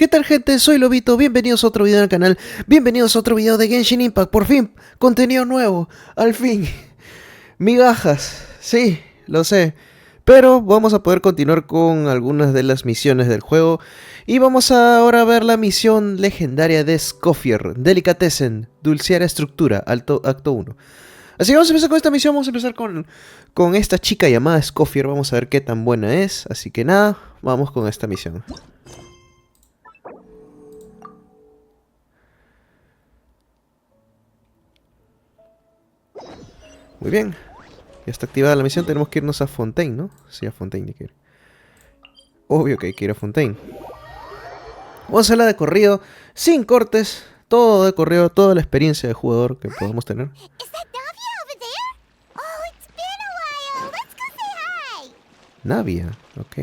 ¿Qué tal, gente? Soy Lobito, bienvenidos a otro video del canal, bienvenidos a otro video de Genshin Impact. Por fin, contenido nuevo, al fin. Migajas, sí, lo sé, pero vamos a poder continuar con algunas de las misiones del juego. Y vamos ahora a ver la misión legendaria de ESCOFFIER, Delicatessen, Dulcear Estructura, acto 1. Así que vamos a empezar con esta misión, vamos a empezar con esta chica llamada ESCOFFIER. Vamos a ver qué tan buena es, así que nada, vamos con esta misión. Muy bien, ya está activada la misión, tenemos que irnos a Fontaine, ¿no? Sí, a Fontaine hay que ir. Obvio que hay que ir a Fontaine. Vamos a hacerla de corrido, sin cortes, todo de corrido, toda la experiencia de jugador que podamos tener. Navia, ok.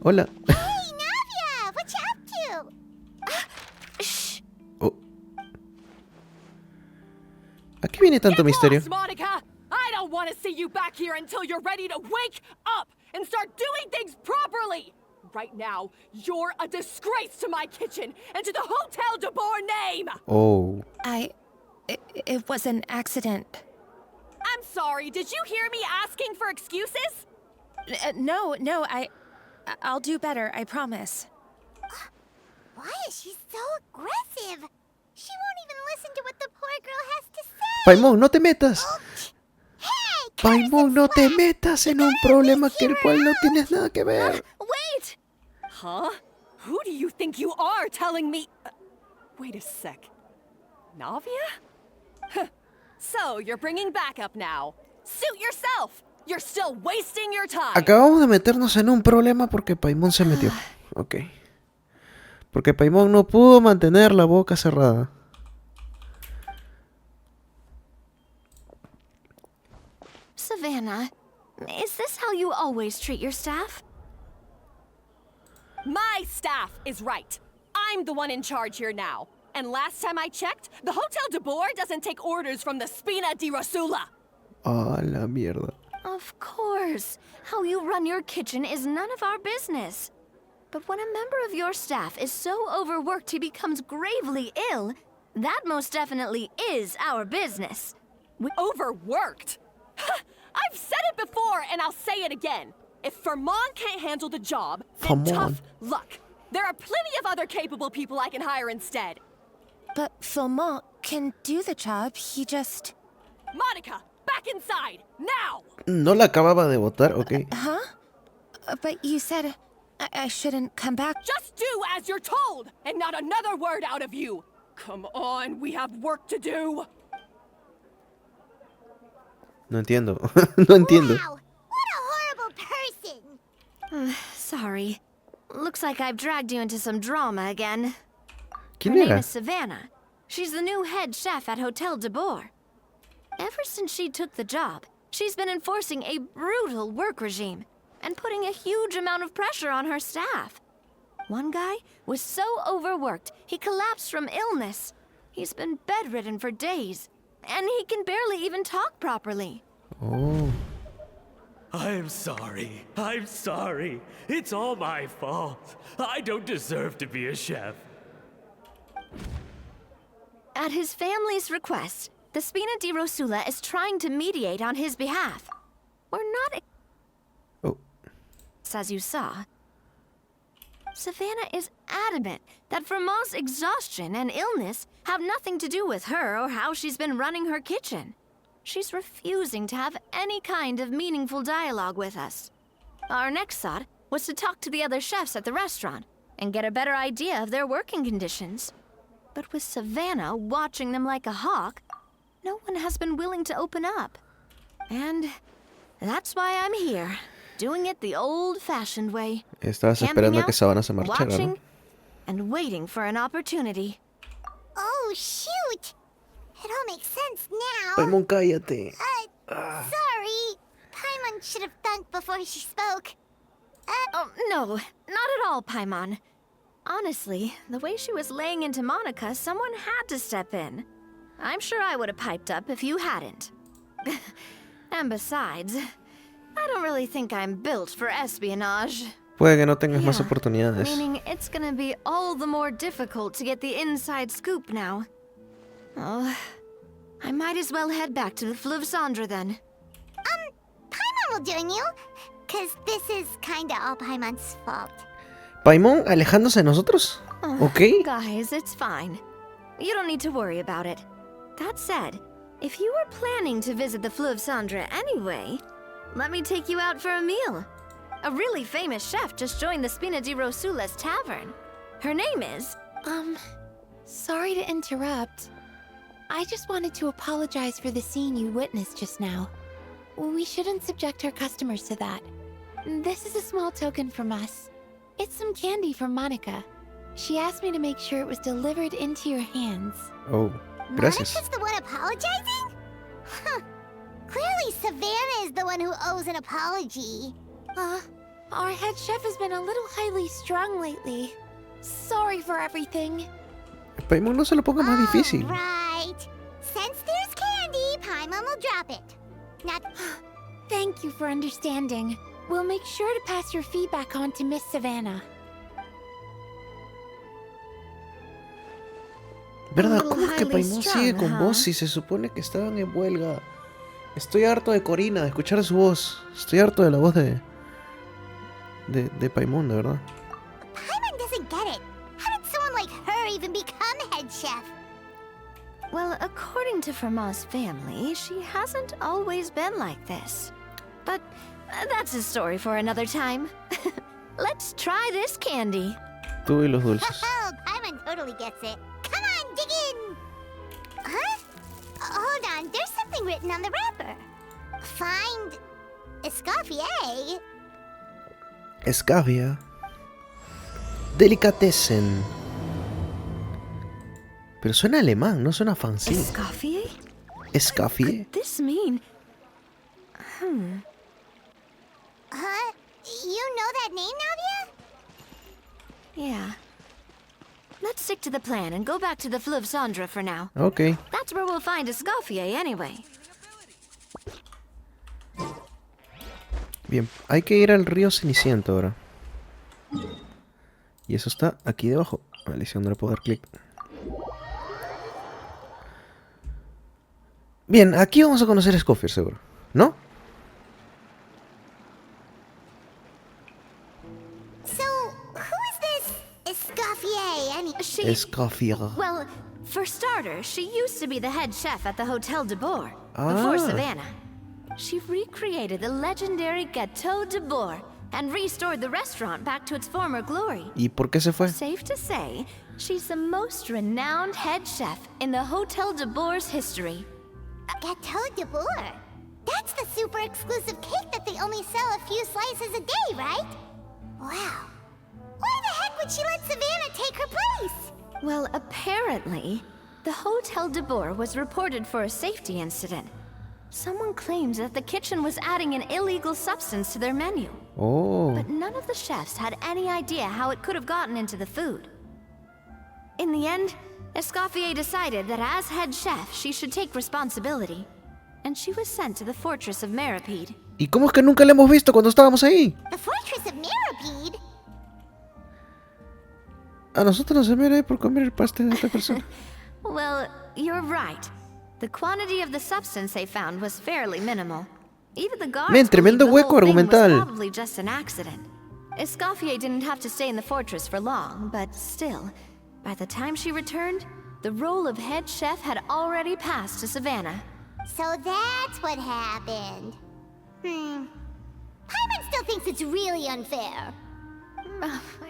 Hola. Hey, Navia! What you up to? Shh. Oh. ¿A qué viene tanto misterio? Monica! I don't want to see you back here until you're ready to wake up and start doing things properly. Right now, you're a disgrace to my kitchen and to the Hotel de Boer name. Oh. It was an accident. I'm sorry. Did you hear me asking for excuses? No, I'll do better, I promise. Why is she so aggressive? She won't even listen to what the poor girl has to say. Paimon, no te metas. Hey, Paimon, no te metas en un problema que el cual no tienes nada que ver. Wait! Huh? Who do you think you are telling me? Wait a sec. Navia? So, you're bringing backup now. Suit yourself! You're still wasting your time. Acabamos de meternos en un problema porque Paimon se metió. Ok. Porque Paimon no pudo mantener la boca cerrada. Savannah, is this how you always treat your staff? My staff is right. I'm the one in charge here now. And last time I checked, the Hotel de Boer doesn't take orders from the Spina di Rosula. Ah, la mierda. Of course. How you run your kitchen is none of our business. But when a member of your staff is so overworked he becomes gravely ill, that most definitely is our business. Overworked? I've said it before and I'll say it again. If Fermon can't handle the job, then tough luck. There are plenty of other capable people I can hire instead. But Fermon can do the job, he just... Monica, back inside, now! No la acababa de votar, ok. Huh? But you said I shouldn't come back. Just do as you're told, and not another word out of you. Come on, we have work to do. No entiendo, no entiendo. Wow, what a horrible person! Sorry. Looks like I've dragged you into some drama again. Her name is Savannah. She's the new head chef at Hotel de Boer. Ever since she took the job, she's been enforcing a brutal work regime and putting a huge amount of pressure on her staff. One guy was so overworked, he collapsed from illness. He's been bedridden for days, and he can barely even talk properly. Oh. I'm sorry. It's all my fault. I don't deserve to be a chef. At his family's request, the Spina di Rosula is trying to mediate on his behalf. We're not... Oh. As you saw. Savannah is adamant that Fermont's exhaustion and illness have nothing to do with her or how she's been running her kitchen. She's refusing to have any kind of meaningful dialogue with us. Our next thought was to talk to the other chefs at the restaurant and get a better idea of their working conditions. But with Savannah watching them like a hawk, no one has been willing to open up. And that's why I'm here, doing it the old-fashioned way. Estabas esperando a que Savannah se marchara, ¿no? And waiting for an opportunity. Oh, shoot! It all makes sense now. Paimon, cállate. Sorry. Paimon should have thunk before she spoke. Oh, no, not at all, Paimon. Honestly, the way she was laying into Monica, someone had to step in. I'm sure I would have piped up if you hadn't. And besides, I don't really think I'm built for espionage. Puede que no tengas más Yeah, oportunidades. meaning it's gonna be all the more difficult to get the inside scoop now. Oh, I might as well head back to the Fleuve Cendre then. Paimon will join you, cause this is kinda all Paimon's fault. ¿Paimon alejándose de nosotros? Ok. Guys, it's fine. You don't need to worry about it. That said, if you were planning to visit the Fleuve Cendre anyway, let me take you out for a meal. A really famous chef just joined the Spina di Rosula's tavern. Her name is... Sorry to interrupt. I just wanted to apologize for the scene you witnessed just now. We shouldn't subject our customers to that. This is a small token from us. It's some candy from Monica. She asked me to make sure it was delivered into your hands. Oh, gracias. Monica's the one apologizing? Huh. Clearly Savannah is the one who owes an apology. Our head chef has been a little highly strung lately. Sorry for everything. Paimon, no se lo ponga más difícil. Right. Since there's candy, Paimon will drop it. Not... Thank you for understanding. We'll make sure to pass your feedback on to Miss Savannah. ¿Verdad? little ¿Cómo es que highly Paimon sigue strung, con huh? vos si se supone que estaban en huelga? Estoy harto de Corina, de escuchar su voz. Estoy harto de la voz de Paimon, de verdad. Paimon doesn't get it. How did someone like her even become head chef? Well, according to Fermat's family, she hasn't always been like this. But that's a story for another time. Let's try this candy. Tú y los dulces. Oh, Paimon totally gets it. Come on, dig in! Huh? Hold on, there's something written on the wrapper. Find... ESCOFFIER? Escavia. Delicatessen. Pero suena alemán, no suena fancy. Escoffier? Escoffier. Could this mean... Huh? You know that name, Navia? Yeah. Let's stick to the plan and go back to the Fleuve Cendre for now. Ok. That's where we'll find Escoffier anyway. Bien, hay que ir al río Ceniciento ahora. Y eso está aquí debajo. Maldición, no le puedo dar clic. Bien, aquí vamos a conocer a Escoffier, seguro. ¿No? So, who is this ESCOFFIER? I mean, Escoffier. Well, for starters, she used to be the head chef at the Hotel de Boer before Savannah. She recreated the legendary Gâteau de Boer and restored the restaurant back to its former glory. ¿Y por qué se fue? Safe to say, she's the most renowned head chef in the Hotel de Boer's history. Gâteau de Boer? That's the super exclusive cake that they only sell a few slices a day, right? Wow. Why the heck would she let Savannah take her place? Well, apparently, the Hotel de Boer was reported for a safety incident. Someone claims that the kitchen was adding an illegal substance to their menu. Oh. But none of the chefs had any idea how it could have gotten into the food. In the end, Escoffier decided that as head chef, she should take responsibility. And she was sent to the fortress of Meripede. ¿Y cómo es que nunca la hemos visto cuando estábamos ahí? The Fortress of Meripede? A nosotros nos enviaron por comer el pastel de esta persona. Well, you're right. The quantity of the substance they found was fairly minimal. Even the guards Men, tremendo believed the hueco whole thing was argumental. probably just an accident. Escoffier didn't have to stay in the fortress for long, but still, by the time she returned, the role of head chef had already passed to Savannah. So that's what happened. Paimon still thinks it's really unfair.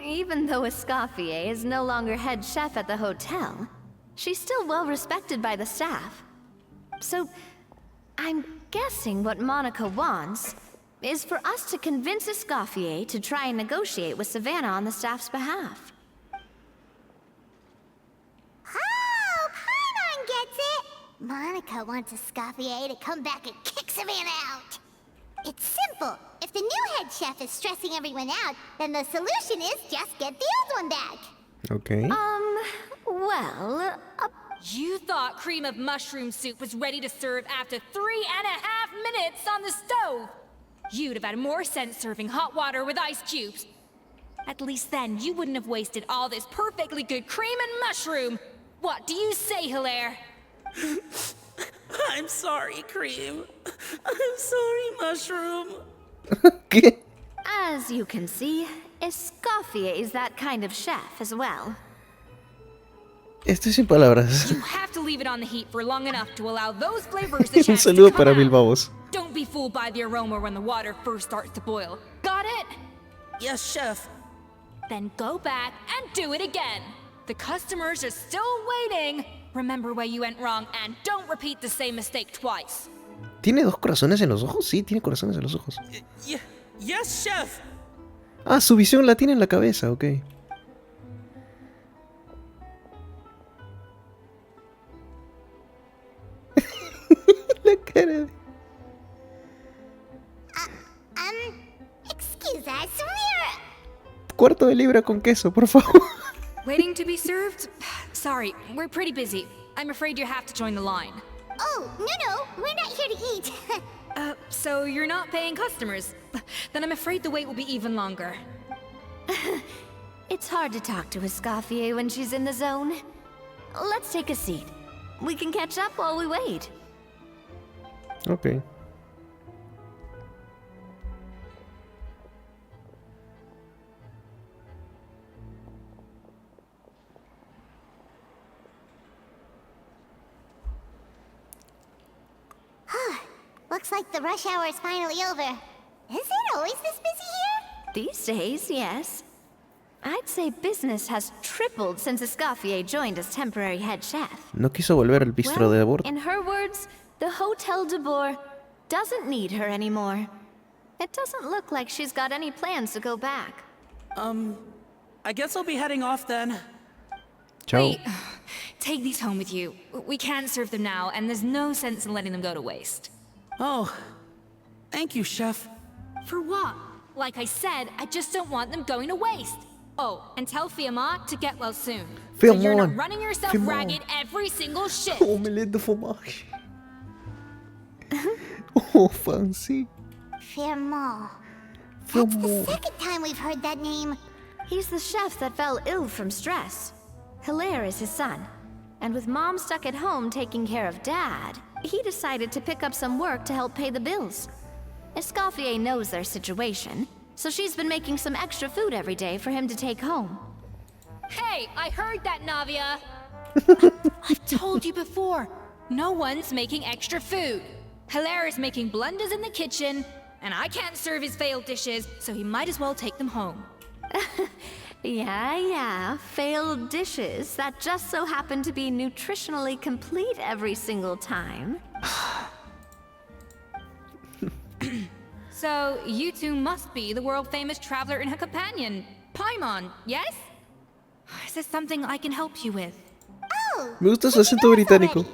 Even though Escoffier is no longer head chef at the hotel, she's still well respected by the staff. So, I'm guessing what Monica wants is for us to convince Escoffier to try and negotiate with Savannah on the staff's behalf. Oh, Paimon gets it! Monica wants Escoffier to come back and kick Savannah out. It's simple. If the new head chef is stressing everyone out, then the solution is just get the old one back. Ok. Well, You thought cream of mushroom soup was ready to serve after 3.5 minutes on the stove. You'd have had more sense serving hot water with ice cubes. At least then you wouldn't have wasted all this perfectly good cream and mushroom. What do you say, Hilaire? I'm sorry, Cream. I'm sorry, Mushroom. ¿Qué? As you can see, ESCOFFIER is that kind of chef as well. Estoy sin palabras. You have to leave it on the heat for long enough to allow those flavors the Un chance to saludo come para out. Bilbaos. Don't be fooled by the aroma when the water first starts to boil. Got it? Yes, Chef. Then go back and do it again. The customers are still waiting. Remember where you went wrong and don't repeat the same mistake twice. ¿Tiene dos corazones en los ojos? Sí, tiene corazones en los ojos. Yes, Chef. Ah, su visión la tiene en la cabeza, ok. La cara de... Excuse us, we're... Cuarto de libra con queso, por favor. Waiting to be served? Sorry, we're pretty busy. I'm afraid you have to join the line. Oh, no, we're not here to eat. So you're not paying customers? Then I'm afraid the wait will be even longer. It's hard to talk to ESCOFFIER when she's in the zone. Let's take a seat. We can catch up while we wait. Ok. Looks like the rush hour is finally over. Is it always this busy here? These days, yes. I'd say business has tripled since ESCOFFIER joined as temporary head chef. No quiso volver al bistro de aborto. In her words, the Hotel de Boer doesn't need her anymore. It doesn't look like she's got any plans to go back. I guess I'll be heading off then. Chao. Wait, take these home with you. We can't serve them now, and there's no sense in letting them go to waste. Oh, thank you, Chef. For what? Like I said, I just don't want them going to waste. Oh, and tell Fiamma to get well soon. So you're not Fiamma. running yourself Fiamma. ragged every single shift. Omelette de fromage. Oh, fancy. Firmo. That's the Fiamma. second time we've heard that name. He's the chef that fell ill from stress. Hilaire is his son. And with Mom stuck at home taking care of Dad, he decided to pick up some work to help pay the bills. ESCOFFIER knows their situation, so she's been making some extra food every day for him to take home. Hey, I heard that, Navia. I've told you before, no one's making extra food. Hilaire is making blunders in the kitchen, and I can't serve his failed dishes, so he might as well take them home. Yeah, failed dishes that just so happen to be nutritionally complete every single time. So, you two must be the world-famous traveler and her companion, Paimon, yes? Is there something I can help you with? Oh, Me gusta su did you acento know us británico. already?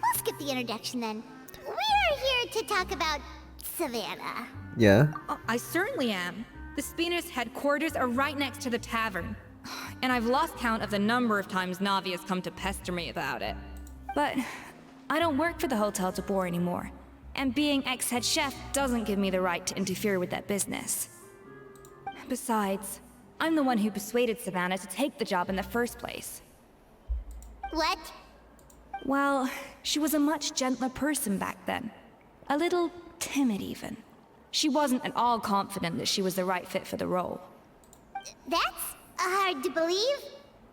We'll skip the introduction then. We're here to talk about Savannah. Ya. Oh, I certainly am. The Spina's headquarters are right next to the tavern. And I've lost count of the number of times Navi has come to pester me about it. But I don't work for the Hotel de Boer anymore. And being ex-head chef doesn't give me the right to interfere with that business. Besides, I'm the one who persuaded Savannah to take the job in the first place. What? Well, she was a much gentler person back then. A little timid even. She wasn't at all confident that she was the right fit for the role. That's hard to believe.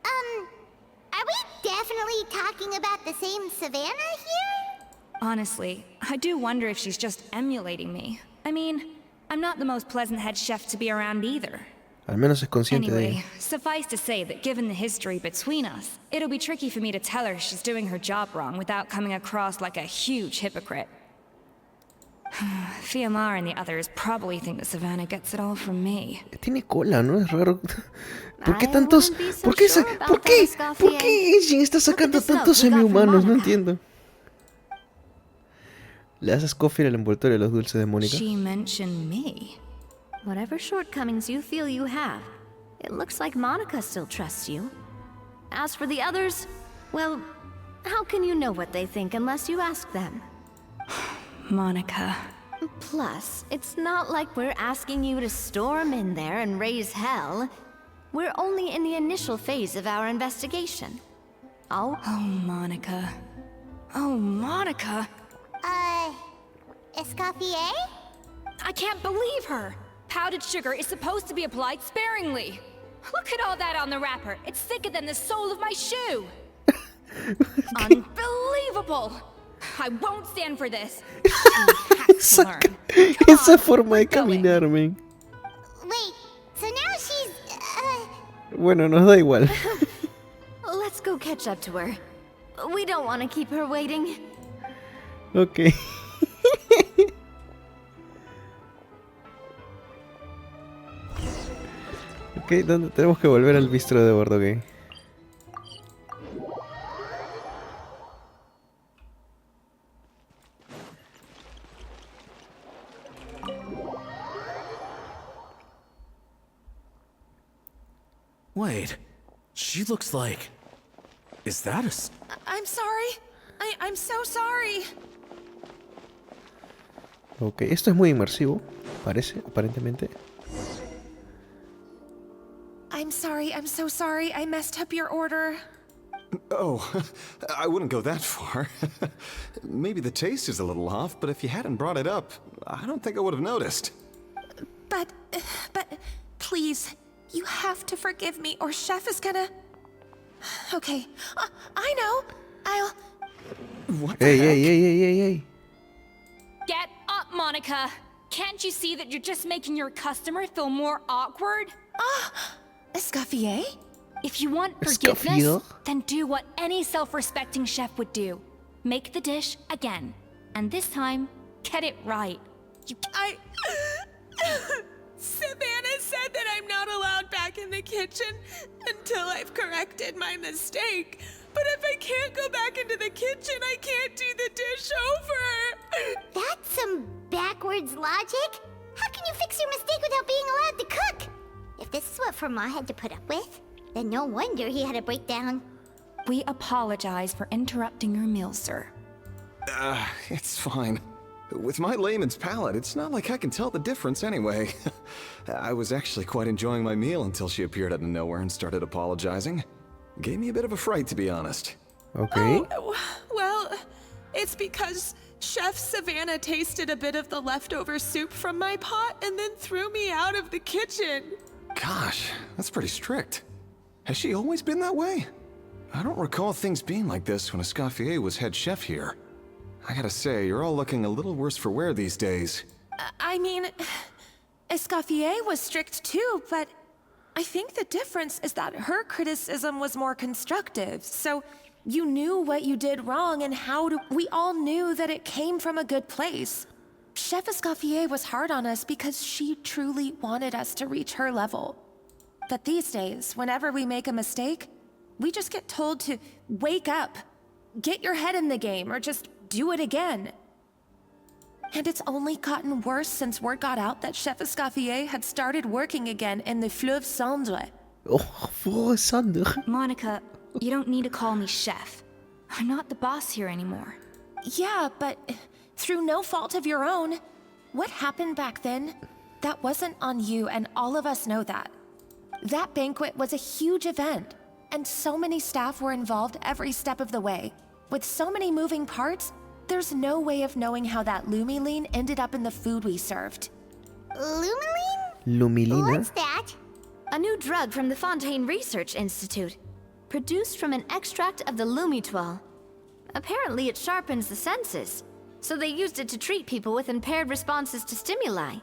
Are we definitely talking about the same Savannah here? Honestly, I do wonder if she's just emulating me. I mean, I'm not the most pleasant head chef to be around either. Al menos es consciente de Anyway, ello. suffice to say that given the history between us, it'll be tricky for me to tell her she's doing her job wrong without coming across like a huge hypocrite. Fiamma and the others probably think that Savannah gets it all from me. Tiene cola, ¿no? Es raro. ¿Por qué I tantos? wouldn't be so ¿Por qué? sure about ¿Por qué? that, ¿Por ESCOFFIER. qué Genshin está Look at sacando this note tantos we got from semi-humanos? No Monica. entiendo. ¿Le haces coffee al envoltorio de los dulces de Mónica? She mentioned me. Whatever shortcomings you feel you have, it looks like Monica still trusts you. As for the others, well, how can you know what they think unless you ask them? Monica. Plus, it's not like we're asking you to storm in there and raise hell. We're only in the initial phase of our investigation. Oh? Oh, Monica. Oh, Monica. ESCOFFIER? I can't believe her! Powdered sugar is supposed to be applied sparingly. Look at all that on the wrapper. It's thicker than the sole of my shoe. Unbelievable! I won't stand for this. She has to learn. Come Esa on, forma we're de caminar, man. Wait, so now she's, Bueno, nos da igual. Let's go catch up to her. We don't want to keep her waiting. Ok. Ok, ¿dónde tenemos que volver al bistro de bordo? Ok. Wait, she looks like... Is that a... I'm sorry. I'm so sorry. Ok, esto es muy inmersivo, parece, aparentemente. I'm sorry. I'm so sorry. I messed up your order. Oh, I wouldn't go that far. Maybe the taste is a little off, but if you hadn't brought it up, I don't think I would have noticed. But, please, you have to forgive me or Chef is gonna... Okay, I know. I'll... What the Hey, heck? hey. Get up, Monica! Can't you see that you're just making your customer feel more awkward? ESCOFFIER? If you want Escoffier? forgiveness, then do what any self-respecting chef would do. Make the dish again. And this time, get it right. Savannah said that I'm not allowed back in the kitchen until I've corrected my mistake. But if I can't go back into the kitchen, I can't do the dish over. that's some backwards logic. How can you fix your mistake without being allowed to cook? If this is what Fermat had to put up with, then no wonder he had a breakdown. We apologize for interrupting your meal, sir. It's fine. With my layman's palate, it's not like I can tell the difference anyway. I was actually quite enjoying my meal until she appeared out of nowhere and started apologizing. Gave me a bit of a fright, to be honest. Ok. Well, it's because Chef Savannah tasted a bit of the leftover soup from my pot and then threw me out of the kitchen. Gosh, that's pretty strict. Has she always been that way? I don't recall things being like this when ESCOFFIER was head chef here. I gotta say, you're all looking a little worse for wear these days. I mean, ESCOFFIER was strict too, but I think the difference is that her criticism was more constructive. So you knew what you did wrong and we all knew that it came from a good place. Chef ESCOFFIER was hard on us because she truly wanted us to reach her level. But these days, whenever we make a mistake, we just get told to wake up, get your head in the game, or just do it again. And it's only gotten worse since word got out that Chef ESCOFFIER had started working again in the Fleuve Cendre. Oh, Sander. Monica, you don't need to call me chef. I'm not the boss here anymore. Yeah, but through no fault of your own. What happened back then, that wasn't on you, and all of us know that. That banquet was a huge event, and so many staff were involved every step of the way. With so many moving parts, there's no way of knowing how that Lumiline ended up in the food we served. Lumiline? Lumilina. What's that? A new drug from the Fontaine Research Institute, produced from an extract of the Lumitwell. Apparently it sharpens the senses, so they used it to treat people with impaired responses to stimuli.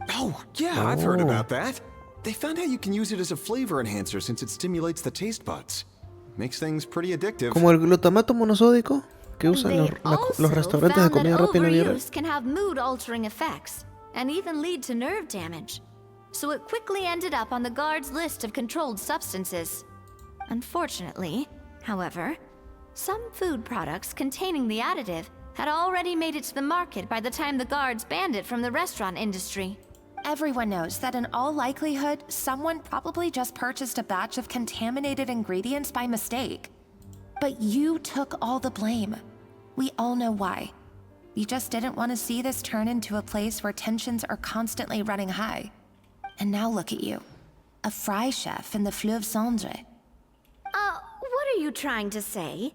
Oh, yeah, I've heard about that. They found out you can use it as a flavor enhancer since it stimulates the taste buds. Makes things pretty addictive. Como el glutamato monosódico que usan They los restaurantes de found comida that rápida en la vida real. overuse can have mood-altering effects, and even lead to nerve damage. So it quickly ended up on the guard's list of controlled substances. Unfortunately, however, some food products containing the additive had already made it to the market by the time the guards banned it from the restaurant industry. Everyone knows that in all likelihood, someone probably just purchased a batch of contaminated ingredients by mistake. But you took all the blame. We all know why. You just didn't want to see this turn into a place where tensions are constantly running high. And now look at you. a fry chef in the Fleuve Cendre. What are you trying to say?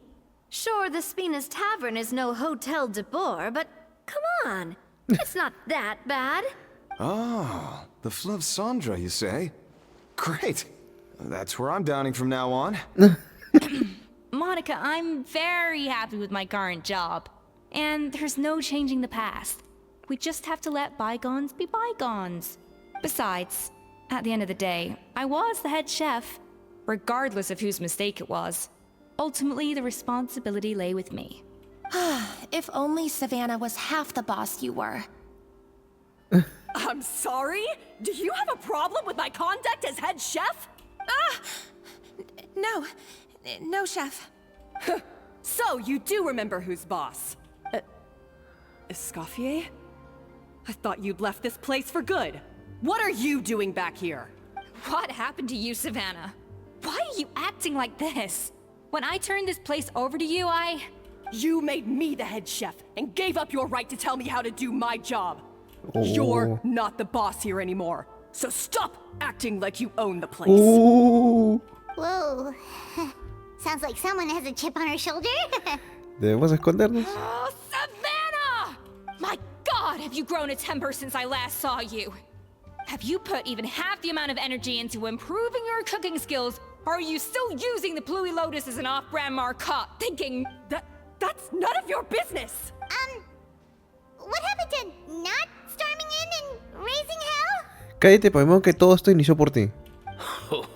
Sure, the Spina's Tavern is no Hotel de Boer, but come on. It's not that bad. Oh, the Fleuve Cendre, you say? Great. That's where I'm dining from now on. Monica, I'm very happy with my current job. And there's no changing the past. We just have to let bygones be bygones. Besides, at the end of the day, I was the head chef, regardless of whose mistake it was. Ultimately, the responsibility lay with me. If only Savannah was half the boss you were. I'm sorry? Do you have a problem with my conduct as head chef? No, chef. So, you do remember who's boss? ESCOFFIER? I thought you'd left this place for good. What are you doing back here? What happened to you, Savannah? Why are you acting like this? When I turned this place over to you, You made me the head chef and gave up your right to tell me how to do my job. You're not the boss here anymore. So stop acting like you own the place. Whoa. Sounds like someone has a chip on her shoulder. Debemos escondernos. Oh, Savannah! My God, have you grown a temper since I last saw you? Have you put even half the amount of energy into improving your cooking skills, or are you still using the Pluie Lotus as an off-brand marcotte, thinking... That's none of your business! What happened to not storming in and raising hell? Cállate, Paimon, que todo esto inició por ti.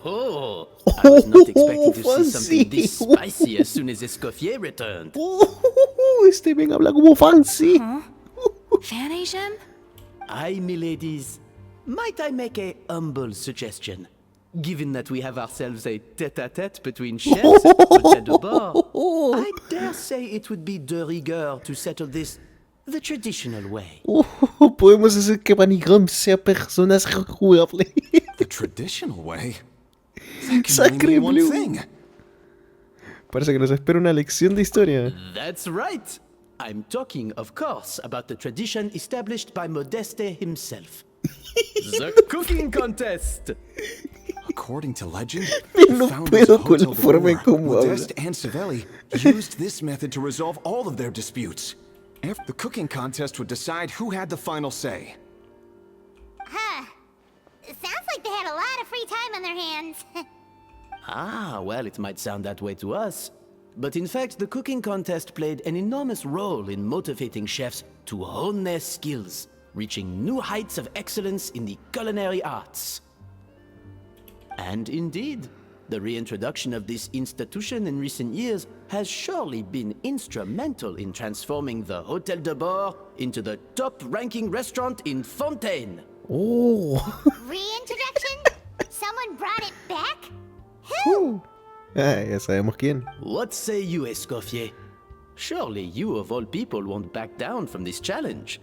Oh, I was not expecting to see something this spicy as soon as Escoffier returned. Este men habla como fancy. Fan Asian? Aye, miladies. Might I make a humble suggestion? Given that we have ourselves a tête-à-tête between chefs at Hotel de Bord, I dare say it would be de rigueur to settle this the traditional way. Podemos hacer que Panigram sea personaje jugable. The traditional way? That can only mean one thing. Parece que nos espera una lección de historia. That's right. I'm talking, of course, about the tradition established by Modeste himself. The cooking contest! According to legend, No the founders puedo of con la Hotel de forma en Boer, cómo habla. Modeste and Savelli, used this method to resolve all of their disputes. The cooking contest would decide who had the final say. It sounds like they had a lot of free time on their hands. Ah, well, it might sound that way to us. But in fact, the cooking contest played an enormous role in motivating chefs to hone their skills, reaching new heights of excellence in the culinary arts. And indeed, the reintroduction of this institution in recent years has surely been instrumental in transforming the Hotel de Bord into the top-ranking restaurant in Fontaine. Oh. Reintroduction? Someone brought it back? Who? Ya sabemos quién. What say you, Escoffier? Surely you of all people won't back down from this challenge.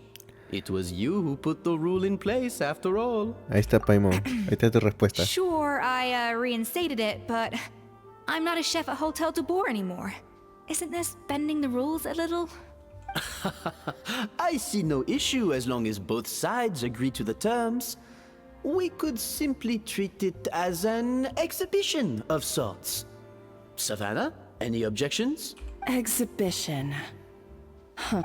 It was you who put the rule in place, after all. Ahí está, Paimon. Ahí está tu respuesta. Sure, I reinstated it, but I'm not a chef at Hotel de Boer anymore. Isn't this bending the rules a little? I see no issue as long as both sides agree to the terms. We could simply treat it as an exhibition of sorts. Savannah, any objections? Exhibition.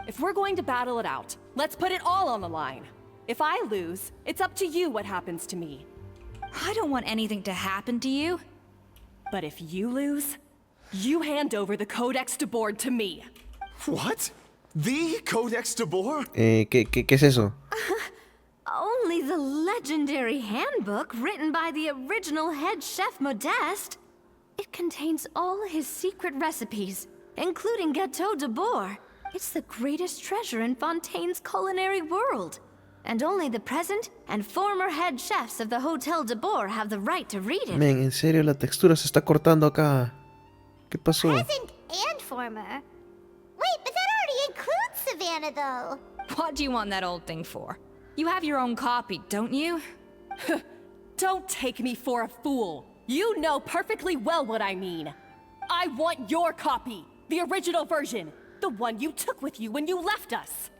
If we're going to battle it out, let's put it all on the line. If I lose, it's up to you what happens to me. I don't want anything to happen to you. But if you lose, you hand over the Codex de Boer to me. What? The Codex de Boer? ¿Qué es eso? Only the legendary handbook written by the original head chef Modeste. It contains all his secret recipes, including Gâteau de Boer. It's the greatest treasure in Fontaine's culinary world. And only the present and former head chefs of the Hotel de Boer have the right to read it. Men, en serio, la textura se está cortando acá. ¿Qué pasó? Present and former. Wait, but that already includes Savannah, though. What do you want that old thing for? You have your own copy, don't you? Don't take me for a fool. You know perfectly well what I mean. I want your copy, the original version, the one you took with you when you left us.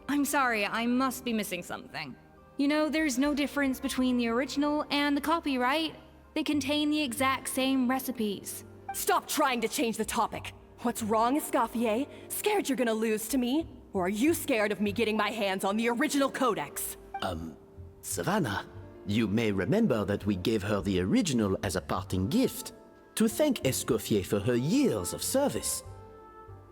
I'm sorry, I must be missing something. You know, there's no difference between the original and the copy, right? They contain the exact same recipes. Stop trying to change the topic. What's wrong, Escoffier? Scared you're gonna lose to me? Or are you scared of me getting my hands on the original codex? Savannah, you may remember that we gave her the original as a parting gift, to thank Escoffier for her years of service.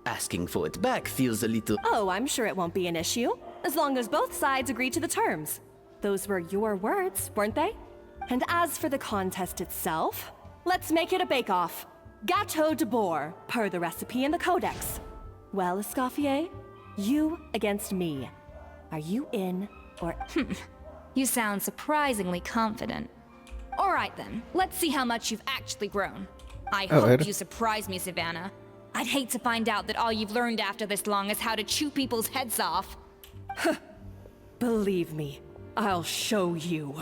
Asking for it back feels a little... Oh, I'm sure it won't be an issue, as long as both sides agree to the terms. Those were your words, weren't they? And as for the contest itself, let's make it a bake-off. Gâteau de Bourg, per the recipe in the codex. Well, Escoffier, you against me. Are you in, or... You sound surprisingly confident. Alright then, let's see how much you've actually grown. I hope you surprise me, Savannah. I'd hate to find out that all you've learned after this long is how to chew people's heads off. Believe me, I'll show you.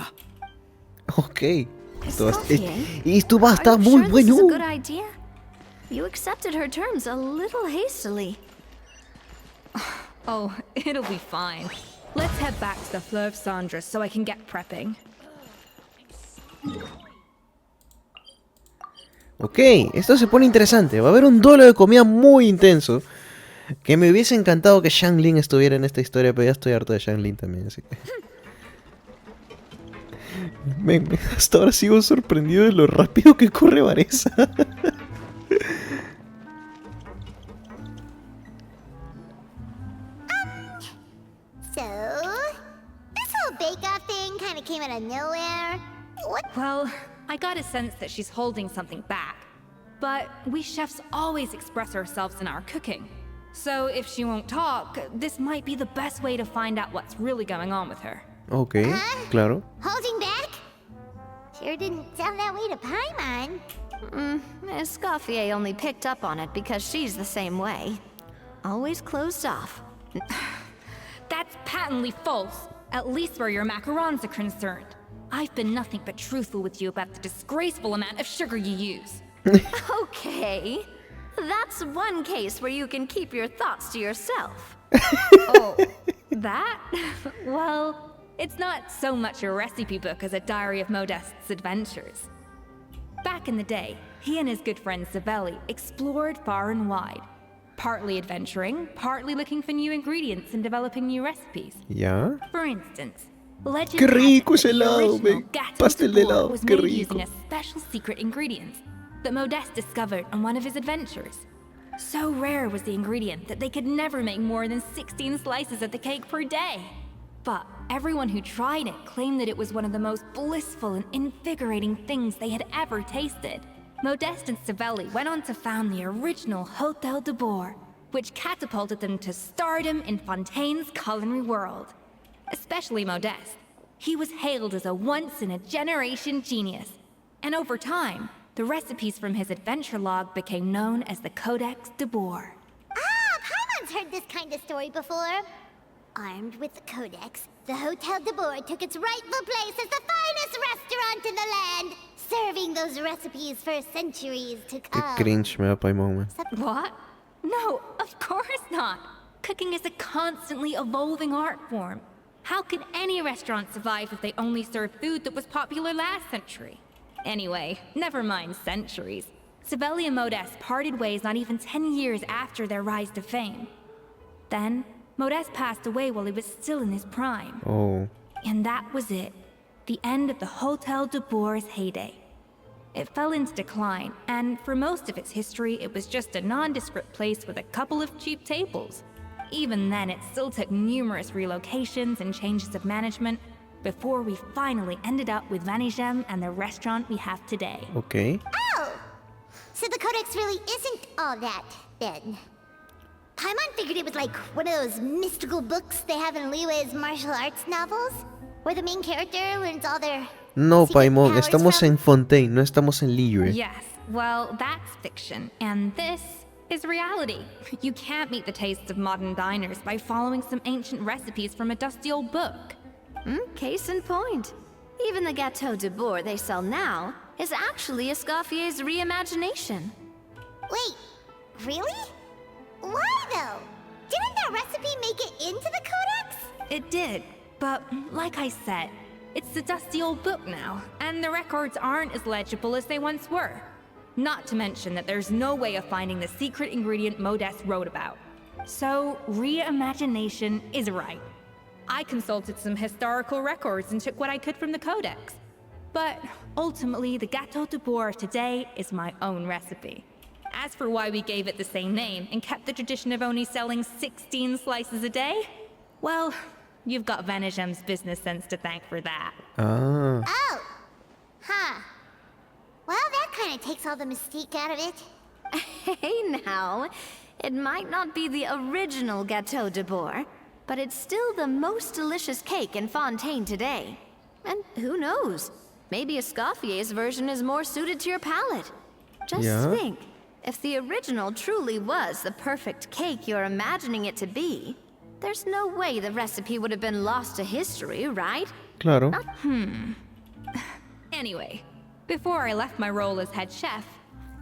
Ok. Escoffier, Esto va a are estar you muy sure this is a bueno. good idea? You accepted her terms a little hastily. Oh, it'll be fine. Let's head back to the Fleuve Cendres so I can get prepping. Ok, esto se pone interesante. Va a haber un duelo de comida muy intenso. Que me hubiese encantado que Xianglin estuviera en esta historia, pero ya estoy harto de Xianglin también, así que... hasta ahora sigo sorprendido de lo rápido que corre Varesa. So, this whole bake-off thing kind of came out of nowhere. What? Well, I got a sense that she's holding something back. But we chefs always express ourselves in our cooking. So if she won't talk, this might be the best way to find out what's really going on with her. Ok, claro. Holding back? Sure didn't sound that way to Paimon. Escoffier only picked up on it because she's the same way. Always closed off. That's patently false, at least where your macarons are concerned. I've been nothing but truthful with you about the disgraceful amount of sugar you use. Okay. That's one case where you can keep your thoughts to yourself. Oh, that? Well, it's not so much a recipe book as a diary of Modeste's adventures. Back in the day, he and his good friend Savelli explored far and wide. Partly adventuring, partly looking for new ingredients and developing new recipes. Ya. For instance, legend Qué rico has ese it that the helado, original me- Gâteau pastel de de Bourg helado, was qué made rico. using a special secret ingredients that Modeste discovered on one of his adventures. So rare was the ingredient that they could never make more than 16 slices of the cake per day. But everyone who tried it claimed that it was one of the most blissful and invigorating things they had ever tasted. Modeste and Savelli went on to found the original Hôtel de Bourg, which catapulted them to stardom in Fontaine's culinary world. Especially Modeste. He was hailed as a once-in-a-generation genius. And over time, the recipes from his adventure log became known as the Codex de Bourg. Ah, Paimon's heard this kind of story before. Armed with the Codex, the Hôtel de Bourg took its rightful place as the finest restaurant in the land, serving those recipes for centuries to Qué come. cringe me da Paimon, man. What? No, of course not. Cooking is a constantly evolving art form. How could any restaurant survive if they only served food that was popular last century? Anyway, never mind centuries. Savelli and Modeste parted ways not even 10 years after their rise to fame. Then, Modeste passed away while he was still in his prime. Oh. And that was it. The end of the Hôtel de Bourg's heyday. It fell into decline, and for most of its history, it was just a nondescript place with a couple of cheap tables. Even then, it still took numerous relocations and changes of management before we finally ended up with Vanigem and the restaurant we have today. Ok. Oh! So the Codex really isn't all that, then. Paimon figured it was like one of those mystical books they have in Liyue's martial arts novels, where the main character learns all their No, secret Paimon, powers estamos from... en Fontaine, no estamos en Liyue. Yes, well, that's fiction, and this is reality. You can't meet the tastes of modern diners by following some ancient recipes from a dusty old book. Case in point. Even the Gâteau de Bourg they sell now is actually Escoffier's reimagination. Wait, really? Why though? Didn't that recipe make it into the Codex? It did, But like I said, it's a dusty old book now, and the records aren't as legible as they once were. Not to mention that there's no way of finding the secret ingredient Modest wrote about. So, reimagination is right. I consulted some historical records and took what I could from the codex. But ultimately, the gâteau de bois of today is my own recipe. As for why we gave it the same name and kept the tradition of only selling 16 slices a day, well, you've got Vanishem's business sense to thank for that. Ah. Oh! Huh. Well, that kind of takes all the mystique out of it. Hey now, it might not be the original Gâteau de Bois, but it's still the most delicious cake in Fontaine today. And who knows? Maybe Escoffier's version is more suited to your palate. Just think, if the original truly was the perfect cake you're imagining it to be, there's no way the recipe would have been lost to history, right? Claro. Anyway, before I left my role as head chef,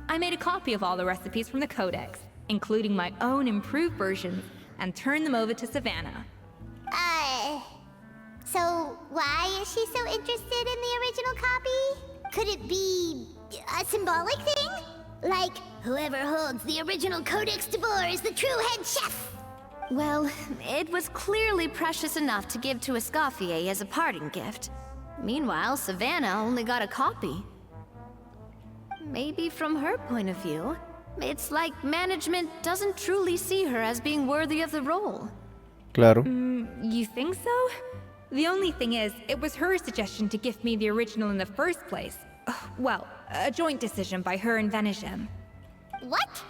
I made a copy of all the recipes from the codex, including my own improved versions, and turned them over to Savannah. So why is she so interested in the original copy? Could it be a symbolic thing? Like, whoever holds the original Codex de Bois is the true head chef? Well, it was clearly precious enough to give to Escoffier as a parting gift. Meanwhile, Savannah only got a copy. Maybe from her point of view, it's like management doesn't truly see her as being worthy of the role. Claro. You think so? The only thing is, it was her suggestion to gift me the original in the first place. Well, a joint decision by her and Vanisham. What?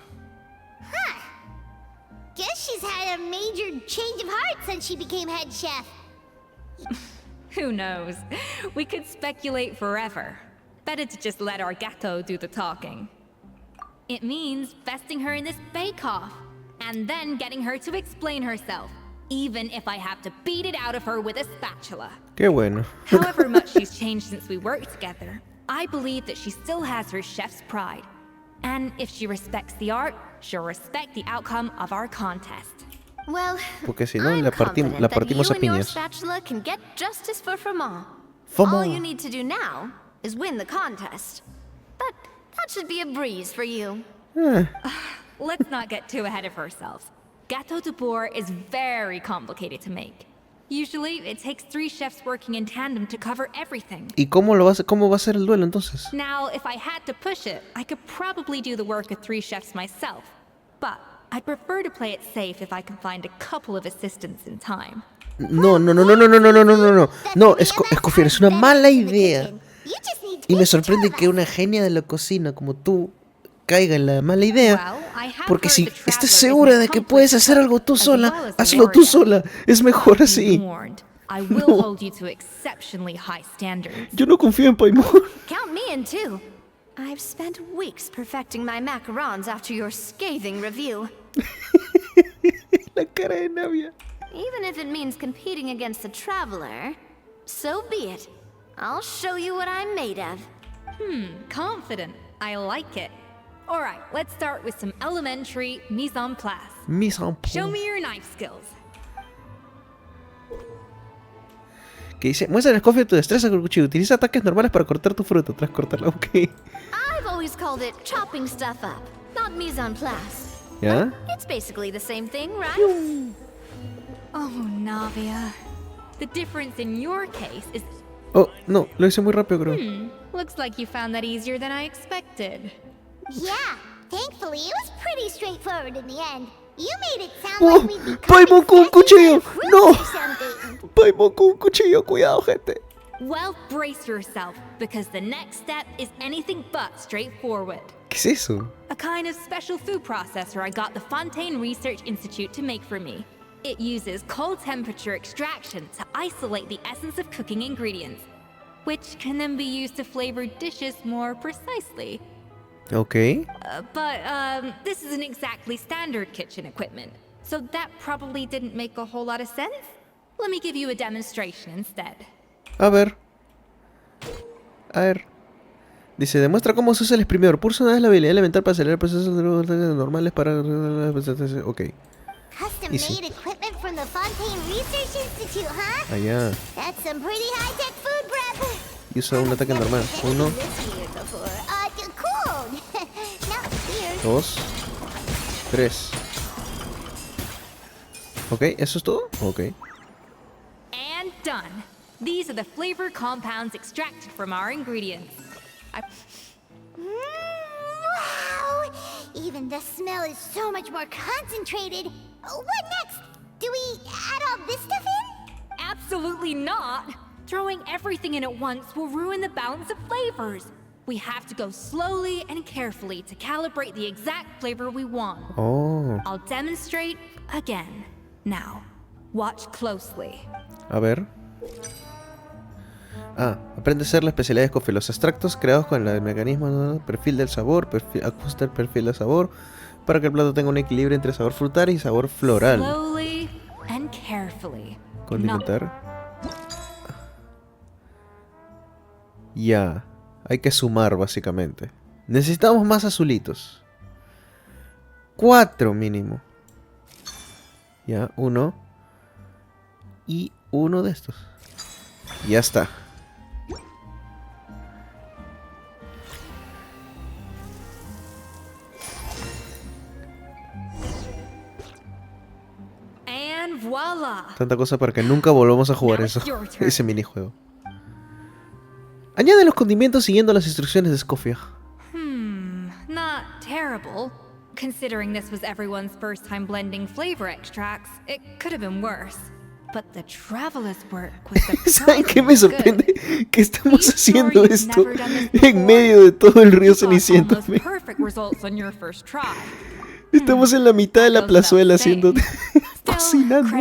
Huh. Guess she's had a major change of heart since she became head chef. Who knows? We could speculate forever. Better to just let our gâteau do the talking. It means besting her in this bake-off, and then getting her to explain herself, even if I have to beat it out of her with a spatula. Qué bueno. However much she's changed since we worked together, I believe that she still has her chef's pride. And if she respects the art, she'll respect the outcome of our contest. Well, Porque si no, I'm la confident that partimos you a and your piñas. spatula can get justice for Froment. Froment. All you need to do now is win the contest. But that should be a breeze for you. Let's not get too ahead of ourselves. Gâteau de Bois is very complicated to make. Usually, it takes 3 chefs working in tandem to cover everything. ¿Y cómo va a ser el duelo entonces? Now, if I had to push it, I could probably do the work of 3 chefs myself. But I'd prefer to play it safe if I can find a couple of assistants in time. No, Escoffier, es una mala idea. Y me sorprende que una genia de la cocina como tú caiga en la mala idea. Porque si estás segura de que puedes hacer algo tú sola, hazlo tú sola. Es mejor así. No. Yo no confío en Paimon. Count me in too. I've spent weeks perfecting my macarons after your scathing review. La cara de Navia. Even if it means competing against the Traveler, so be it. I'll show you what I'm made of. Confident. I like it. Alright, let's start with some elementary mise en place. Mise en place. Show me your knife skills. Que dice, muestra a Escoffier tu destreza con el cuchillo. Utiliza ataques normales para cortar tu fruta tras cortarla. Ok. I've always called it chopping stuff up, not mise en place. ¿Ya? It's basically the same thing, right? Oh, Navia. The difference in your case is... Oh, no, lo hice muy rápido, creo. Looks like you found that easier than I expected. Yeah, thankfully it was pretty straightforward in the end. You made it sound Oh, like we'd be Paimon con un cuchillo. No. or something. Paimon con un cuchillo, cuidado, gente. Well, brace yourself, because the next step is anything but straightforward. ¿Qué es eso? A kind of special food processor I got the Fontaine Research Institute to make for me. It uses cold temperature extraction to isolate the essence of cooking ingredients, which can then be used to flavor dishes more precisely. Ok. But this isn't exactly standard kitchen equipment, so that probably didn't make a whole lot of sense. Let me give you a demonstration instead. A ver. Dice, demuestra cómo se usa el exprimidor. Pulsa una vez la habilidad elemental para acelerar procesos normales para... Ok. Custom-made equipment from the Fontaine Research Institute, huh? Allá. That's some pretty high-tech food prep. Y usa un ataque normal. 1, Cool. Now, here. 2, 3. Ok, ¿eso es todo? Ok. And done. These are the flavor compounds extracted from our ingredients. Wow! Even the smell is so much more concentrated. What next? Do we add all this stuff in? Absolutely not! Throwing everything in at once will ruin the balance of flavors. We have to go slowly and carefully to calibrate the exact flavor we want. Oh. I'll demonstrate again. Now, watch closely. A ver. Aprende a hacer la especialidad de Escoffier. Los extractos creados con el mecanismo, ¿no? Perfil del sabor, ajusta el perfil del sabor para que el plato tenga un equilibrio entre sabor frutal y sabor floral. Slowly and carefully. Condimentar. Ya. Hay que sumar básicamente. Necesitamos más azulitos. 4 mínimo. Ya, 1. Y 1 de estos. Ya está. And voila. Tanta cosa para que nunca volvamos a jugar eso. Ese minijuego. Añade los condimentos siguiendo las instrucciones de Escoffier. Not terrible. Considering this was everyone's first time blending flavor extracts, it could have been worse. But the traveler's work was ¿Saben qué me sorprende? Que estamos haciendo esto en medio de todo el río Ceniciento. Estamos en la mitad de la plazuela haciendo... cocinando.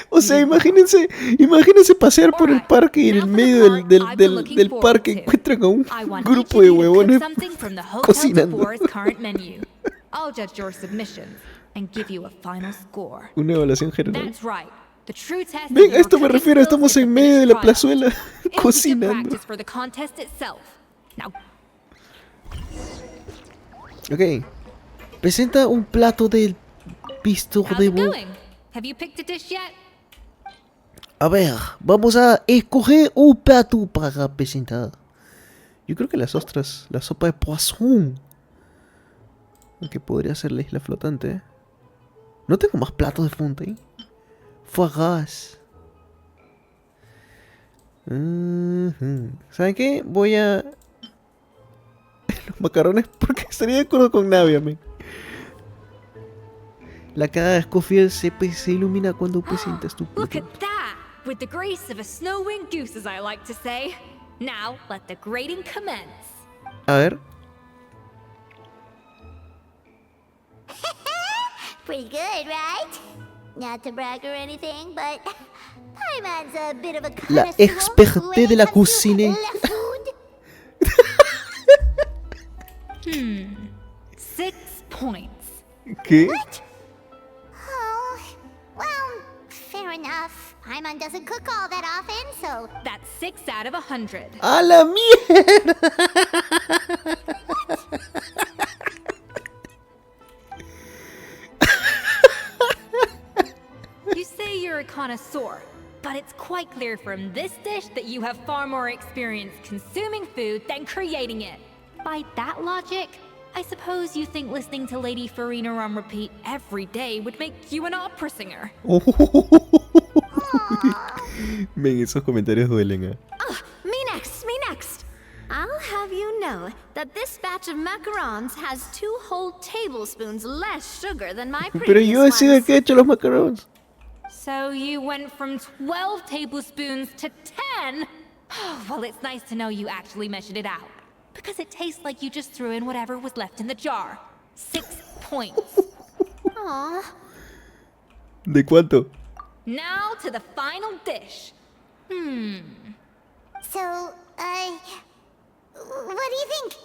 O sea, imagínense pasear por el parque y en el medio del parque encuentran a un grupo de huevones cocinando. Una evaluación general. Ven, a esto me refiero, estamos en medio de la plazuela cocinando. Ok. Presenta un plato del pisto de bo. A ver, vamos a escoger un plato para presentar. Yo creo que las ostras, la sopa de poisson. Aunque podría ser la isla flotante, ¿eh? No tengo más platos de Fontaine. Foie gras. ¿Saben qué? Voy a... los macarrones porque estaría de acuerdo con Navia, men. La cara de Escoffier se ilumina cuando presentas tu plato. Look at that! With the grace of a snow-winged goose, as I like to say. Now, let the grating commence. A ver. Pretty good, right? Not to brag or anything, but Paimon's a bit of a La expertise de la cuisine. 6 points. ¿Qué? What? Oh, well, fair enough. Paimon doesn't cook all that often, so... That's 6 out of 100. ¡A la mierda! You say you're a connoisseur, but it's quite clear from this dish that you have far more experience consuming food than creating it. By that logic, I suppose you think listening to Lady Farina on repeat every day would make you an opera singer. Ven, esos comentarios duelen, ¿eh? Me next. I'll have you know that this batch of macarons has 2 whole tablespoons less sugar than my previous Pero yo he sido el que he hecho los macarons. So you went from 12 tablespoons to 10? Well, it's nice to know you actually measured it out. Because it tastes like you just threw in whatever was left in the jar. 6 points. Aww. ¿De cuánto? Now to the final dish. So, what do you think?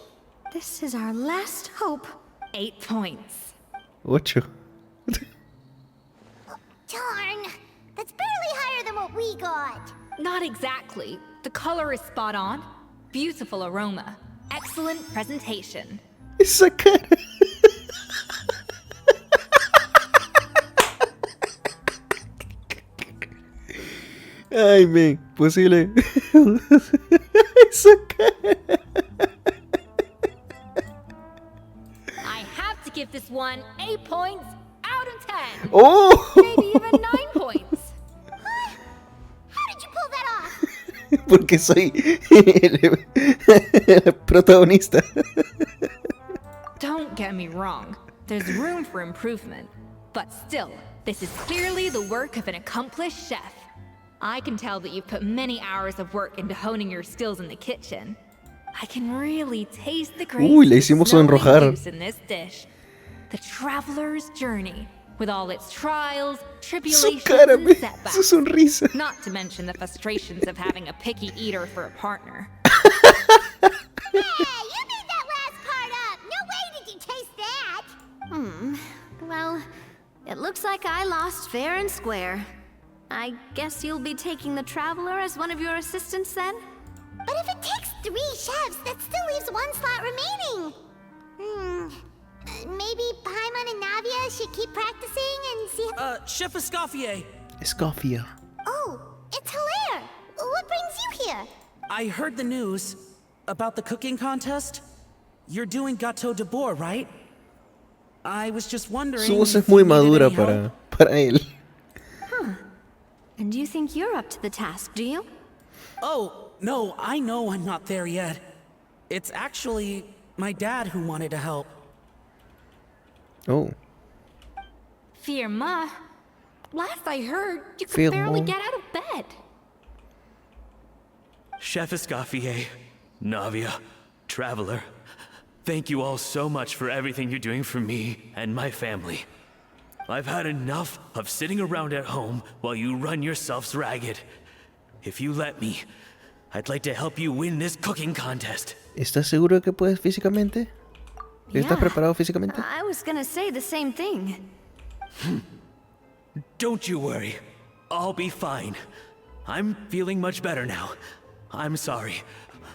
This is our last hope. 8 points. 8. Darn, that's barely higher than what we got. Not exactly. The color is spot on. Beautiful aroma. Excellent presentation. Esa cara. Ay, men, posible. Esa cara. I have to give this one 8 points out of 10. Oh. Maybe even 9 points. How did you pull that off? Porque soy el protagonista. Don't get me wrong. There's room for improvement. But still, this is clearly the work of an accomplished chef. I can tell that you've put many hours of work into honing your skills in the kitchen. I can really taste the grace Uy, le hicimos sonrojar. in this dish. The traveler's journey, with all its trials, tribulations, Su cara, and su setbacks. sonrisa. Not to mention the frustrations of having a picky eater for a partner. Hey, you made that last part up! No way did you taste that! Well, it looks like I lost fair and square. I guess you'll be taking the Traveler as one of your assistants then? But if it takes 3 chefs, that still leaves 1 slot remaining. Maybe Paimon and Navia should keep practicing and see... Chef ESCOFFIER. Escoffia. Oh, it's Hilaire! What brings you here? I heard the news about the cooking contest. You're doing Gâteau de Bois, right? I was just wondering. Su voz if es muy you needed madura any help. para él. And you think you're up to the task, do you? Oh, no, I know I'm not there yet. It's actually my dad who wanted to help. Oh. Firma, last I heard, you could barely Firma. get out of bed. Chef ESCOFFIER, Navia, Traveler, thank you all so much for everything you're doing for me and my family. I've had enough of sitting around at home while you run yourselves ragged. If you let me, I'd like to help you win this cooking contest. ¿Estás seguro de que puedes físicamente? ¿Estás Yeah. preparado físicamente? I was gonna say the same thing. Don't you worry. I'll be fine. I'm feeling much better now. I'm sorry.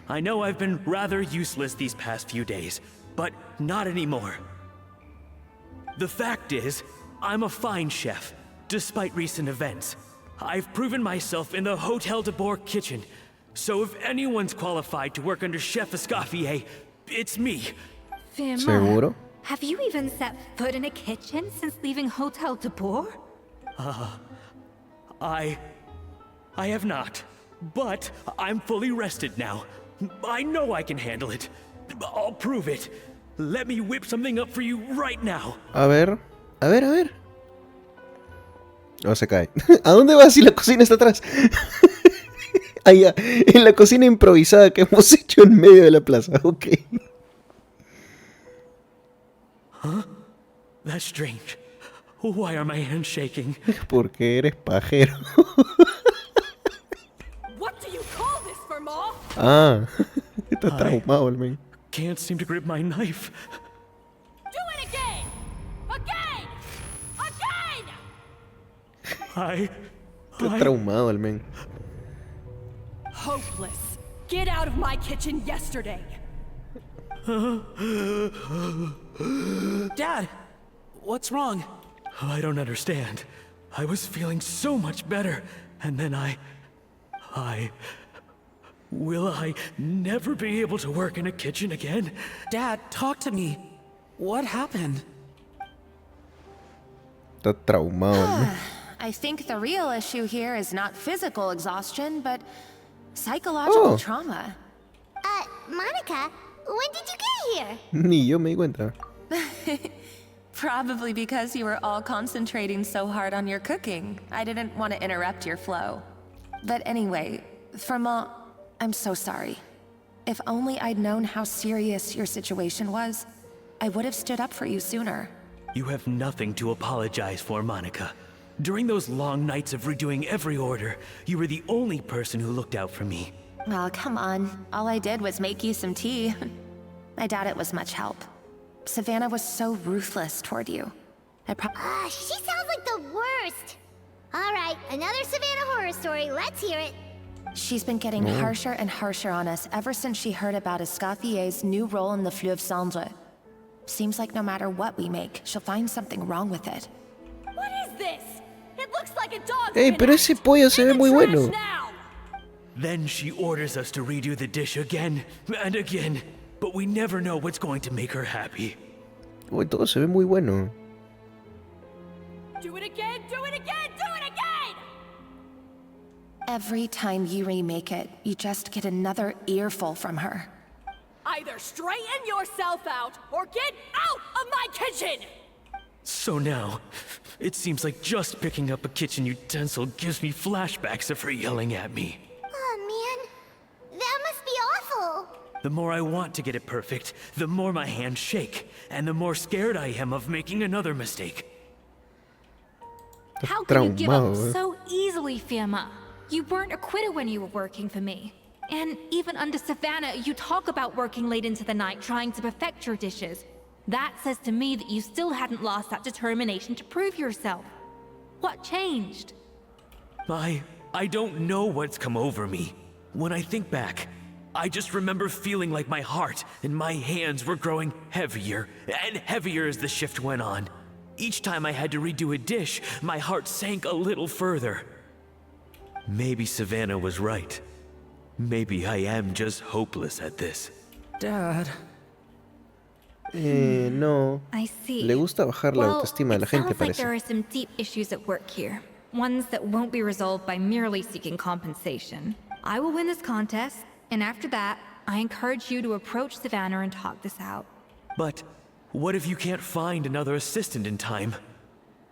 I know I've been rather useless these past few days, but not anymore. The fact is, I'm a fine chef, despite recent events. I've proven myself in the Hotel de Bois kitchen, so if anyone's qualified to work under Chef ESCOFFIER, it's me. Firma, ¿Seguro? have you even set foot in a kitchen since leaving Hotel de Bois? I have not, but I'm fully rested now. I know I can handle it. I'll prove it. Let me whip something up for you right now. A ver. A ver, a ver. No se cae. ¿A dónde vas si la cocina está atrás? Allá, en la cocina improvisada que hemos hecho en medio de la plaza. Ok. That's strange. Why are my hands shaking? Porque eres pajero. What do you call this, Firma? Ah, está traumado el men. Can't seem to grip my knife. Do it again! Again! Again! Está traumado el men. Hopeless. Get out of my kitchen yesterday. Dad, what's wrong? I don't understand. I was feeling so much better, and then Will I never be able to work in a kitchen again? Dad, talk to me. What happened? Está traumado el men. I think the real issue here is not physical exhaustion, but psychological trauma. Monica, when did you get here? Ni yo me di cuenta. Probably because you were all concentrating so hard on your cooking. I didn't want to interrupt your flow. But anyway, Firma, I'm so sorry. If only I'd known how serious your situation was, I would have stood up for you sooner. You have nothing to apologize for, Monica. During those long nights of redoing every order, you were the only person who looked out for me. Oh, come on. All I did was make you some tea. I doubt it was much help. Savannah was so ruthless toward you. She sounds like the worst. All right, another Savannah horror story. Let's hear it. She's been getting harsher and harsher on us ever since she heard about Escoffier's new role in the Fleuve Cendre. Seems like no matter what we make, she'll find something wrong with it. What is this? It looks like like a dog. Ey, pero ese pollo se ve muy bueno. Then she orders us to redo the dish again and again, but we never know what's going to make her happy. Uy, todo se ve muy bueno. Do it again, do it again, do it again! Every time you remake it, you just get another earful from her. Either straighten yourself out or get out of my kitchen! So now, it seems like just picking up a kitchen utensil gives me flashbacks of her yelling at me. Oh man, that must be awful. The more I want to get it perfect, the more my hands shake, and the more scared I am of making another mistake. How can you give up Traumado, so easily, Fiamma? You weren't a quitter when you were working for me. And even under Savannah, you talk about working late into the night trying to perfect your dishes. That says to me that you still hadn't lost that determination to prove yourself. What changed? I don't know what's come over me. When I think back, I just remember feeling like my heart and my hands were growing heavier and heavier as the shift went on. Each time I had to redo a dish, my heart sank a little further. Maybe Savannah was right. Maybe I am just hopeless at this. Dad. No. I see. Le gusta bajar la autoestima de la gente, sounds like parece. there are some deep issues at work here. Ones that won't be resolved by merely seeking compensation. I will win this contest, and after that, I encourage you to approach Savannah and talk this out. But what if you can't find another assistant in time?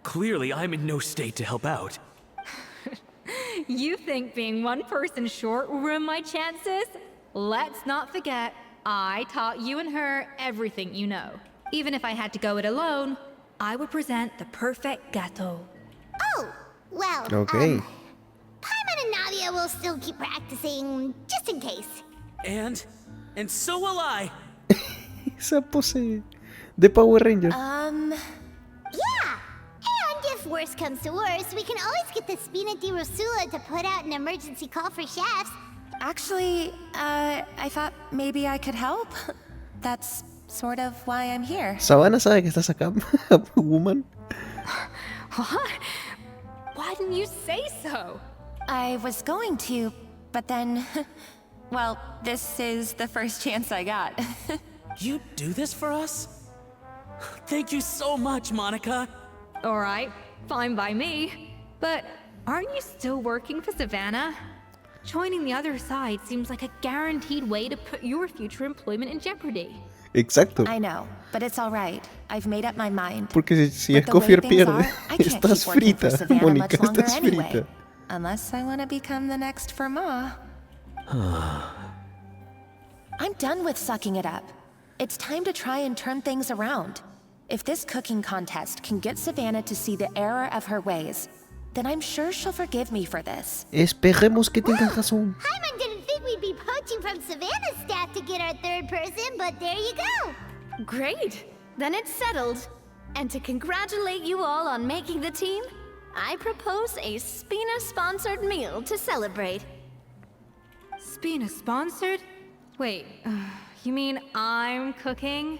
Clearly, I'm in no state to help out. You think being one person short will ruin my chances? Let's not forget, I taught you and her everything you know. Even if I had to go it alone, I would present the perfect gâteau. Oh, well, Okay. Paimon and Nadia will still keep practicing, just in case. And so will I. Esa pose de Power Ranger. Yeah! And if worse comes to worse, we can always get the Spina di Rosula to put out an emergency call for chefs. Actually, I thought maybe I could help. That's sort of why I'm here. Savannah sabe que estás acá, woman. What? Why didn't you say so? I was going to, but then... Well, this is the first chance I got. You do this for us? Thank you so much, Monica. Alright, fine by me. But aren't you still working for Savannah? Joining the other side seems like a guaranteed way to put your future employment in jeopardy. Exacto. I know, but it's alright. I've made up my mind. Porque si With the way ESCOFFIER things pierde, are, I can't estás keep working for frita, Savannah Mónica, much longer estás anyway. frita. Unless I want to become the next Fermat. I'm done with sucking it up. It's time to try and turn things around. If this cooking contest can get Savannah to see the error of her ways, then I'm sure she'll forgive me for this. Esperemos que tenga razón. Paimon didn't think we'd be poaching from Savannah's staff to get our third person, but there you go. Great! Then it's settled. And to congratulate you all on making the team, I propose a Spina-sponsored meal to celebrate. Spina sponsored? Wait, you mean I'm cooking?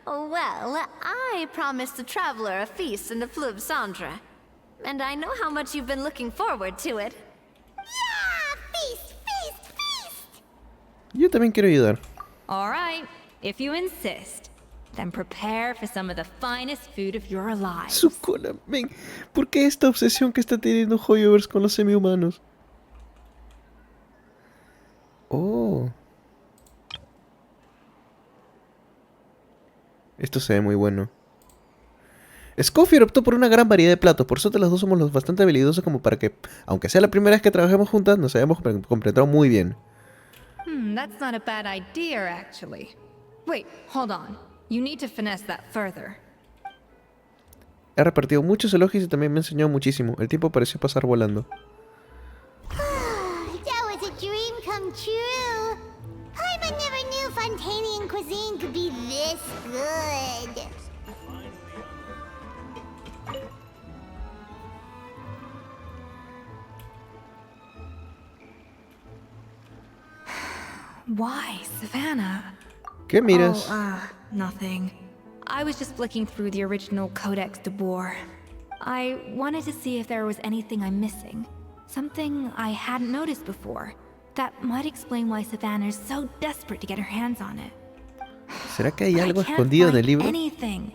Well, I promised the traveler a feast in the Fleuve Cendre. And I know how much you've been looking forward to it. Yeah! Feast, feast, feast! Yo también quiero ayudar. Alright, if you insist. Then prepare for some of the finest food of your lives. Su cola, ven. ¿Por qué esta obsesión que está teniendo Hoyoverse con los semi-humanos? Oh. Esto se ve muy bueno. ESCOFFIER optó por una gran variedad de platos, por suerte las dos somos los bastante habilidosos como para que, aunque sea la primera vez que trabajemos juntas, nos hayamos completado muy bien. That's not a bad idea, actually. Wait, hold on. You need to finesse that further. He repartido muchos elogios y también me ha enseñado muchísimo. El tiempo pareció pasar volando. That was a dream come true. Paimon never knew Fontanian cuisine could be this good. Why, Savannah? ¿Qué miras? Nothing. I was just flicking through the original Codex de Boer. I wanted to see if there was anything I'm missing. Something I hadn't noticed before. That might explain why Savannah's so desperate to get her hands on it. ¿Será que hay algo I can't escondido en el find libro? anything.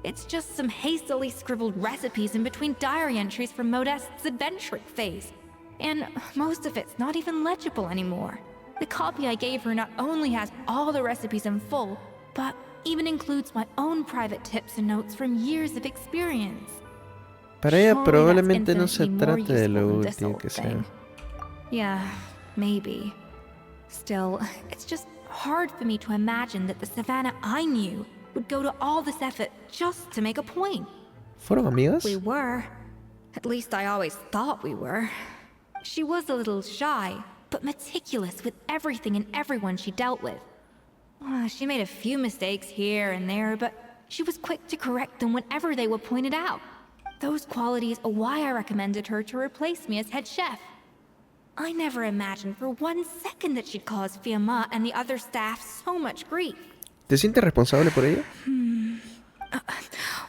It's just some hastily scribbled recipes in between diary entries from Modeste's adventuring phase. And most of it's not even legible anymore. The copy I gave her not only has all the recipes in full, but even includes my own private tips and notes from years of experience. Para ella Surely probablemente no that's se infinitely more trate de lo useful than this útil old que sea. thing. Yeah, maybe. Still, it's just hard for me to imagine that the Savannah I knew would go to all this effort just to make a point. ¿Fueron amigas? We were. At least I always thought we were. She was a little shy, but meticulous with everything and everyone she dealt with. She made a few mistakes here and there, but she was quick to correct them whenever they were pointed out. Those qualities are why I recommended her to replace me as head chef. I never imagined for 1 second that she'd cause Fiamma and the other staff so much grief. ¿Te sientes responsable por ello?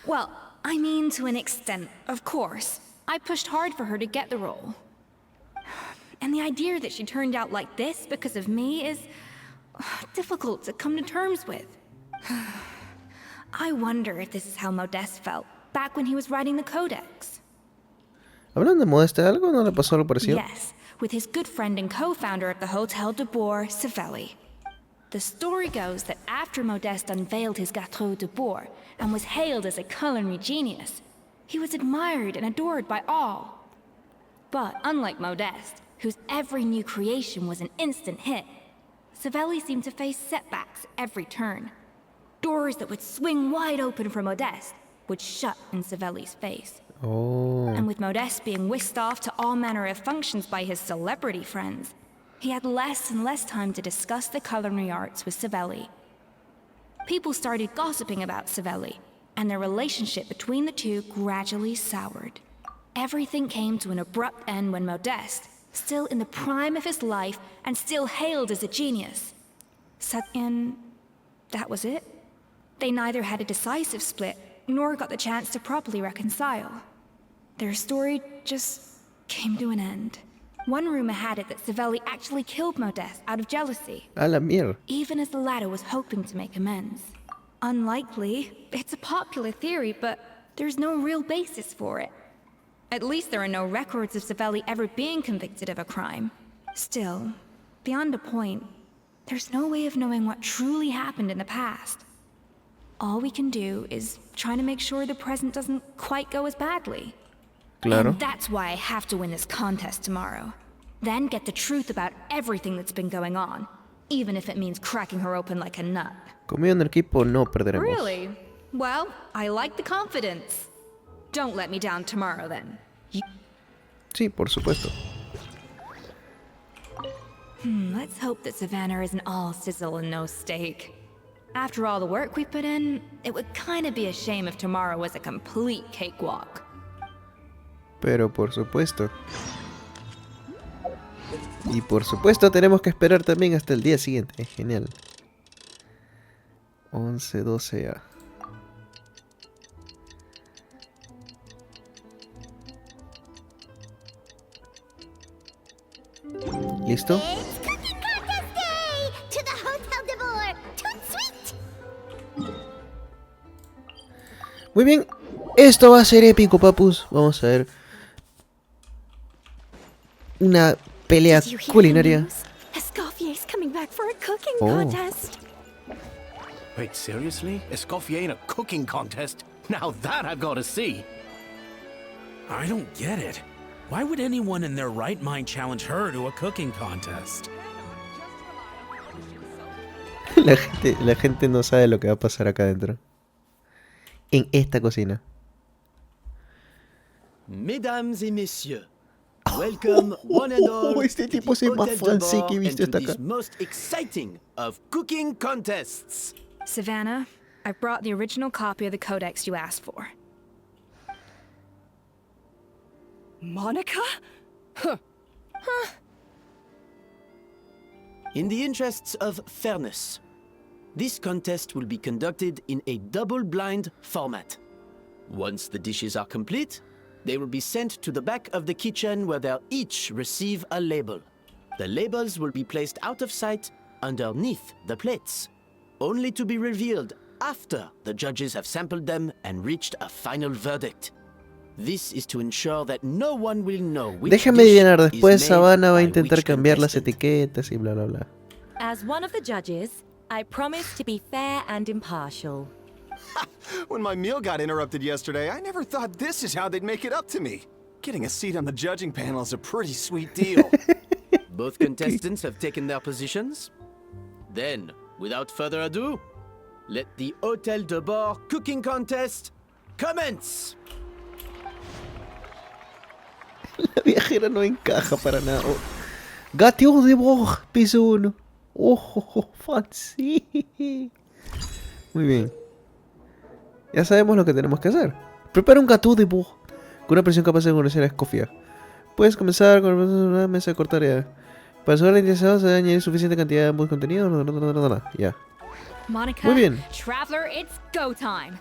Well, I mean to an extent, of course. I pushed hard for her to get the role. And the idea that she turned out like this because of me is difficult to come to terms with. I wonder if this is how Modeste felt back when he was writing the Codex. ¿Hablando de Modeste algo? ¿No le pasó algo parecido? Yes, with his good friend and co-founder of the Hotel de Bourg, Savelli. The story goes that after Modeste unveiled his Gâteau de Bourg and was hailed as a culinary genius, he was admired and adored by all. But unlike Modeste, whose every new creation was an instant hit, Savelli seemed to face setbacks at every turn. Doors that would swing wide open for Modeste would shut in Savelli's face. Oh. And with Modeste being whisked off to all manner of functions by his celebrity friends, he had less and less time to discuss the culinary arts with Savelli. People started gossiping about Savelli, and their relationship between the two gradually soured. Everything came to an abrupt end when Modeste, still in the prime of his life and still hailed as a genius, and that was it. They neither had a decisive split, nor got the chance to properly reconcile. Their story just came to an end. One rumor had it that Savelli actually killed Modeste out of jealousy, A la mierda. even as the latter was hoping to make amends. Unlikely, it's a popular theory, but there's no real basis for it. At least there are no records of Savelli ever being convicted of a crime. Still, beyond a point, there's no way of knowing what truly happened in the past. All we can do is try to make sure the present doesn't quite go as badly. Claro. And that's why I have to win this contest tomorrow. Then get the truth about everything that's been going on, even if it means cracking her open like a nut. Conmigo en el equipo no perderemos. Really? Well, I like the confidence. Don't let me down tomorrow, then. Sí, por supuesto. Let's hope that Savannah isn't all sizzle and no steak. After all the work we put in, it would kind of be a shame if tomorrow was a complete cakewalk. Pero por supuesto. Y por supuesto tenemos que esperar también hasta el día siguiente. Genial. 11-12A. ¿Listo? It's cooking contest day! To the Hotel de Bourg! Toot sweet! Muy bien. Esto va a ser épico, papus. Vamos a ver una pelea Did you hear the culinaria. news? Escoffier's coming back for a cooking Oh. contest. Wait, seriously? Escoffier in a cooking contest? Now that I've got to see. I don't get it. Why would anyone in their right mind challenge her to a cooking contest? La gente no sabe lo que va a pasar acá adentro. En esta cocina. Mesdames et messieurs, welcome one and all Este tipo es el más francés que he visto hasta acá. this most exciting of cooking contests. Savannah, I've brought the original copy of the Codex you asked for. Monica? In the interests of fairness, this contest will be conducted in a double-blind format. Once the dishes are complete, They will be sent to the back of the kitchen where they'll each receive a label. The labels will be placed out of sight underneath the plates, only to be revealed after the judges have sampled them and reached a final verdict. This is to ensure that no one will know which Déjame dish adivinar, is después made Savannah va a by intentar which cambiar las contestant. etiquetas y bla bla bla. As one of the judges, I promise to be fair and impartial. When my meal got interrupted yesterday, I never thought this is how they'd make it up to me. Getting a seat on the judging panel is a pretty sweet deal. Both contestants have taken their positions. Then, without further ado, let the Hôtel de Bord cooking contest commence! La viajera no encaja para nada. Oh. Gâteau de bord, piso 1. Oh, fancy. Muy bien. Ya sabemos lo que tenemos que hacer. Prepara un gâteau de bord con una presión capaz de conocer a ESCOFFIER. Puedes comenzar con una mesa de cortar ya. Para asegurar el interesado se debe añadir suficiente cantidad de ambos contenidos. Ya. Monica, Muy bien. Traveler, it's go time.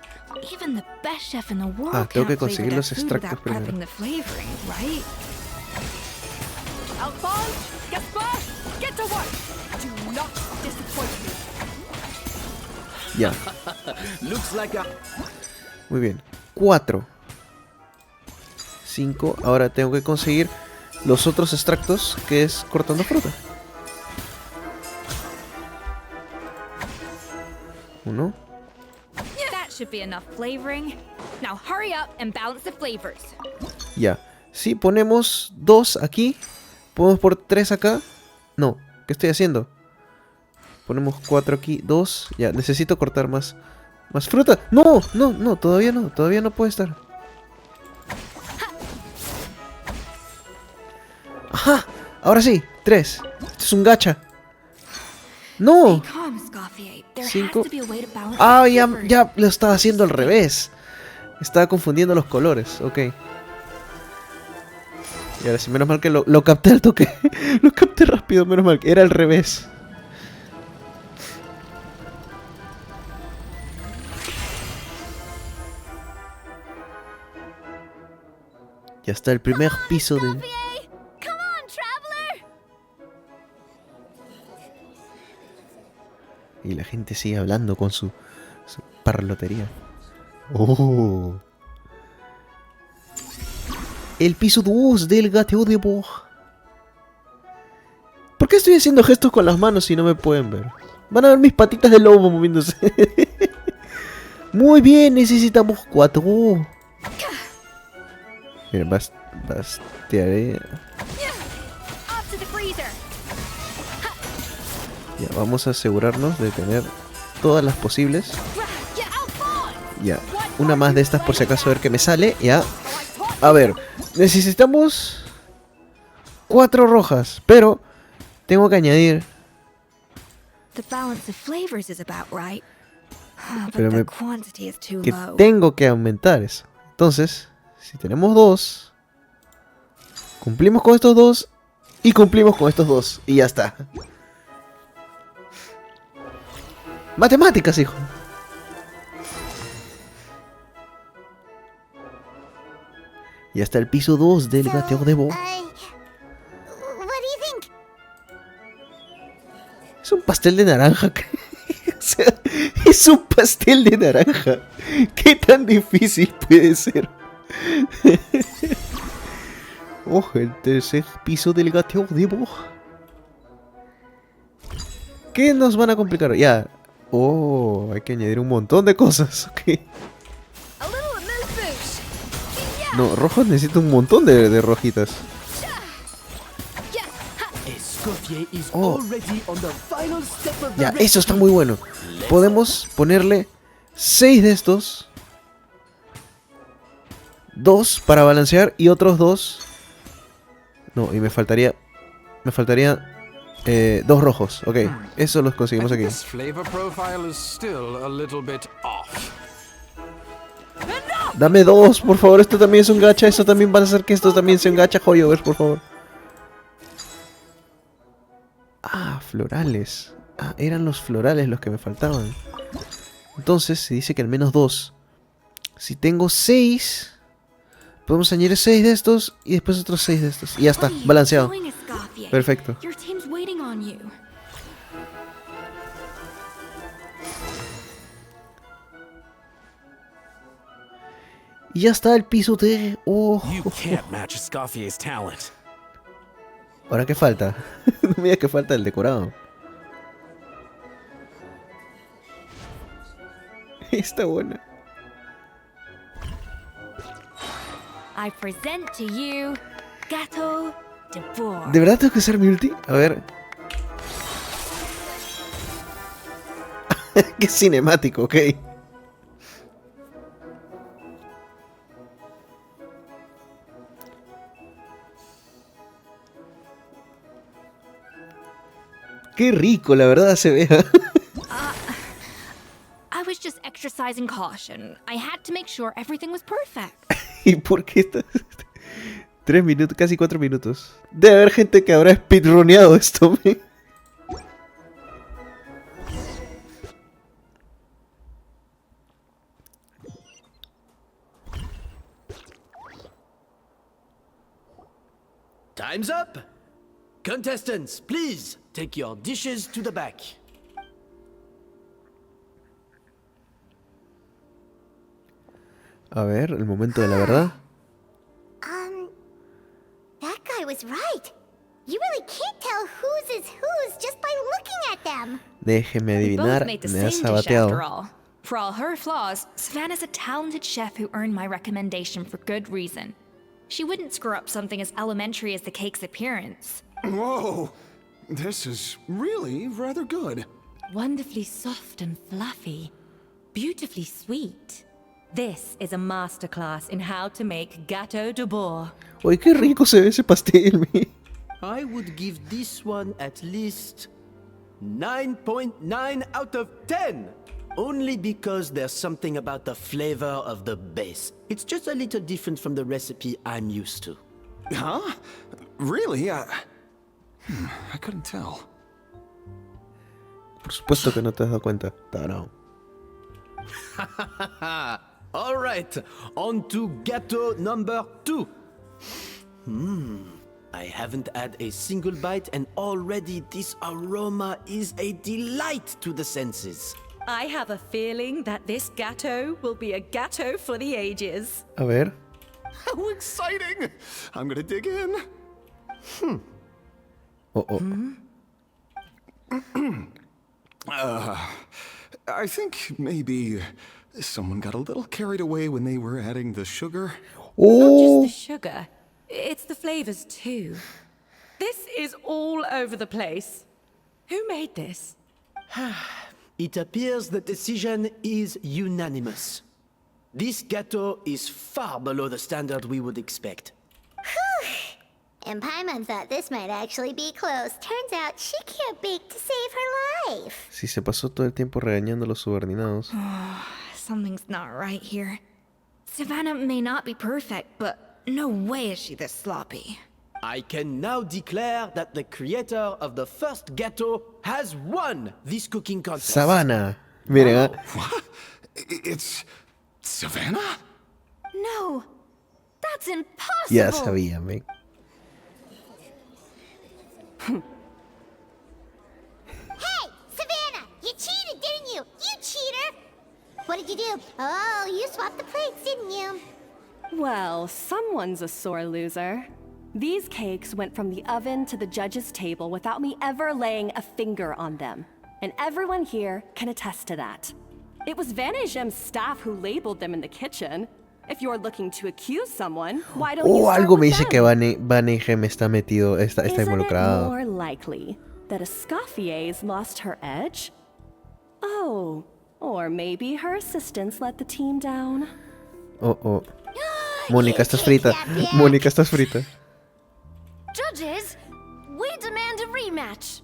Even the best chef in the world Tengo que can't flavor conseguir their los food extractos without primero. prepping the flavoring, right? Alphonse, Gaspar, get to work! Do not disappoint me. Ya. Looks like a... Muy bien. 4. 5. Ahora tengo que conseguir los otros extractos, que es cortando fruta. 1. That should be enough flavoring. Now hurry up and balance the flavors. Ya. Si ponemos 2 aquí, podemos por 3 acá. No, ¿qué estoy haciendo? Ponemos 4 aquí, 2. Ya, necesito cortar más fruta. No, todavía no puede estar. Ajá, ahora sí, 3. Esto es un gacha. No. Calm, Escoffier. There 5. has to be a way to balance Ah, the flavors. ya lo estaba haciendo al revés. Estaba confundiendo los colores, ok. Y ahora sí, menos mal que lo capté al toque. Lo capté rápido, menos mal que era al revés. Ya está el primer piso de... Come on, traveler! Y la gente sigue hablando con su parlotería. Oh. El piso 2 del Gâteau de Bord. ¿Por qué estoy haciendo gestos con las manos si no me pueden ver? Van a ver mis patitas de lobo moviéndose. Muy bien, necesitamos 4. Mira, bastearé. Up to the freezer. Ya, vamos a asegurarnos de tener todas las posibles. Ya, una más de estas por si acaso a ver qué me sale. Ya. A ver, necesitamos 4 rojas, pero tengo que añadir. The balance of flavors is about right. But Pero the quantity is too que low. tengo que aumentar eso. Entonces, si tenemos 2, cumplimos con estos 2 y cumplimos con estos 2 y ya está. Matemáticas, hijo. Ya está el piso 2 del Gâteau de Bord. What do you think? Es un pastel de naranja. O sea, es un pastel de naranja. ¿Qué tan difícil puede ser? Ojo, el tercer piso del Gâteau de Bord. ¿Qué nos van a complicar? Ya. Oh, hay que añadir un montón de cosas. Ok. A little amuse-bouche. No, rojos necesito un montón de rojitas. Escoffier is Oh. already on the final step of the Ya, recipe. eso está muy bueno. Podemos ponerle 6 de estos. 2 para balancear y otros 2. No, y me faltaría 2 rojos. Ok, eso los conseguimos aquí. This flavor profile is still a little bit off. Dame 2, por favor. Esto también es un gacha. Eso también va a hacer que esto también sea un gacha. Joyovers, por favor. Ah, florales. Ah, eran los florales los que me faltaban. Entonces, se dice que al menos 2. Si tengo 6... Podemos añadir 6 de estos y después otros 6 de estos. Y ya está, balanceado. Perfecto. Your team's waiting on you. Y ya está el piso de... Oh. You can't match ESCOFFIER's talent. ¿Ahora qué falta? No me digas que falta el decorado. Está buena. I present to you Gato de Boar. ¿De verdad tengo que usar mi ulti? A ver. Qué cinemático, ok. Qué rico, la verdad se ve. I was just exercising caution. I had to make sure everything was perfect. ¿Y por qué estás? 3 minutos, casi 4 minutos. Debe haber gente que habrá speedruneado esto, ¿me? Time's up! Contestants, please take your dishes to the back. A ver, el momento de la verdad. That guy was right. You really can't tell whose is whose just by looking at them. Déjeme We both adivinar, made the me has same dish after sabateado. all. For all her flaws, Savannah's a talented chef who earned my recommendation for good reason. She wouldn't screw up something as elementary as the cake's appearance. Whoa! This is really rather good. Wonderfully soft and fluffy. Beautifully sweet. This is a masterclass in how to make Gato de Boar. Uy, qué rico se ve ese pastel, me. I would give this one at least 9.9 out of 10. Only because there's something about the flavor of the base. It's just a little different from the recipe I'm used to. Huh? Really? I couldn't tell. Por supuesto que no te has dado cuenta. Tarao. All right, on to Gato number 2. I haven't had a single bite and already this aroma is a delight to the senses. I have a feeling that this Gato will be a Gato for the ages. A ver. How exciting! I'm gonna dig in. Oh, oh. I think maybe someone got a little carried away when they were adding the sugar. Oh. Not just the sugar, it's the flavors too. This is all over the place. Who made this? It appears the decision is unanimous. This Gato is far below the standard we would expect. And Paimon thought this might actually be close. Turns out she can't bake to save her life. Si se pasó todo el tiempo regañando a los subordinados. Something's not right here. Savannah may not be perfect, but no way is she this sloppy. I can now declare that the creator of the first Gato has won this cooking contest. Savannah. Miren, What? It's Savannah? No, that's impossible. ya sabía, me. Hey, Savannah! You cheated, didn't you? You cheater! What did you do? Oh, you swapped the plates, didn't you? Well, someone's a sore loser. These cakes went from the oven to the judge's table without me ever laying a finger on them. And everyone here can attest to that. It was Van Gem's staff who labeled them in the kitchen. If you're looking to accuse someone, why don't you start Algo me with dice them? que Van Egem está metido, está Isn't it involucrado. more likely that ESCOFFIER's lost her edge? Oh, or maybe her assistants let the team down. Oh, oh. Mónica, estás frita. Mónica, estás frita. Judges, we demand a rematch.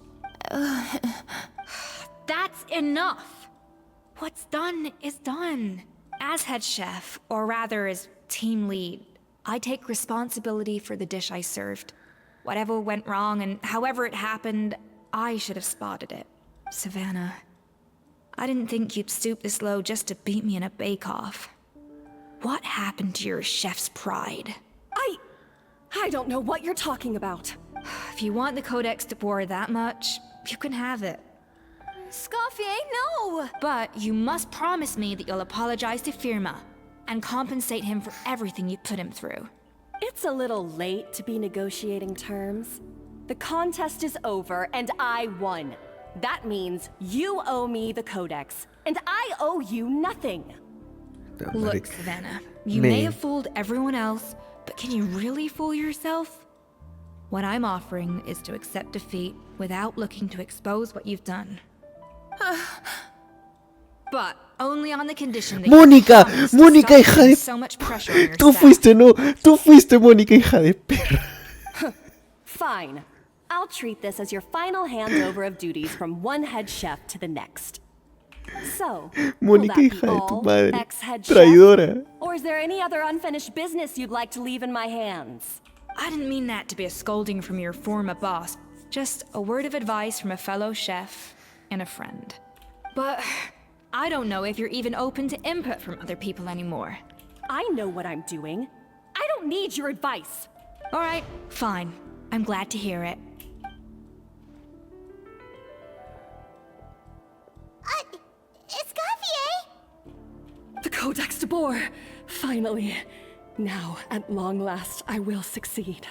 That's enough. What's done is done. As head chef, or rather as team lead, I take responsibility for the dish I served. Whatever went wrong and however it happened, I should have spotted it. Savannah, I didn't think you'd stoop this low just to beat me in a bake-off. what happened to your chef's pride? I don't know what you're talking about. If you want the Codex de Boer that much, you can have it. Escoffier, no! But you must promise me that you'll apologize to Firma and compensate him for everything you put him through. It's a little late to be negotiating terms. The contest is over, and I won. That means you owe me the Codex, and I owe you nothing. Look, Savannah, you may have fooled everyone else, but can you really fool yourself? What I'm offering is to accept defeat without looking to expose what you've done. But only on the condition that Mónica, you Mónica, stop hija putting de... so much pressure on Tú yourself. fuiste, no. Tú fuiste, Mónica, hija de perra. Fine. I'll treat this as your final handover of duties from one head chef to the next. So, will Mónica, that be hija de tu all, madre. ex-head chef? Traidora. Or is there any other unfinished business you'd like to leave in my hands? I didn't mean that to be a scolding from your former boss. Just a word of advice from a fellow chef and a friend. But I don't know if you're even open to input from other people anymore. I know what I'm doing. I don't need your advice. All right, fine. I'm glad to hear it. Escoffier! The Codex de Boer! Finally. Now, at long last, I will succeed.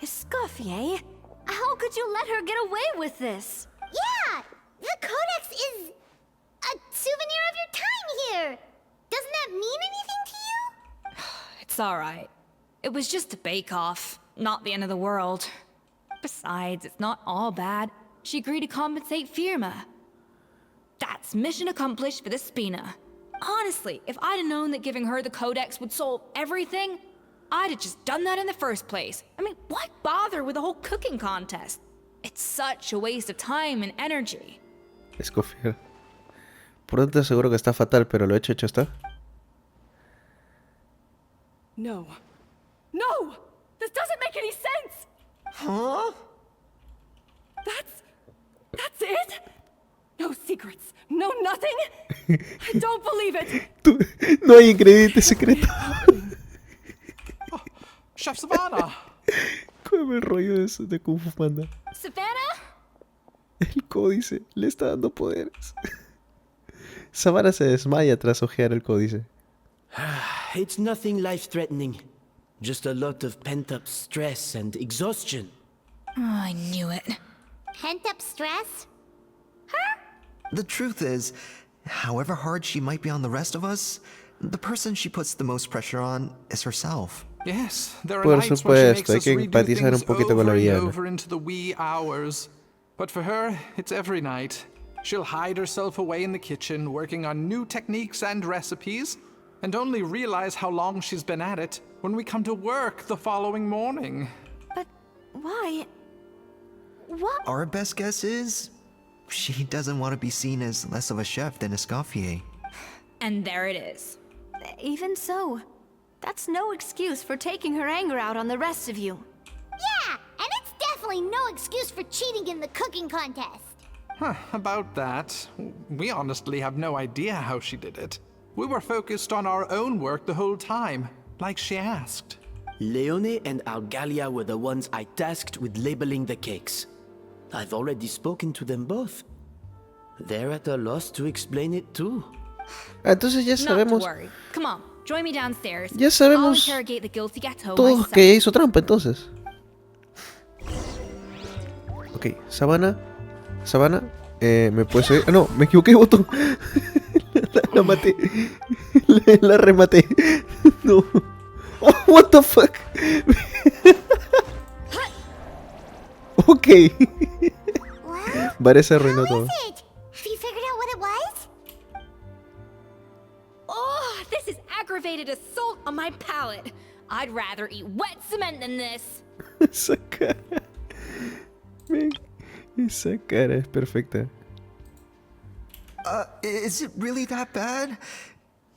Escoffier? How could you let her get away with this? Yeah! The Codex is a souvenir of your time here! Doesn't that mean anything to you? It's all right. It was just a bake-off, not the end of the world. Besides, it's not all bad. She agreed to compensate Firma. That's mission accomplished for the Spina. Honestly, if I'd have known that giving her the Codex would solve everything, I'd have just done that in the first place. I mean, why bother with the whole cooking contest? It's such a waste of time and energy. Escoffier. Por tanto seguro que está fatal, pero lo hecho está. No. No! This doesn't make any sense! Huh? That's it? No secrets, no nothing? I don't believe it! No hay ingrediente secreto. Chef Savannah! ¿Cómo el rollo de eso de Kung Fu Panda? Savannah? El códice le está dando poderes. Savannah se desmaya tras ojear el códice. It's nothing life-threatening. Just a lot of pent-up stress and exhaustion. Oh, I knew it. Pent-up stress? The truth is, however hard she might be on the rest of us, the person she puts the most pressure on is herself. Yes, there are Por nights when she makes supuesto, hay us que redo empatizar un things poquito con la over and villana. over into the wee hours. But for her, it's every night. She'll hide herself away in the kitchen, working on new techniques and recipes, and only realize how long she's been at it when we come to work the following morning. But why? What? Our best guess is, she doesn't want to be seen as less of a chef than Escoffier. And there it is. Even so, that's no excuse for taking her anger out on the rest of you. Yeah, and it's definitely no excuse for cheating in the cooking contest. Huh, about that, we honestly have no idea how she did it. We were focused on our own work the whole time, like she asked. Leone and Algalia were the ones I tasked with labeling the cakes. I've already spoken to them both. They're at a loss to explain it too. Entonces ya Not to sabemos, worry. Come on, join me downstairs. Ya I'll sabemos interrogate the guilty ghetto todos myself. que ella hizo trampa entonces. Ok, Savannah, ¿me puedes oír? No, me equivoqué de botón. La maté. La rematé. No. Oh, what the fuck. Ok. Vare se arruinó todo. Have you figured out what it was? Oh, this is aggravated assault on my palate. I'd rather eat wet cement than this. Esa cara. Man, esa cara es perfecta. Is it really that bad?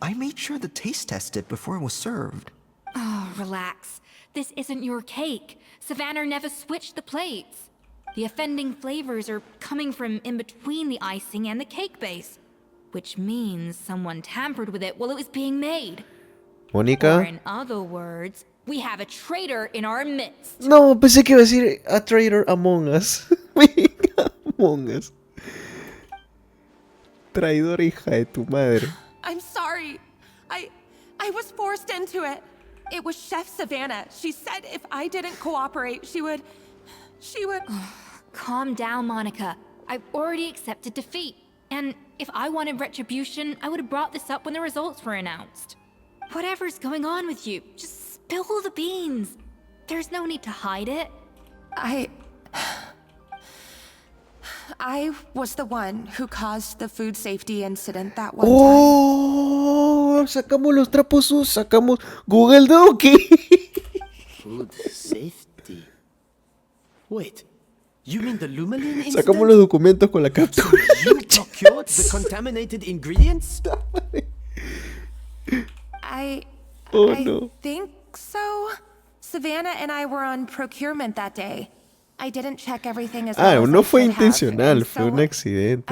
I made sure the taste tested before it was served. Oh, relax. This isn't your cake. Savannah never switched the plates. The offending flavors are coming from in between the icing and the cake base, which means someone tampered with it while it was being made. Mónica. Or in other words, we have a traitor in our midst. No, pensé que iba a decir a traitor among us. Among us. Traidora hija de tu madre. I'm sorry. I was forced into it. It was Chef Savannah. She said if I didn't cooperate, she would... Calm down, Monica. I've already accepted defeat. And if I wanted retribution, I would have brought this up when the results were announced. Whatever's going on with you, just spill the beans. There's no need to hide it. I was the one who caused the food safety incident that one Oh, sacamos los trapos sus, sacamos Google Doki. Food safety. Wait, you mean the Lumalin incident? Sacamos los documentos con la captura. You procured the contaminated ingredients? I no. think so. Savannah and I were on procurement that day. I didn't check everything as well as no I fue should have, intencional, and fue un accidente.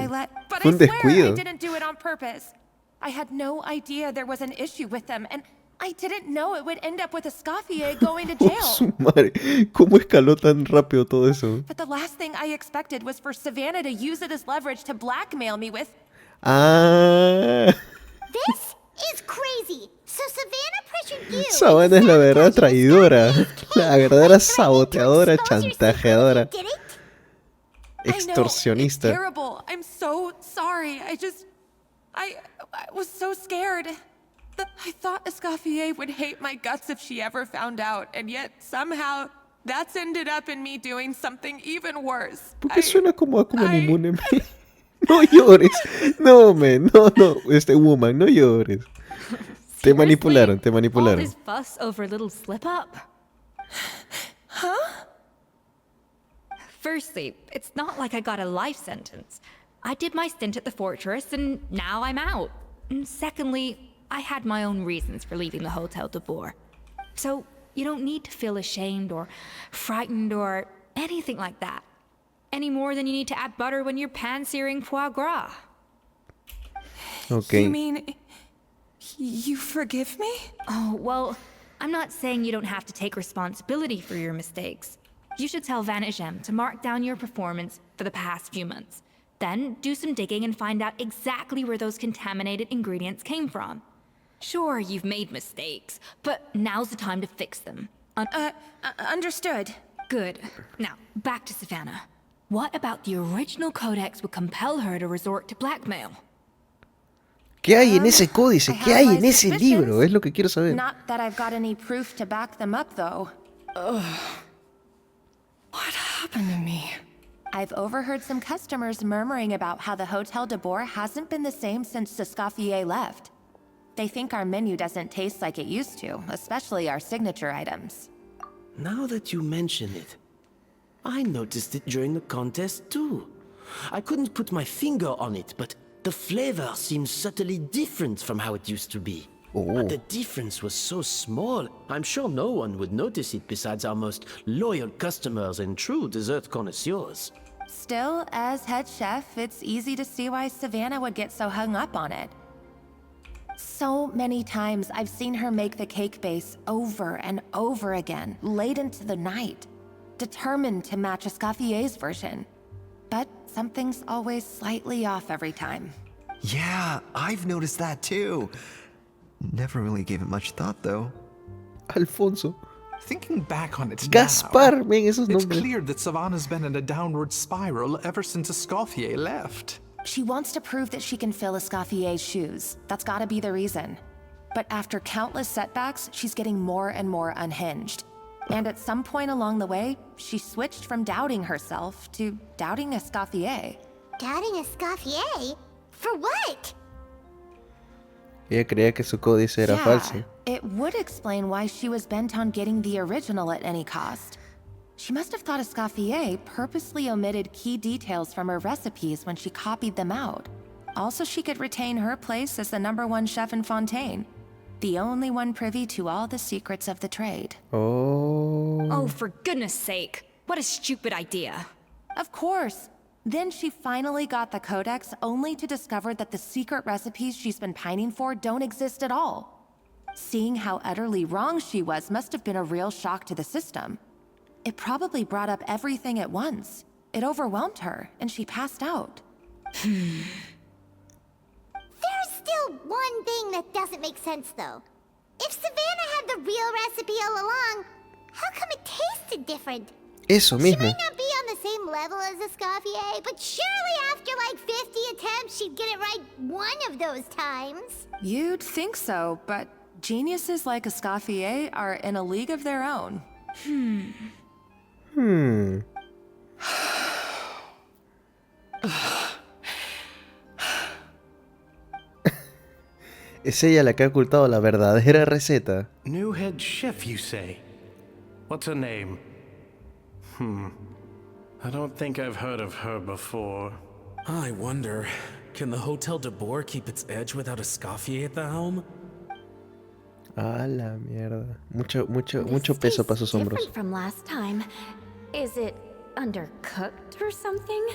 But Fue un I swear descuido. I didn't do it on purpose. I had no idea there was an issue with them, and I didn't know it would end up with Escoffier going to jail. Su madre, ¿cómo escaló tan rápido todo eso? But the last thing I expected was for Savannah to use it as leverage to blackmail me with... Ah. This is crazy. So Savannah pressured you. Savannah es la verdad traidora. La verdadera saboteadora, chantajeadora. Extorsionista. It's terrible. I'm so sorry. I was so scared. I thought Escoffier would hate my guts if she ever found out, and yet somehow that's ended up in me doing something even worse. ¿Por qué suena como Akuma ni Mune? No llores. No, man. No. Woman, no llores. Te manipularon. All this fuss over a little slip-up? Huh? Firstly, it's not like I got a life sentence. I did my stint at the fortress, and now I'm out. And secondly, I had my own reasons for leaving the Hotel de Boer. So you don't need to feel ashamed or frightened or anything like that. Any more than you need to add butter when you're pan-searing foie gras. Okay. You mean... you forgive me? Oh, well, I'm not saying you don't have to take responsibility for your mistakes. You should tell Vanagem to mark down your performance for the past few months. Then do some digging and find out exactly where those contaminated ingredients came from. Sure, you've made mistakes, but now's the time to fix them. Understood. Good. Now, back to Savannah. What about the original codex would compel her to resort to blackmail? ¿Qué hay en ese códice? ¿Qué hay en ese libro? Es lo que quiero saber. Not that I've got any proof to back them up, though. Ugh. What happened to me? I've overheard some customers murmuring about how the Hotel de Boer hasn't been the same since Escoffier left. They think our menu doesn't taste like it used to, especially our signature items. Now that you mention it, I noticed it during the contest too. I couldn't put my finger on it, but the flavor seems subtly different from how it used to be. But the difference was so small, I'm sure no one would notice it besides our most loyal customers and true dessert connoisseurs. Still, as head chef, it's easy to see why Savannah would get so hung up on it. So many times I've seen her make the cake base over and over again, late into the night, determined to match Escoffier's version. But something's always slightly off every time. Yeah, I've noticed that too. Never really gave it much thought, though. Alfonso. Thinking back on it Gaspar, now, man, esos it's nombres. clear that Savannah's been in a downward spiral ever since Escoffier left. She wants to prove that she can fill Escoffier's shoes. That's gotta be the reason. But after countless setbacks, she's getting more and more unhinged. And at some point along the way, she switched from doubting herself to doubting Escoffier. Doubting Escoffier? For what? Ella creía que su códice era falso. It would explain why she was bent on getting the original at any cost. She must have thought Escoffier purposely omitted key details from her recipes when she copied them out. Also, she could retain her place as the #1 chef in Fontaine, the only one privy to all the secrets of the trade. Oh, for goodness sake. What a stupid idea. Of course. Then she finally got the codex only to discover that the secret recipes she's been pining for don't exist at all. Seeing how utterly wrong she was must have been a real shock to the system. It probably brought up everything at once. It overwhelmed her, and she passed out. There's still one thing that doesn't make sense, though. If Savannah had the real recipe all along, how come it tasted different? Eso She mismo. might not be on the same level as ESCOFFIER, but surely after like 50 attempts, she'd get it right one of those times. You'd think so, but geniuses like ESCOFFIER are in a league of their own. Es ella la que ha ocultado la verdadera receta. New head chef, you say? What's her name? I don't think I've heard of her before. I wonder, can the Hotel de Boer keep its edge without ESCOFFIER at the helm? A la mierda. Mucho peso para sus hombros. Different from last time. Is it undercooked or something?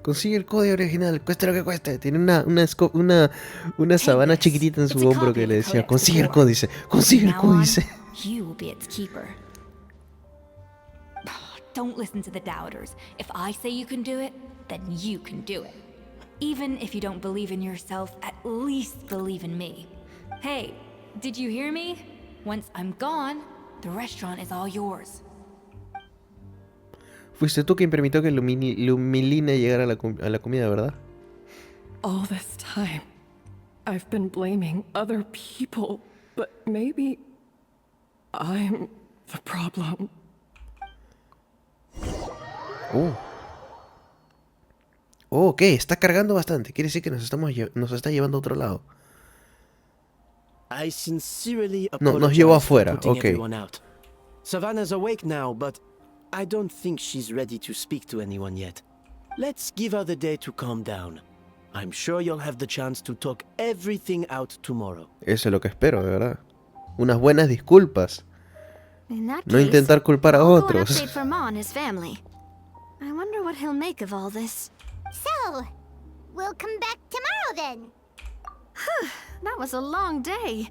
Consigue el código original, cueste lo que cueste. Tiene una sabana chiquitita en su hombro que le decía, consigue el códice, consigue el códice. You will be its keeper. Don't listen to the doubters. If I say you can do it, then you can do it. Even if you don't believe in yourself, at least believe in me. Hey, did you hear me? Once I'm gone, the restaurant is all yours. Fuiste tú quien permitió que Lumilina llegara a la comida, ¿verdad? All this time, I've been blaming other people, but maybe I'm the problem. Ok, está cargando bastante. Quiere decir que nos está llevando a otro lado. I sincerely No, nos llevó apologize for afuera, putting ok. everyone out. Savannah's awake now, but I don't think she's ready to speak to anyone yet. Let's give her the day to calm down. I'm sure you'll have the chance to talk everything out tomorrow. Eso es lo que espero, de verdad. Unas buenas disculpas. In that No case, intentar culpar a I'll go and otros. update for Ma and his family. I wonder what he'll make of all this. So, we'll come back tomorrow then. That was a long day.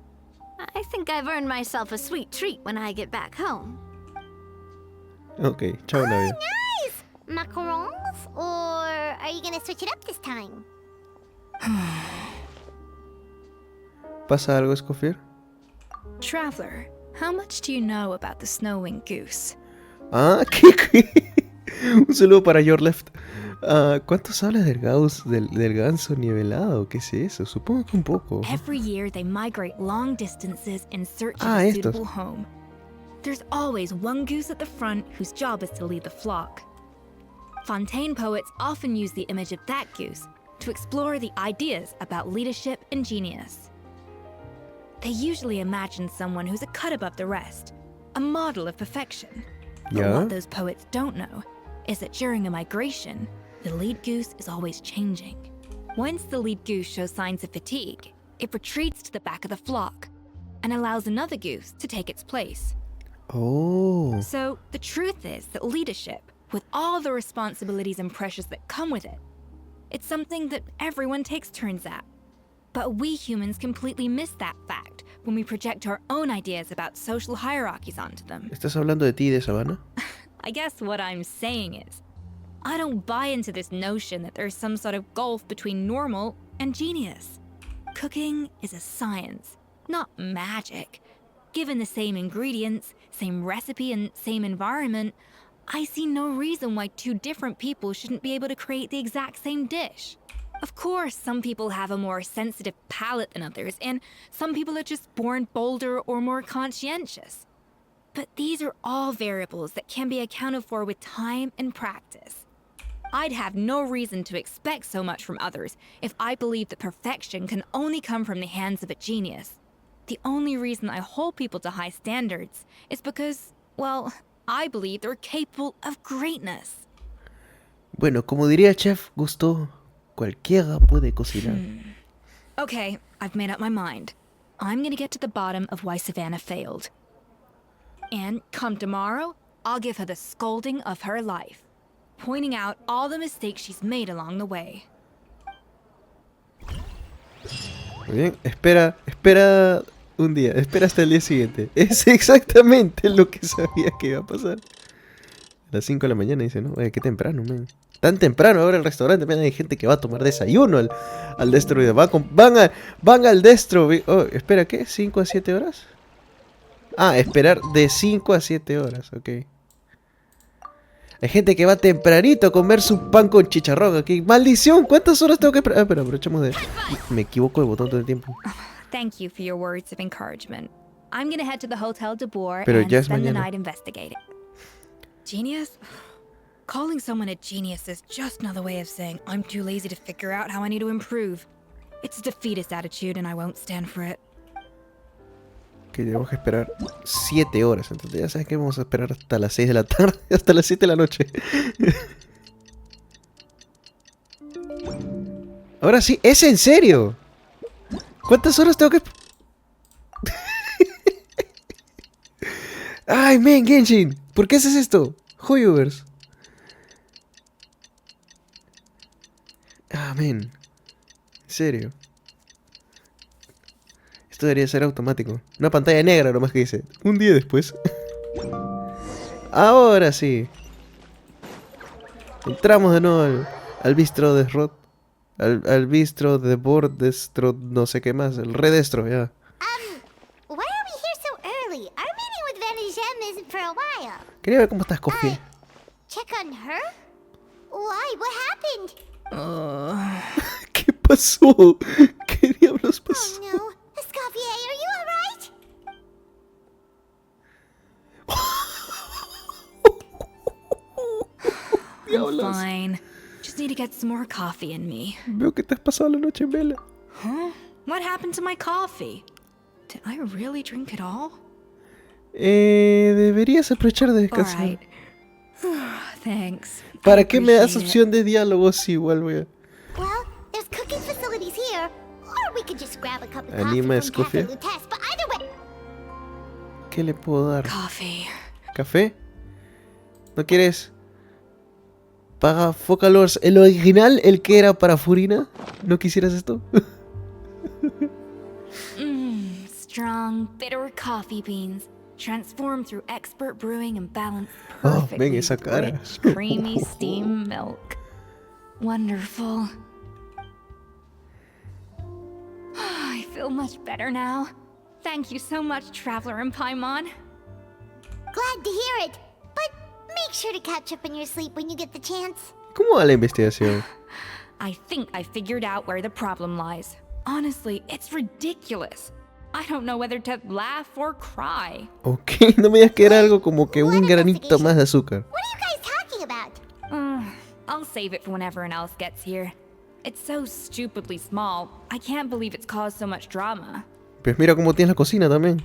I think I've earned myself a sweet treat when I get back home. Ok, chao Navidad. Nice! Macarons? Or are you gonna switch it up this time? ¿Pasa algo, ESCOFFIER? Traveler, how much do you know about the snow-winged goose? Ah, ¿qué? Un saludo para Your Left. ¿Cuánto sabes del ganso nivelado? ¿Qué es eso? Supongo que un poco. Every year they migrate long distances in search of Ah, a estos. suitable home. There's always one goose at the front whose job is to lead the flock. Fontaine poets often use the image of that goose to explore the ideas about leadership and genius. They usually imagine someone who's a cut above the rest, a model of perfection. But Yeah? what those poets don't know is that during a migration, the lead goose is always changing. Once the lead goose shows signs of fatigue, it retreats to the back of the flock and allows another goose to take its place. Oh. So the truth is that leadership, with all the responsibilities and pressures that come with it, it's something that everyone takes turns at. But we humans completely miss that fact when we project our own ideas about social hierarchies onto them. ¿Estás hablando de ti y de Savannah? I guess what I'm saying is, I don't buy into this notion that there's some sort of gulf between normal and genius. Cooking is a science, not magic. Given the same ingredients, same recipe, and same environment, I see no reason why two different people shouldn't be able to create the exact same dish. Of course, some people have a more sensitive palate than others, and some people are just born bolder or more conscientious. But these are all variables that can be accounted for with time and practice. I'd have no reason to expect so much from others if I believed that perfection can only come from the hands of a genius. The only reason I hold people to high standards is because, well, I believe they're capable of greatness. Bueno, como diría el chef Gusto, cualquiera puede cocinar. Okay, I've made up my mind. I'm gonna get to the bottom of why Savannah failed. And come tomorrow, I'll give her the scolding of her life, pointing out all the mistakes she's made along the way. Muy bien, espera un día, espera hasta el día siguiente. Es exactamente lo que sabía que iba a pasar. A las 5 de la mañana dice, ¿no? Oye, qué temprano, man. Tan temprano ahora el restaurante, man, hay gente que va a tomar desayuno al Destro. Van al Destro. Oh, espera, ¿qué? ¿5 a 7 horas? Ah, esperar de 5 a 7 horas, ok. Hay gente que va tempranito a comer su pan con chicharrón aquí. ¡Maldición! ¿Cuántas horas tengo que esperar? Ah, pero aprovechamos de... Me equivoco de botón todo el tiempo. Thank you for your words of encouragement. I'm gonna head to the Hotel de Boer Pero and ya es spend the mañana. night investigating. Genius? Calling someone a genius is just another way of saying I'm too lazy to figure out how I need to improve. It's a defeatist attitude and I won't stand for it. Que tenemos que esperar 7 horas. Entonces ya sabes que vamos a esperar hasta las 6 de la tarde. Hasta las 7 de la noche. Ahora sí, ¿es en serio? ¿Cuántas horas tengo que...? Ay, men, Genshin. ¿Por qué haces esto? Hoyovers. Ah, men. En serio. Esto debería ser automático. Una pantalla negra nomás que dice. Un día después. Ahora sí. Entramos de nuevo al bistro de Rod. Al bistro de Bordestro, no sé qué más. El Redestro, ya. Why are we here so early? Our meeting with Venejem isn't for a while. Quería ver cómo estás, Coffee. Check on her? Why? What happened? ¿Qué pasó? ¿Qué diablos pasó? Oh no. Escoffier, are you alright? I'm fine. Just need to get some more coffee in me. Veo que te has pasado la noche en vela. Huh? What happened to my coffee? Did I really drink it all? Deberías aprovechar de descansar. Alright. Thanks. ¿Para qué me das appreciate opción de diálogo si igual voy a... Well, there's cooking facilities here. Or we could just grab a cup of coffee Anima from Escoffier. Cafe Lutece, but either way... ¿Qué le puedo dar? Coffee. ¿Café? ¿No quieres? Paga Focalors. ¿El original, el que era para Furina? ¿No quisieras esto? Strong, bitter coffee beans. Transformed through expert brewing and balanced Oh, perfectly ven esa cara. rich, creamy steam milk. Wonderful. I feel much better now. Thank you so much, Traveler in Paimon. Glad to hear it. But make sure to catch up on your sleep when you get the chance. ¿Cómo va la investigación? I think I figured out where the problem lies. Honestly, it's ridiculous. I don't know whether to laugh or cry. Ok, no me digas que era algo como que un granito más de azúcar. What are you guys talking about? I'll save it for when everyone else gets here. It's so stupidly small. I can't believe it's caused so much drama. Pues mira cómo tienes la cocina también.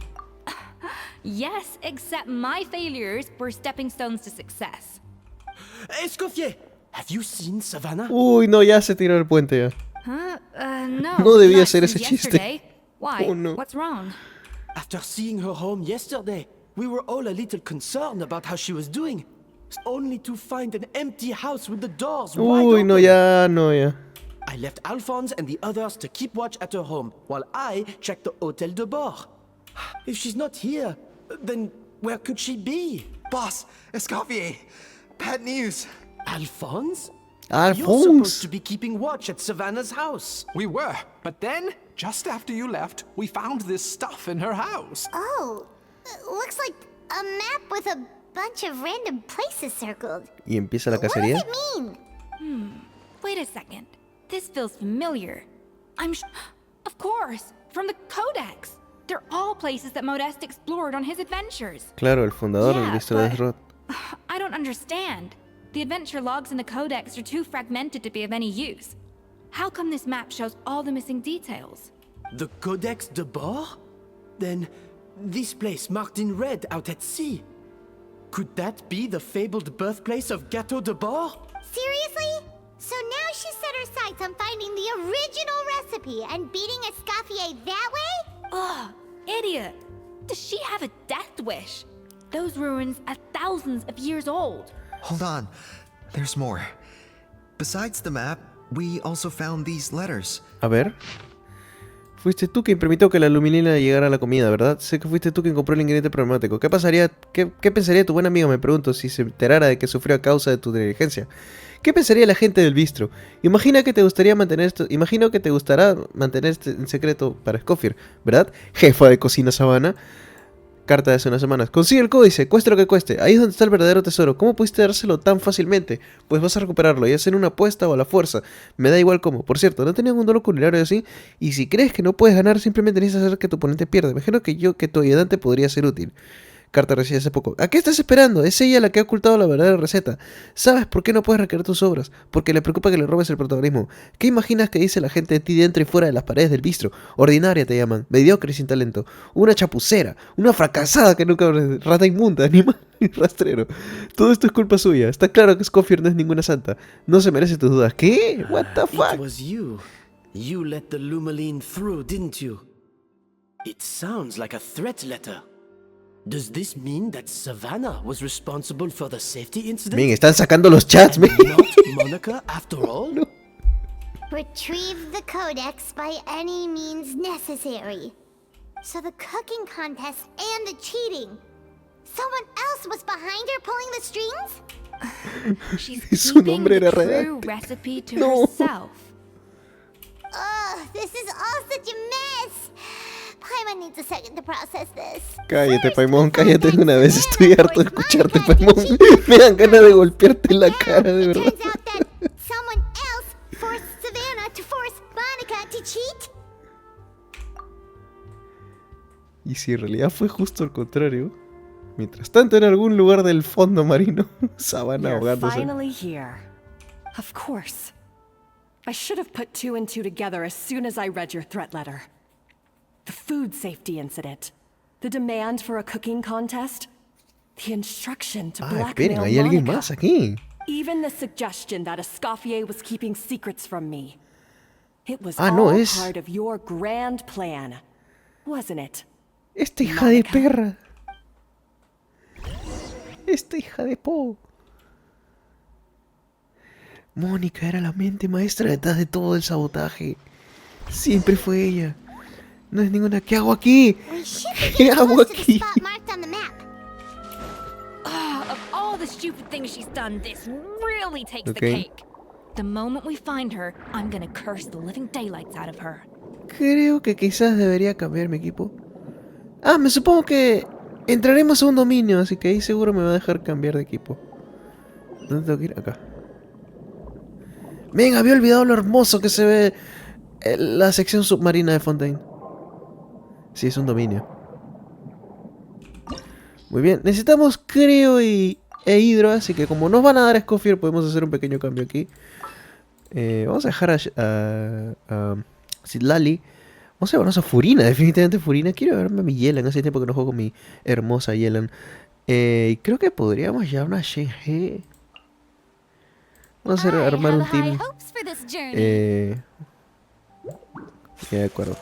Yes, except my failures were stepping stones to success. Escoffier, have you seen Savannah? Uy, no, ya se tiró el puente ya. Huh? No. No debía not ser ese since chiste. yesterday. Why? Oh, no. What's wrong? After seeing her home yesterday, we were all a little concerned about how she was doing. Only to find an empty house with the doors wide Uy, open. no, ya, no, ya. I left Alphonse and the others to keep watch at her home, while I checked the Hotel de Bord. If she's not here, then where could she be? Boss, Escoffier, bad news. Alphonse? You're supposed Alphonse. to be keeping watch at Savannah's house. We were, but then, just after you left, we found this stuff in her house. Oh, looks like a map with a bunch of random places circled. Y empieza la What cacería. does it mean? Wait a second. This feels familiar. Of course, from the Codex. They're all places that Modeste explored on his adventures. Claro, el fundador del Yeah, bistro de but- Rod. I don't understand. The adventure logs in the Codex are too fragmented to be of any use. How come this map shows all the missing details? The Codex de Bord? Then this place marked in red out at sea. Could that be the fabled birthplace of Gâteau de Bord? Seriously? So now she set her sights on finding the original recipe and beating Escoffier that way? Ugh, idiot! Does she have a death wish? Those ruins are thousands of years old. Hold on, there's more. Besides the map, we also found these letters. A ver. Fuiste tú quien permitió que la luminina llegara a la comida, ¿verdad? Sé que fuiste tú quien compró el ingrediente problemático. ¿Qué pasaría, qué pensaría tu buen amigo, me pregunto, si se enterara de que sufrió a causa de tu negligencia? ¿Qué pensaría la gente del bistro? Imagino que te gustará mantener en secreto para ESCOFFIER, ¿verdad? Jefa de cocina Sabana. Carta de hace unas semanas. Consigue el códice, cueste lo que cueste. Ahí es donde está el verdadero tesoro. ¿Cómo pudiste dárselo tan fácilmente? Pues vas a recuperarlo, ya sea en una apuesta o a la fuerza. Me da igual cómo. Por cierto, no tenía un duelo culinario así. Y si crees que no puedes ganar, simplemente necesitas hacer que tu oponente pierda. Me imagino que tu ayudante podría ser útil. Carta recibida hace poco. ¿A qué estás esperando? Es ella la que ha ocultado la verdadera receta. ¿Sabes por qué no puedes requerir tus obras? Porque le preocupa que le robes el protagonismo. ¿Qué imaginas que dice la gente de ti dentro y fuera de las paredes del bistro? Ordinaria te llaman, mediocre y sin talento. Una chapucera, una fracasada que nunca... Rata inmunda, animal y rastrero. Todo esto es culpa suya. Está claro que ESCOFFIER no es ninguna santa. No se merece tus dudas. ¿Qué? What the fuck? It was you. You let the Lumaline through, didn't you? It sounds like a threat letter. Does this mean that Savannah was responsible for the safety incident? Bien, están sacando los chats, man. Not Monica, after all? No. Retrieve the codex by any means necessary. So the cooking contest and the cheating. Someone else was behind her pulling the strings? She's Su keeping nombre the era true Redacted. recipe to No. herself. Ugh, this is all such a mess. Paimon needs a second to process this. Cállate, Paimon, cállate de una vez. Estoy harto de escucharte, Paimon. Me dan ganas de golpearte en la cara, de verdad. Turns out that someone else forced Savannah to force Monica to cheat. Y si en realidad fue justo al contrario. Mientras tanto, en algún lugar del fondo marino, Savannah You're ahogándose. finally here. Of course. I should have put two and two together as soon as I read your threat letter. The food safety incident. The demand for a cooking contest. The instruction to Esperen, blackmail hay alguien Monica. más aquí. Even the suggestion that ESCOFFIER was keeping secrets from me. It was no, all es- part of your grand plan, wasn't it? Esta hija de perra. Esta hija de po. Mónica era la mente maestra detrás de todo el sabotaje. Siempre fue ella. No es ninguna... ¿Qué hago aquí? ¿Qué hago aquí? Marked on the map. Of all the stupid things she's done, this really takes the Okay. cake. The moment we find her, I'm gonna curse the living daylights out of her. Creo que quizás debería cambiar mi equipo. Ah, me supongo que entraremos a un dominio, así que ahí seguro me va a dejar cambiar de equipo. ¿Dónde tengo que ir? Acá. Venga, había olvidado lo hermoso que se ve la sección submarina de Fontaine. Sí, es un dominio. Muy bien, necesitamos creo e hidro, así que como nos van a dar ESCOFFIER, podemos hacer un pequeño cambio aquí. Vamos a dejar a Sidlali. Vamos a llevarnos a Furina, definitivamente Furina. Quiero verme a mi Yelan, hace tiempo que no juego con mi hermosa Yelan. Creo que podríamos llevarnos a Shen. Vamos a armar un team. De acuerdo.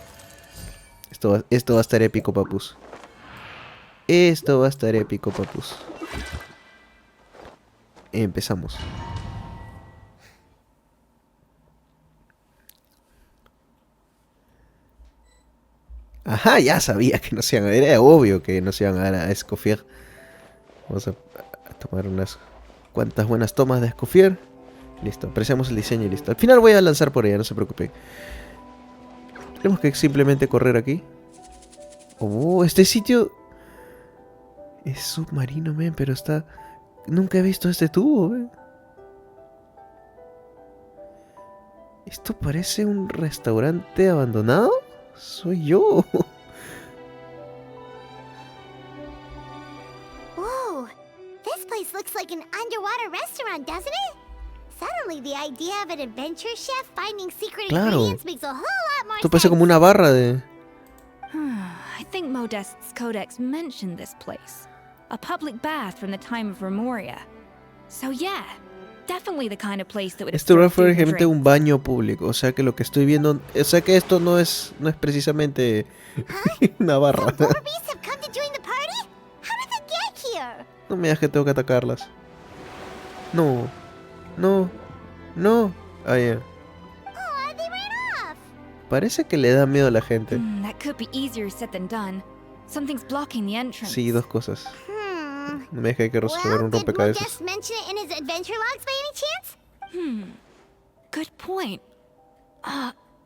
Esto va a estar épico, papus. Esto va a estar épico, papus. Empezamos. Ajá, ya sabía que no se iban a dar. Era obvio que no se iban a dar a ESCOFFIER. Vamos a tomar unas cuantas buenas tomas de ESCOFFIER. Listo, apreciamos el diseño y listo. Al final voy a lanzar por ella, no se preocupen. Tenemos que simplemente correr aquí. Oh, este sitio es submarino, men, pero está... Nunca he visto este tubo, men. ¿Esto parece un restaurante abandonado? Soy yo. Whoa, this place looks like an underwater restaurant, doesn't it? Suddenly, the idea of an adventure chef finding secret Claro. ingredients makes a whole lot more Esto parece sense. como una barra de... I think Modest's codex mentioned this place. A public bath from the time of Remoria. So yeah, definitely the kind of place that would Este lugar serve fue food and realmente drink. un baño público. O sea que lo que estoy viendo... O sea que esto no es precisamente una barra. Beasts have come to join the party? How did they get here? No me digas que tengo que atacarlas. No. No. No. Ah, ya. Oh, they ran off. Parece que le da miedo a la gente. That could be easier said than done. Something's blocking the entrance. Sí, dos cosas. No me deja que resolver un rompecabezas. Just mention it in his adventure logs by any chance? Good point.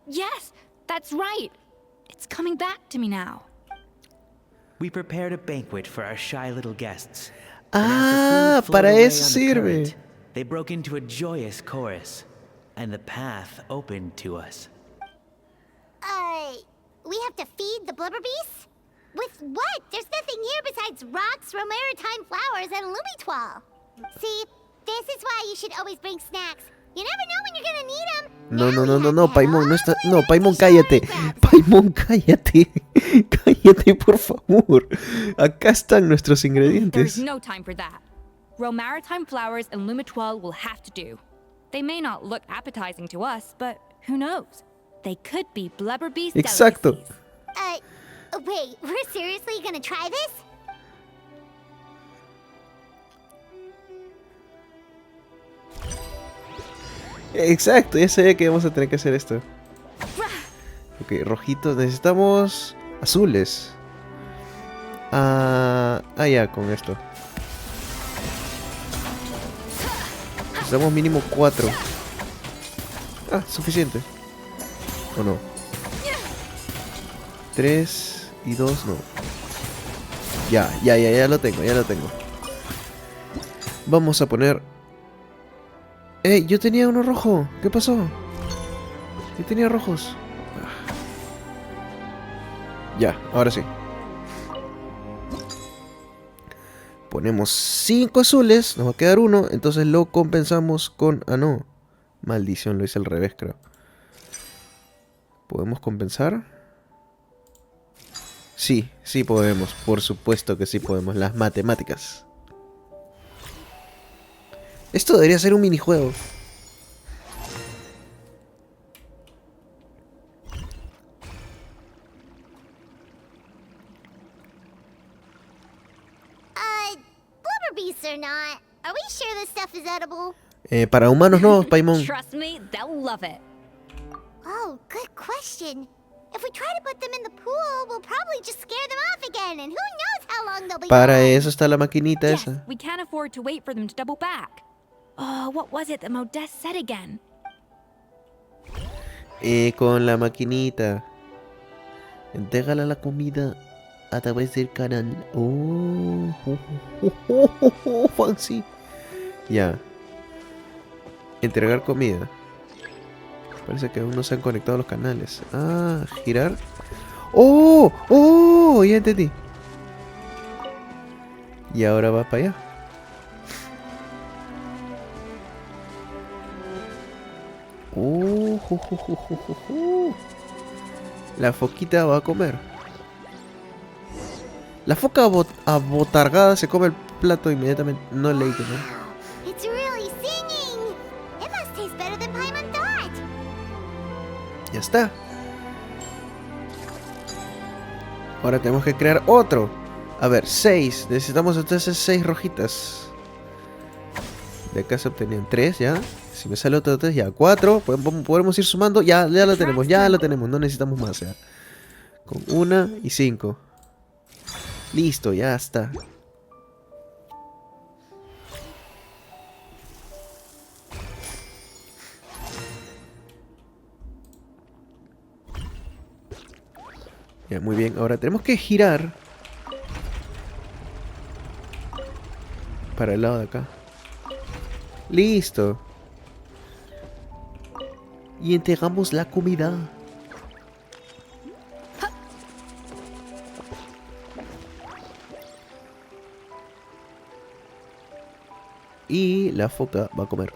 Yes, that's right. It's coming back to me now. We prepared a banquet for our shy little guests. Ah, para eso sirve. They broke into a joyous chorus, and the path opened to us. We have to feed the blubber beasts? With what? There's nothing here besides rocks, romaritime flowers, and lumitoil. See, this is why you should always bring snacks. You never know when you're gonna need them. No, Paimon, no está... No, Paimon, cállate. Paimon, cállate. Cállate, por favor. Acá están nuestros ingredientes. There's no time for that. Romaritime flowers and lumitoil will have to do. They may not look appetizing to us, but who knows? They could be blubber beast Exacto. delicacies. Wait, we're seriously gonna try this? Exacto, ya sabía que vamos a tener que hacer esto. Ok, rojitos. Necesitamos azules. Ya, con esto. Necesitamos mínimo 4. Suficiente. ¿O no? 3 y 2, no. Ya lo tengo, Vamos a poner... Yo tenía uno rojo. ¿Qué pasó? Yo tenía rojos. Ya, ahora sí. Ponemos 5 azules. Nos va a quedar uno. Entonces lo compensamos con... no. Maldición, lo hice al revés, creo. ¿Podemos compensar? Sí podemos. Por supuesto que sí podemos. Las matemáticas. Esto debería ser un minijuego. Blubber beasts or not, are we sure this stuff is edible? Para humanos no, Paimon. Trust me, they'll love it. Oh, good question. If we try to put them in the pool, we'll probably just scare them off again, and who knows how long they'll be Para gone. eso está la maquinita Yes, esa. we can't afford to wait for them to double back. Oh, what was it that Modeste said again? Con la maquinita. Entrégala la comida a través del canal. Fancy. Ya. Entregar comida. Parece que aún no se han conectado los canales. Girar. ¡Oh! Ya entendí. Y ahora va para allá. La foquita va a comer. La foca abotargada se come el plato inmediatamente. No leí que no. It's really singing. It must taste better than Paimon thought. Ya está. Ahora tenemos que crear otro. A ver, 6. Necesitamos entonces 6 rojitas. De acá se obtenían 3 ya. Si me sale otro 3 ya. 4. Podemos ir sumando. Ya lo tenemos. No necesitamos más ya. Con 1 y 5. Listo, ya está. Ya, muy bien. Ahora tenemos que girar para el lado de acá. Listo. Y entregamos la comida. Y la foca va a comer.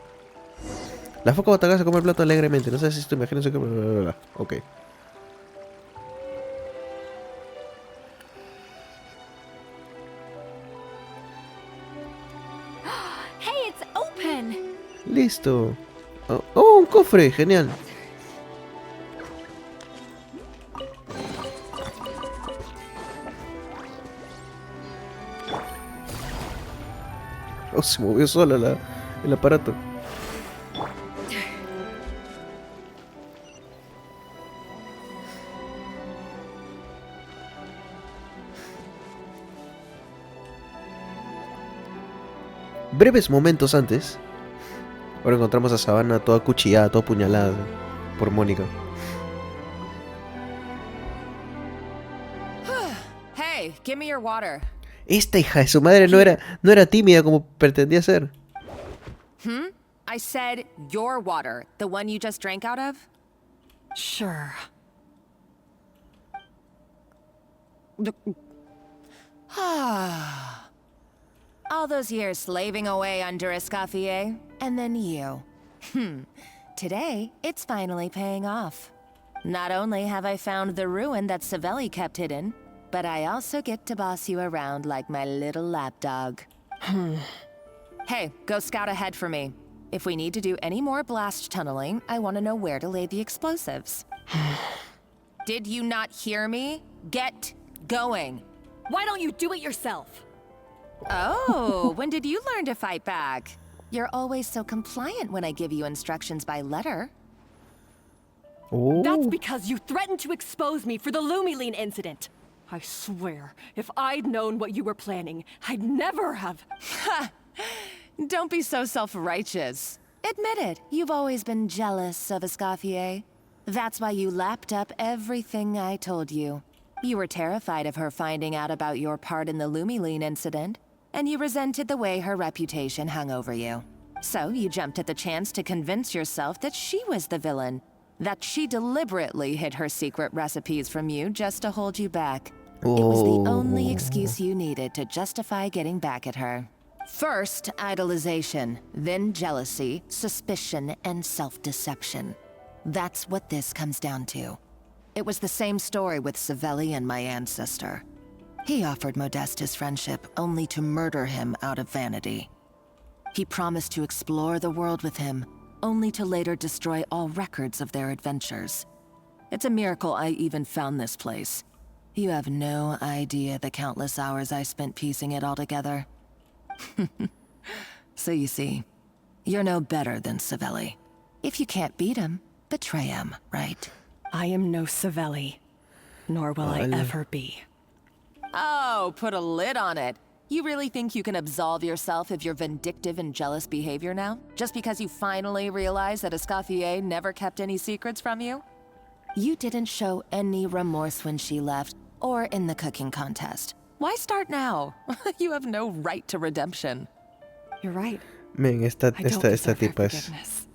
La foca va a atacar a comer el plato alegremente. No sé si esto imagínense que... Ok. Hey, it's open. Listo. Oh, un cofre. Genial. Oh, se movió sola el aparato. breves momentos antes, ahora encontramos a Savannah toda cuchillada, toda apuñalada por Mónica. Hey, give me your water. Esta hija de su madre no era tímida como pretendía ser. I said your water, the one you just drank out of? Sure. All those years slaving away under ESCOFFIER, and then you. Today, it's finally paying off. Not only have I found the ruin that Savelli kept hidden, but I also get to boss you around like my little lapdog. Hey, go scout ahead for me. If we need to do any more blast tunneling, I want to know where to lay the explosives. Did you not hear me? Get going. Why don't you do it yourself? Oh, when did you learn to fight back? You're always so compliant when I give you instructions by letter. Oh. That's because you threatened to expose me for the Lumiline incident. I swear, if I'd known what you were planning, I'd never have... Don't be so self-righteous. Admit it, you've always been jealous of ESCOFFIER. That's why you lapped up everything I told you. You were terrified of her finding out about your part in the Lumiline incident, and you resented the way her reputation hung over you. So you jumped at the chance to convince yourself that she was the villain, that she deliberately hid her secret recipes from you just to hold you back. It was the only excuse you needed to justify getting back at her. First, idolization, then jealousy, suspicion, and self-deception. That's what this comes down to. It was the same story with Savelli and my ancestor. He offered Modeste his friendship, only to murder him out of vanity. He promised to explore the world with him, only to later destroy all records of their adventures. It's a miracle I even found this place. You have no idea the countless hours I spent piecing it all together. So you see, you're no better than Savelli. If you can't beat him, betray him, right? I am no Savelli, nor will I ever be. Oh, put a lid on it. You really think you can absolve yourself of your vindictive and jealous behavior now? Just because you finally realized that ESCOFFIER never kept any secrets from you? You didn't show any remorse when she left, or in the cooking contest. Why start now? You have no right to redemption. You're right. Men, esta tipa es...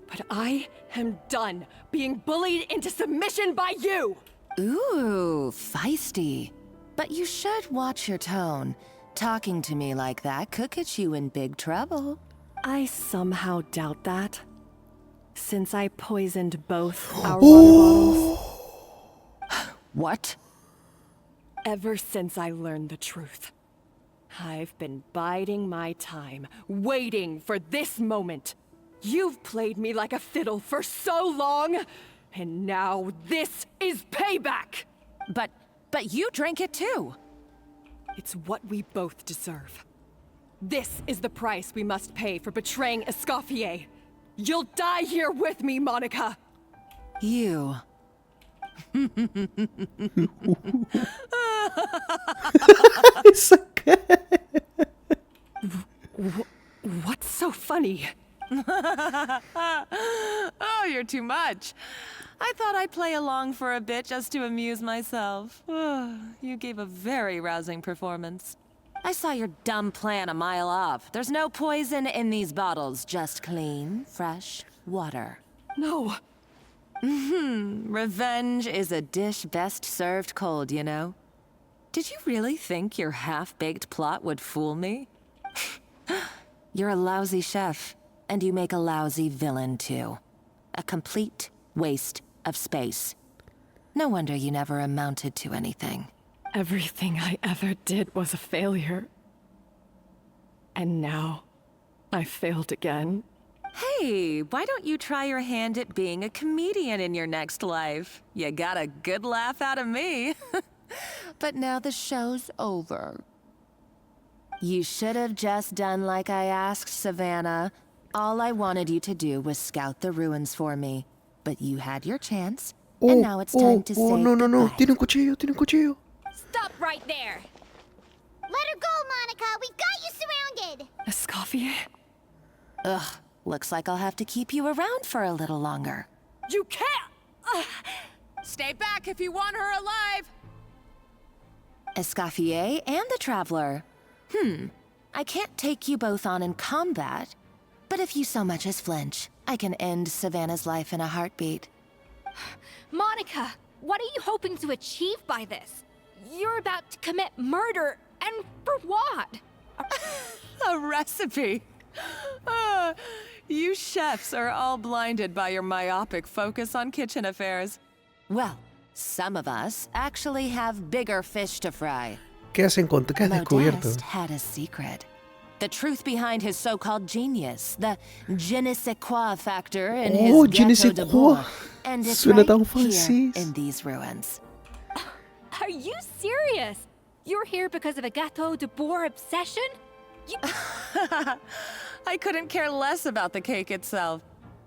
But I am done being bullied into submission by you! Ooh, feisty. But you should watch your tone. Talking to me like that could get you in big trouble. I somehow doubt that. Since I poisoned both our water bottles. What? Ever since I learned the truth, I've been biding my time, waiting for this moment. You've played me like a fiddle for so long, and now this is payback! But you drank it too. It's what we both deserve. This is the price we must pay for betraying ESCOFFIER. You'll die here with me, Monica! You. What's so funny? Oh, you're too much. I thought I'd play along for a bit just to amuse myself. You gave a very rousing performance. I saw your dumb plan a mile off. There's no poison in these bottles, just clean, fresh water. No. Revenge is a dish best served cold, you know. Did you really think your half-baked plot would fool me? You're a lousy chef, and you make a lousy villain, too. A complete waste of space. No wonder you never amounted to anything. Everything I ever did was a failure. And now, I failed again. Hey, why don't you try your hand at being a comedian in your next life? You got a good laugh out of me. But now the show's over. You should have just done like I asked, Savannah. All I wanted you to do was scout the ruins for me. But you had your chance, and now it's time to say no, goodbye. tiene un cuchillo. Stop right there! Let her go, Monica! We've got you surrounded! started! ESCOFFIER? Ugh, looks like I'll have to keep you around for a little longer. You can't! Stay back if you want her alive! ESCOFFIER and the Traveler. I can't take you both on in combat, but if you so much as flinch, I can end Savannah's life in a heartbeat. Monica, what are you hoping to achieve by this? You're about to commit murder, and for what? A recipe! You chefs are all blinded by your myopic focus on kitchen affairs. Well, some of us actually have bigger fish to fry. ¿Qué has descubierto? Modeste had a secret. The truth behind his so-called genius, the je ne sais quoi factor in his je ne sais gâteau de quoi. bois. And it's Suena right tan here francés. in these ruins. Are you serious? You're here because of a Gâteau de Bois obsession? You... I couldn't care less about the cake itself.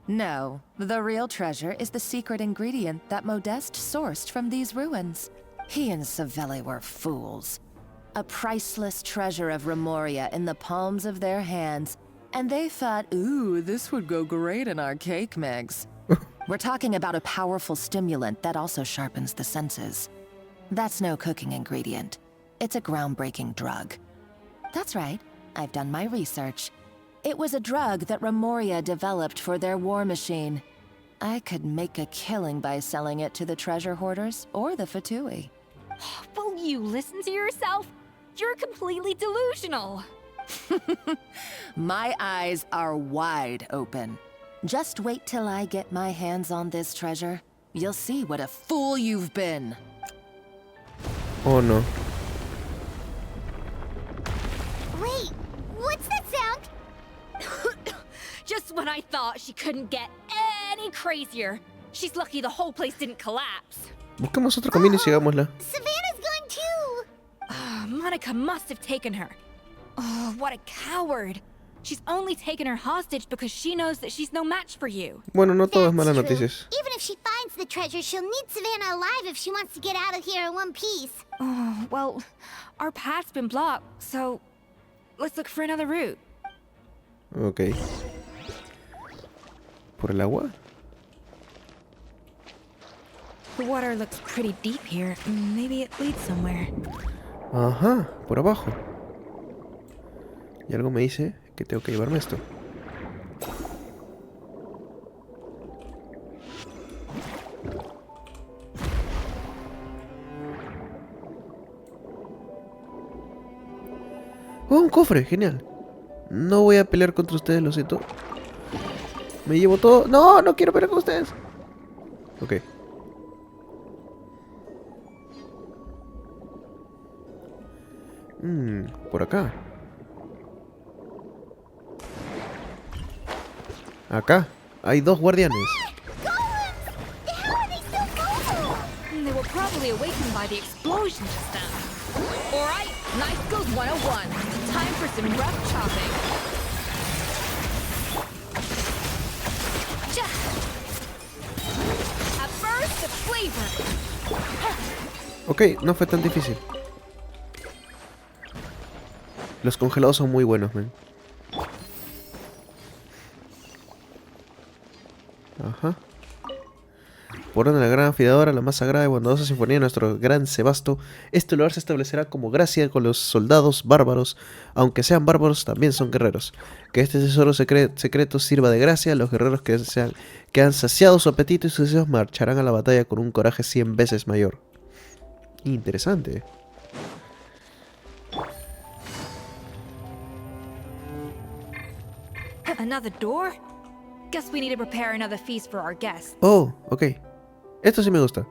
No, the real treasure is the secret ingredient that Modeste sourced from these ruins. He and Savelli were fools. A priceless treasure of Remoria in the palms of their hands, and they thought, ooh, this would go great in our cake mix. We're talking about a powerful stimulant that also sharpens the senses. That's no cooking ingredient. It's a groundbreaking drug. That's right, I've done my research. It was a drug that Remoria developed for their war machine. I could make a killing by selling it to the treasure hoarders or the Fatui. Will you listen to yourself? You're completely delusional. My eyes are wide open. Just wait till I get my hands on this treasure. You'll see what a fool you've been. Oh no. Wait, what's that sound? Just when I thought she couldn't get any crazier. She's lucky the whole place didn't collapse. Busquemos otro camino y sigámosla. Savannah's gone too! Monica must have taken her. Oh, what a coward. She's only taken her hostage because she knows that she's no match for you. Bueno, no todo es malas True. noticias. Even if she finds the treasure, she'll need Savannah alive if she wants to get out of here in one piece. Oh, well, our path's been blocked, so let's look for another route. Ok. ¿Por el agua? The water looks pretty deep here. Maybe it leads somewhere. Ajá, por abajo. Y algo me dice que tengo que llevarme esto. ¡Oh, un cofre! ¡Genial! No voy a pelear contra ustedes, lo siento. Me llevo todo. ¡No! ¡No quiero pelear con ustedes! Ok. Por acá. Acá. Hay dos guardianes. They were probably awakened by the explosion just now. Alright, Knife Skills 101. Time for some rough chopping. A burst of flavor. Ok, no fue tan difícil. Los congelados son muy buenos, man. Ajá. Por orden de la gran anfiteatro, la más sagrada y bondadosa sinfonía de nuestro gran Sebasto, este lugar se establecerá como gracia con los soldados bárbaros. Aunque sean bárbaros, también son guerreros. Que este tesoro secreto sirva de gracia a los guerreros que han saciado su apetito y sus deseos marcharán a la batalla con un coraje 100 veces mayor. Interesante. Another door? Guess we need to prepare another feast for our guests. Oh, ok. Esto sí me gusta.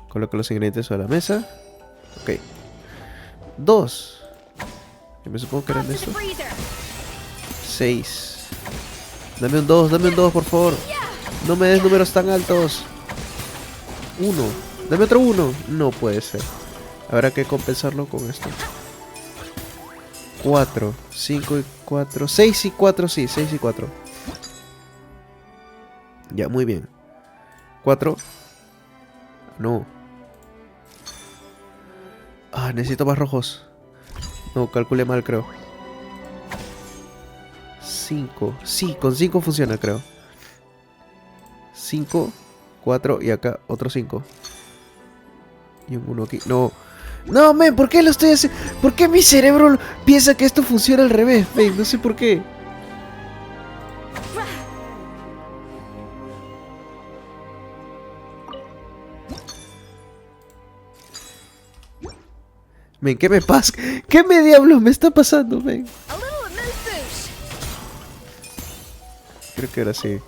Coloco los ingredientes sobre la mesa. Ok. 2. Yo me supongo que eran estos. 6. Dame un 2, por favor. No me des números tan altos. 1. Dame otro 1. No puede ser. Habrá que compensarlo con esto. 4, 5 y 4, 6 y 4, sí, 6 y 4. Ya, muy bien. 4. No. Ah, necesito más rojos. No, calculé mal, creo. 5. Sí, con 5 funciona, creo. 5, 4 y acá otro 5. Y un 1 aquí. No. No, men, ¿por qué lo estoy haciendo? ¿Por qué mi cerebro piensa que esto funciona al revés? Men, no sé por qué. Men, ¿qué me pasa? ¿Qué me diablos me está pasando, men? Creo que ahora sí.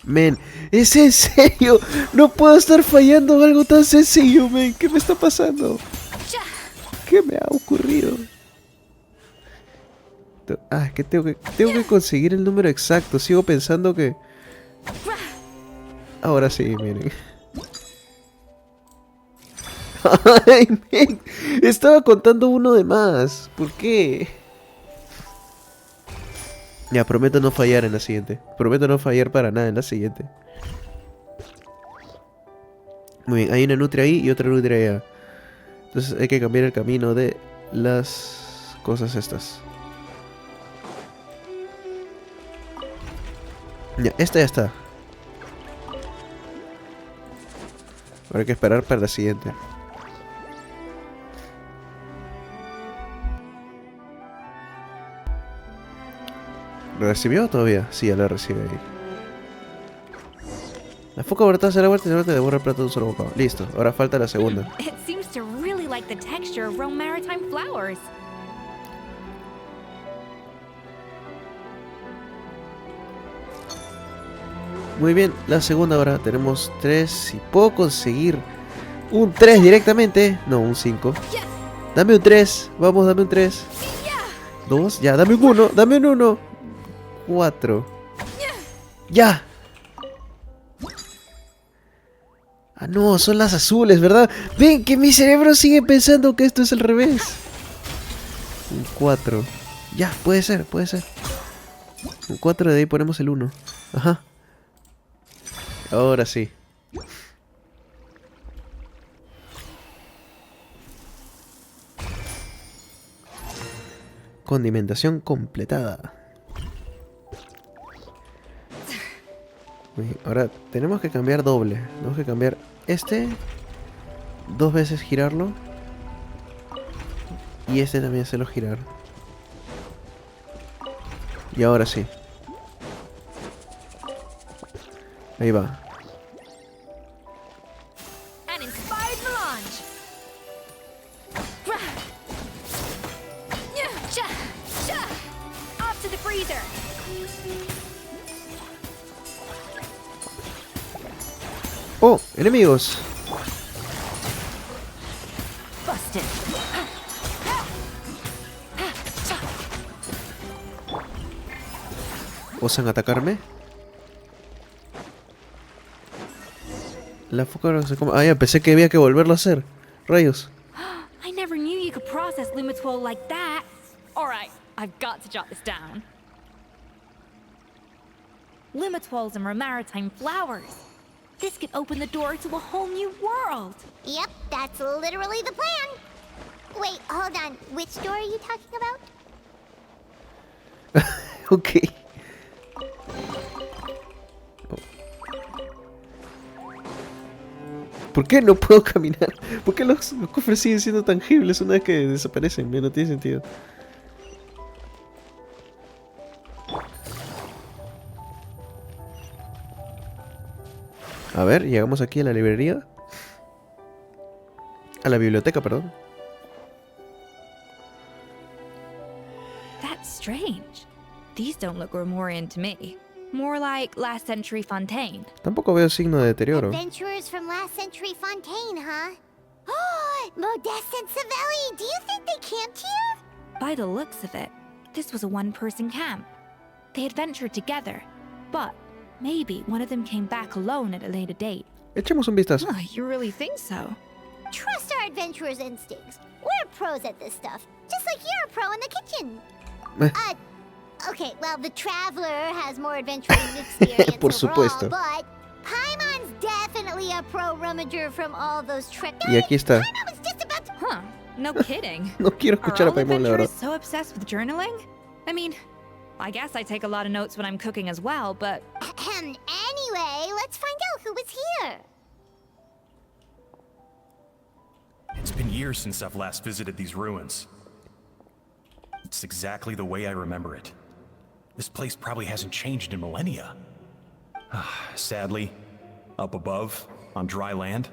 Men, ¿es en serio? No puedo estar fallando en algo tan sencillo, men. ¿Qué me está pasando? ¿Qué me ha ocurrido? Ah, es que tengo que conseguir el número exacto. Sigo pensando que... Ahora sí, miren. Ay, men. Estaba contando uno de más. ¿Por qué? Ya, prometo no fallar en la siguiente. Prometo no fallar para nada en la siguiente. Muy bien, hay una nutria ahí y otra nutria allá. Entonces hay que cambiar el camino de las cosas estas. Ya, esta ya está. Ahora hay que esperar para la siguiente. ¿Lo recibió todavía? Sí, ya la recibe ahí. La foca abortada se la vuelta y se devora el plato de un solo bocado. Listo, ahora falta la segunda. It seems to really like the texture of raw maritime flowers. Muy bien, la segunda ahora. Tenemos 3. Si puedo conseguir un 3 directamente. No, un 5. Dame un 3. Vamos, dame un 3. 2. Ya, dame un 1. Dame un 1. 4. Ya. Ah, no, son las azules, ¿verdad? Ven, que mi cerebro sigue pensando que esto es al revés. Un 4. Ya, puede ser, puede ser. Un 4 de ahí ponemos el 1. Ajá. Ahora sí. Condimentación completada. Ahora tenemos que cambiar doble. Tenemos que cambiar este. 2 veces girarlo. Y este también hacerlo girar. Y ahora sí. Ahí va. An inspired melange. Off to the freezer. ¡Oh! ¡Enemigos! Busted. ¿Osan atacarme? La foca no se come. Ah, ya, pensé que había que volverlo a hacer. Rayos. I never knew you could process Lumitwol like that. Alright, I've got to jot this down. Lumitwols and maritime flowers. This could open the door to a whole new world. Yep, that's literally the plan. Wait, hold on. Which door are you talking about? Ok. ¿Por qué no puedo caminar? ¿Por qué los cofres siguen siendo tangibles una vez que desaparecen? No tiene sentido. A ver, llegamos aquí a la librería. A la biblioteca, perdón. That's strange. These don't look Grimoirian to me. More like last century Fontaine. Tampoco veo signo de deterioro. Adventurers from last century Fontaine, huh? Oh, Modeste and Savelli, do you think they camped here? By the looks of it, this was a one-person camp. They adventured together, but maybe one of them came back alone at a later date. Echemos un vistazo. Oh, you really think so? Trust our adventurers' instincts. We're pros at this stuff, just like you're a pro in the kitchen. Okay, well, the Traveler has more adventuring experience Por overall, supuesto. but Paimon's definitely a pro rummager from all those tricks. Y aquí está. I was just about to... Huh, no kidding. No quiero escuchar a Are all Paimon, la verdad. adventurers so obsessed with journaling? I mean, I guess I take a lot of notes when I'm cooking as well, but... Anyway, let's find out who was here. It's been years since I've last visited these ruins. It's exactly the way I remember it. This place probably hasn't changed in millennia. Sadly, up above, on dry land,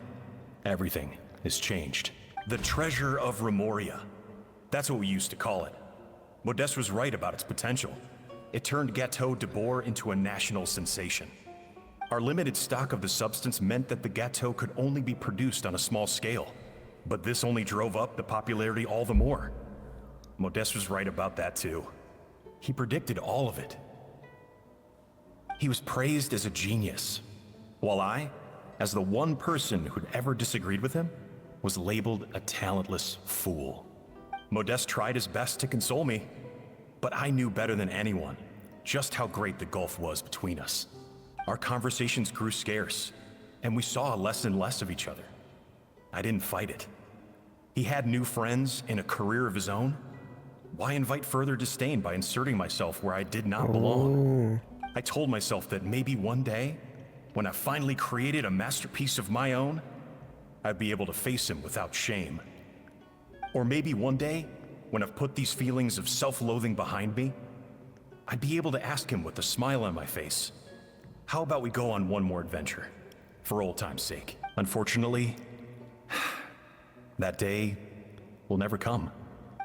everything has changed. The treasure of Remoria. That's what we used to call it. Modeste was right about its potential. It turned Gâteau de Bourg into a national sensation. Our limited stock of the substance meant that the gâteau could only be produced on a small scale. But this only drove up the popularity all the more. Modeste was right about that too. He predicted all of it. He was praised as a genius, while I, as the one person who'd ever disagreed with him, was labeled a talentless fool. Modeste tried his best to console me, but I knew better than anyone just how great the gulf was between us. Our conversations grew scarce, and we saw less and less of each other. I didn't fight it. He had new friends and a career of his own. Why invite further disdain by inserting myself where I did not belong? I told myself that maybe one day, when I finally created a masterpiece of my own, I'd be able to face him without shame. Or maybe one day, when I've put these feelings of self-loathing behind me, I'd be able to ask him with a smile on my face, how about we go on one more adventure, for old time's sake? Unfortunately, that day will never come.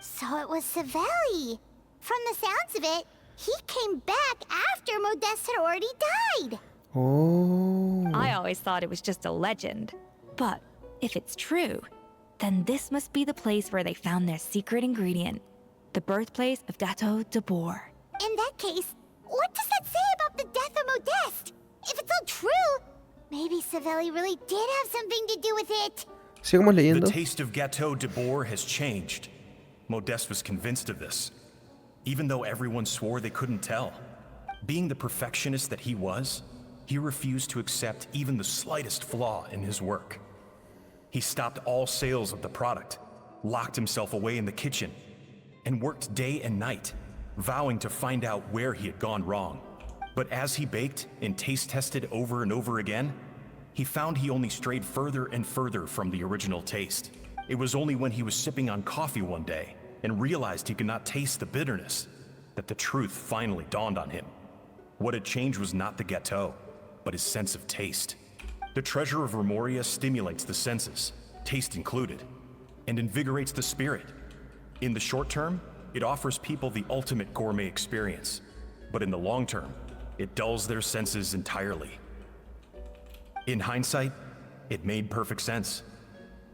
So it was Savelli. From the sounds of it, he came back after Modeste had already died. Oh. I always thought it was just a legend. But if it's true, then this must be the place where they found their secret ingredient, the birthplace of Gâteau de Bourg. In that case, what does that say about the death of Modeste? If it's all true, maybe Savelli really did have something to do with it. Sigamos leyendo. The taste of Gâteau de Bourg has changed. Modeste was convinced of this, even though everyone swore they couldn't tell. Being the perfectionist that he was, he refused to accept even the slightest flaw in his work. He stopped all sales of the product, locked himself away in the kitchen, and worked day and night, vowing to find out where he had gone wrong. But as he baked and taste tested over and over again, he found he only strayed further and further from the original taste. It was only when he was sipping on coffee one day and realized he could not taste the bitterness that the truth finally dawned on him. What had changed was not the gâteau, but his sense of taste. The treasure of Remoria stimulates the senses, taste included, and invigorates the spirit. In the short term, it offers people the ultimate gourmet experience, but in the long term, it dulls their senses entirely. In hindsight, it made perfect sense.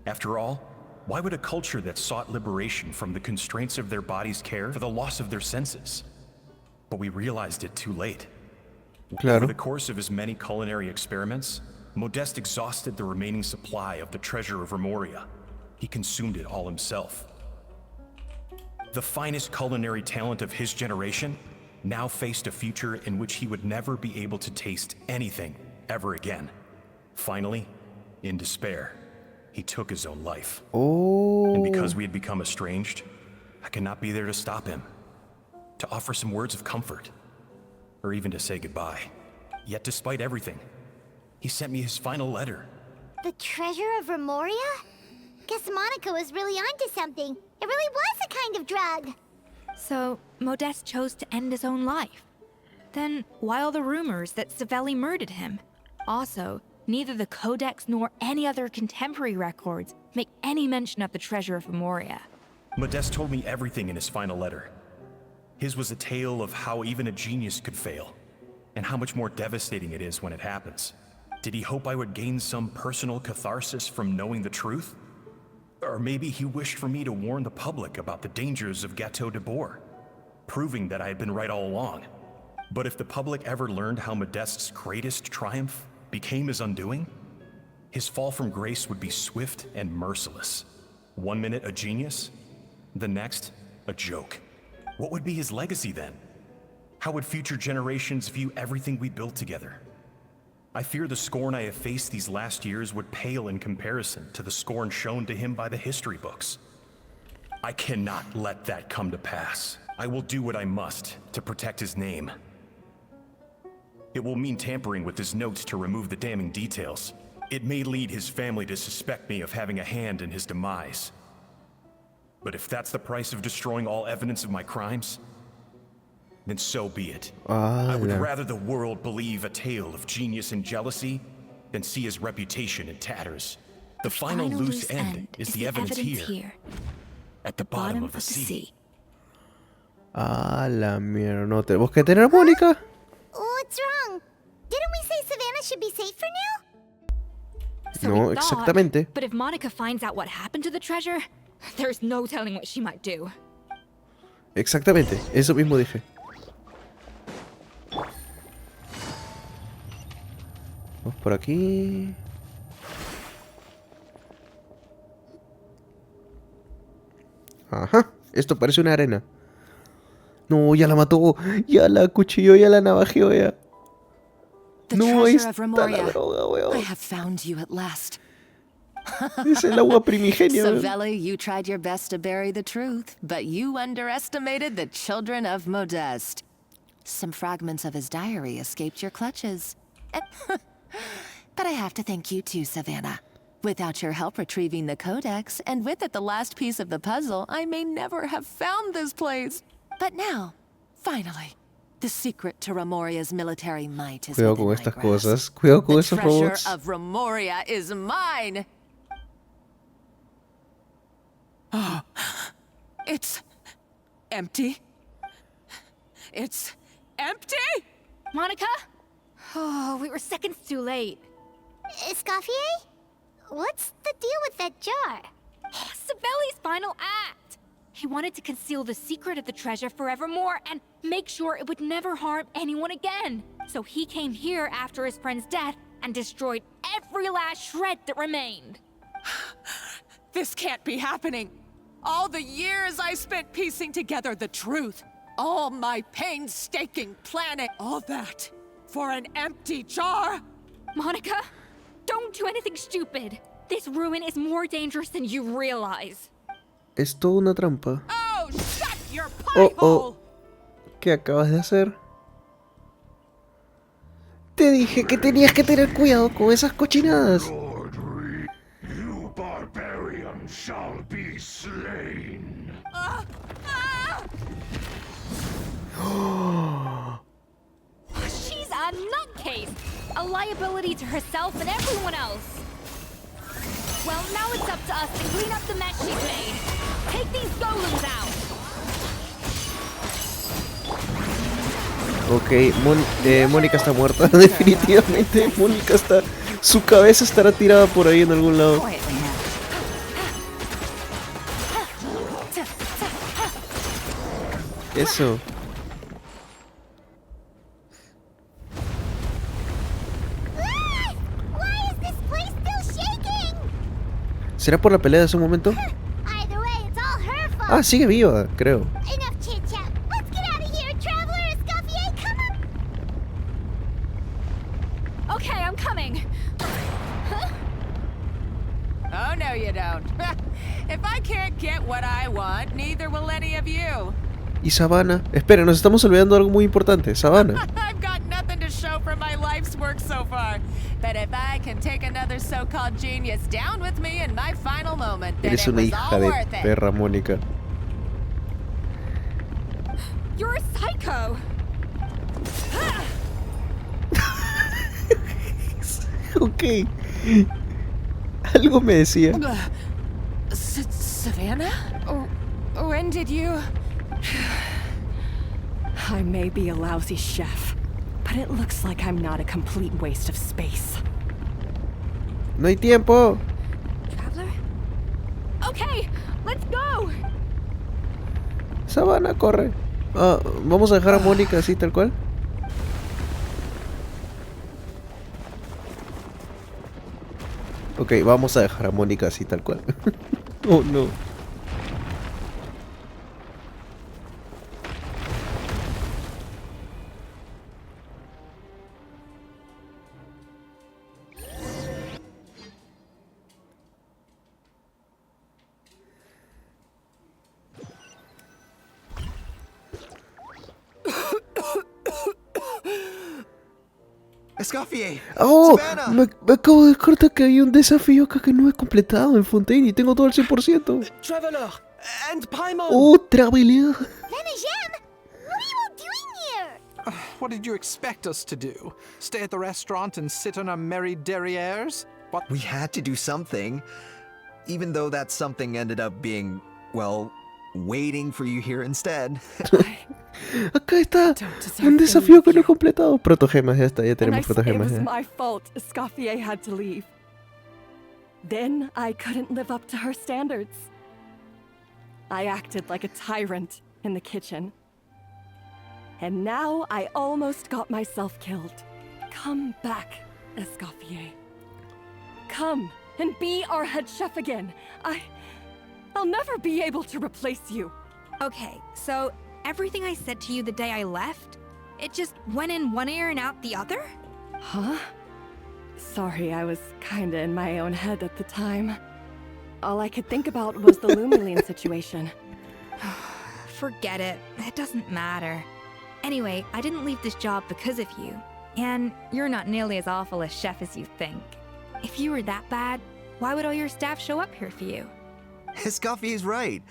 After all, why would a culture that sought liberation from the constraints of their bodies care for the loss of their senses? But we realized it too late. Claro. Over the course of his many culinary experiments, Modeste exhausted the remaining supply of the treasure of Remoria. He consumed it all himself. The finest culinary talent of his generation now faced a future in which he would never be able to taste anything ever again. Finally, in despair, he took his own life. Oh. And because we had become estranged, I could not be there to stop him, to offer some words of comfort, or even to say goodbye. Yet despite everything, he sent me his final letter. The treasure of Remoria? Guess Monica was really onto something. It really was a kind of drug. So, Modeste chose to end his own life. Then, why all the rumors that Savelli murdered him? Also, neither the Codex nor any other contemporary records make any mention of the treasure of Remoria. Modeste told me everything in his final letter. His was a tale of how even a genius could fail, and how much more devastating it is when it happens. Did he hope I would gain some personal catharsis from knowing the truth? Or maybe he wished for me to warn the public about the dangers of Gâteau de Bourg, proving that I had been right all along. But if the public ever learned how Modeste's greatest triumph became his undoing, his fall from grace would be swift and merciless. 1 minute a genius, the next a joke. What would be his legacy then? How would future generations view everything we built together? I fear the scorn I have faced these last years would pale in comparison to the scorn shown to him by the history books. I cannot let that come to pass. I will do what I must to protect his name. It will mean tampering with his notes to remove the damning details. It may lead his family to suspect me of having a hand in his demise. But if that's the price of destroying all evidence of my crimes, then so be it. I would rather the world believe a tale of genius and jealousy than see his reputation in tatters. The final loose end is the evidence here, at the bottom of the sea. Ah, la mierda, no tenemos que tener a Mónica. What's wrong? Didn't we say Savannah should be safe for now? So No, we thought, exactamente. But if Monica finds out what happened to the treasure, there's no telling what she might do. Exactamente, eso mismo dije. Vamos por aquí. Ajá, esto parece una arena. No, ya la mató, ya la acuchilló, ya la navajeó, ya. No, ahí está la droga, weón. I have found you at last. Es el agua primigenia, weón. Savella, you tried your best to bury the truth, but you underestimated the children of Modeste. Some fragments of his diary escaped your clutches. But I have to thank you too, Savannah. Without your help retrieving the codex, and with it the last piece of the puzzle, I may never have found this place. But now, finally, the secret to Ramoria's military might is Cuidado within con my estas grasp. cosas. Cuidado con The esos treasure robots. of Ramoria is mine. Oh, it's empty. It's empty? Monica? Oh, we were seconds too late. Escoffier? What's the deal with that jar? Oh, Savelli's final act. He wanted to conceal the secret of the treasure forevermore and make sure it would never harm anyone again. So he came here after his friend's death and destroyed every last shred that remained. This can't be happening. All the years I spent piecing together the truth. All my painstaking planning. All that for an empty jar. Monica, don't do anything stupid. This ruin is more dangerous than you realize. Es toda una trampa. Oh, shut your Oh, pie oh. hole! ¿Qué acabas de hacer? Te dije que tenías que tener cuidado con esas cochinadas. You barbarian shall be slain. She's a nutcase, a liability to herself and everyone else. Well, now it's up to us to clean up the mess she's made. Take these golems out. Ok, Mónica está muerta, definitivamente. Mónica está... Su cabeza estará tirada por ahí en algún lado. Eso. Why is this place still shaking? ¿Será por la pelea de hace un momento? Either way, it's all her fault. Ah, sigue viva, creo. Enough chit chat. Let's get out of here, traveler. Escoffier, come on. Okay, I'm coming. Oh, no, you don't. If I can't get what I want, neither will any of you. Y Savannah. Espera, nos estamos olvidando de algo muy importante. Savannah. I've got nothing to show for my life's work so far. But if I can take another so-called genius down with me in my final moment, then Eres it una was hija all de worth it. perra, Mónica. You're a psycho. Ok. Algo me decía. Savannah? When did you... I may be a lousy chef, but it looks like I'm not a complete waste of space. No hay tiempo. Traveler? Okay, let's go. Savannah, corre. Ah, vamos a dejar a Mónica así, tal cual. Ok, vamos a dejar a Mónica así, tal cual. Oh, no. Escoffier! ¡Oh! Savannah! Me acabo de dar cuenta que hay un desafío acá que no he completado en Fontaine y tengo todo el 100%. Traveler and Paimon! ¡Oh, Traveler! Venejem, what are you all doing here? What did you expect us to do? Stay at the restaurant and sit on our merry derrieres? What? We had to do something. Even though that something ended up being, well, waiting for you here instead. Acá está un desafío que no he completado. Protogemas, ya está, ya And tenemos I said it protogemas. was Ya. my fault Escoffier had to leave. Then I couldn't live up to her standards. I acted like a tyrant in the kitchen. And now I almost got myself killed. Come back, Escoffier. Come and be our head chef again. I'll never be able to replace you. Okay, so everything I said to you the day I left, it just went in one ear and out the other? Huh? Sorry, I was kinda in my own head at the time. All I could think about was the Lumiline situation. Forget it. It doesn't matter. Anyway, I didn't leave this job because of you. And you're not nearly as awful a chef as you think. If you were that bad, why would all your staff show up here for you? Escoffier's right.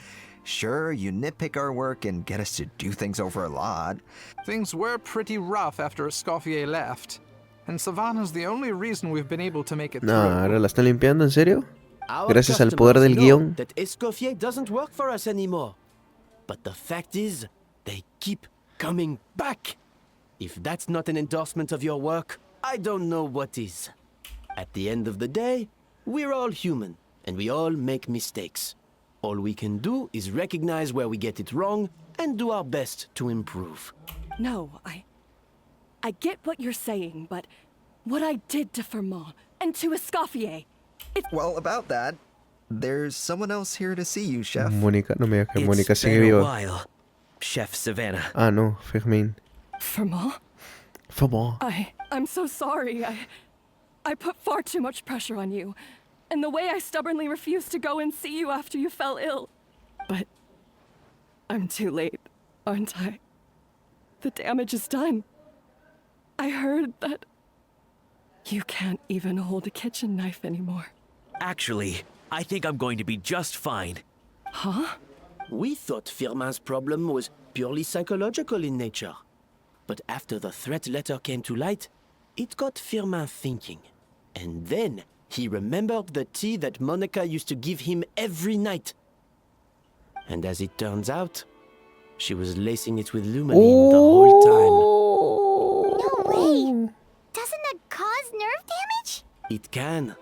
Sure, you nitpick our work and get us to do things over a lot. Things were pretty rough after Escoffier left. And Savannah's the only reason we've been able to make it No, through. ahora la están limpiando, ¿en serio? Our Gracias al poder del customers know guión. that Escoffier doesn't work for us anymore. But the fact is, they keep coming back. If that's not an endorsement of your work, I don't know what is. At the end of the day, we're all human, and we all make mistakes. All we can do is recognize where we get it wrong and do our best to improve. No, I get what you're saying, but what I did to Fermont and to Escoffier, Well, about that, there's someone else here to see you, Chef. Mónica, no me digas que It's Mónica sigue been a viva. while, Chef Savannah. Ah, no, Fermín. Fermont? Fermont. I'm so sorry. I put far too much pressure on you. And the way I stubbornly refused to go and see you after you fell ill. But I'm too late, aren't I? The damage is done. I heard that you can't even hold a kitchen knife anymore. Actually, I think I'm going to be just fine. Huh? We thought Firmin's problem was purely psychological in nature. But after the threat letter came to light, it got Firmin thinking. And then he remembered the tea that Monica used to give him every night. And as it turns out, she was lacing it with Lumiline the whole time. No way! Doesn't that cause nerve damage? It can.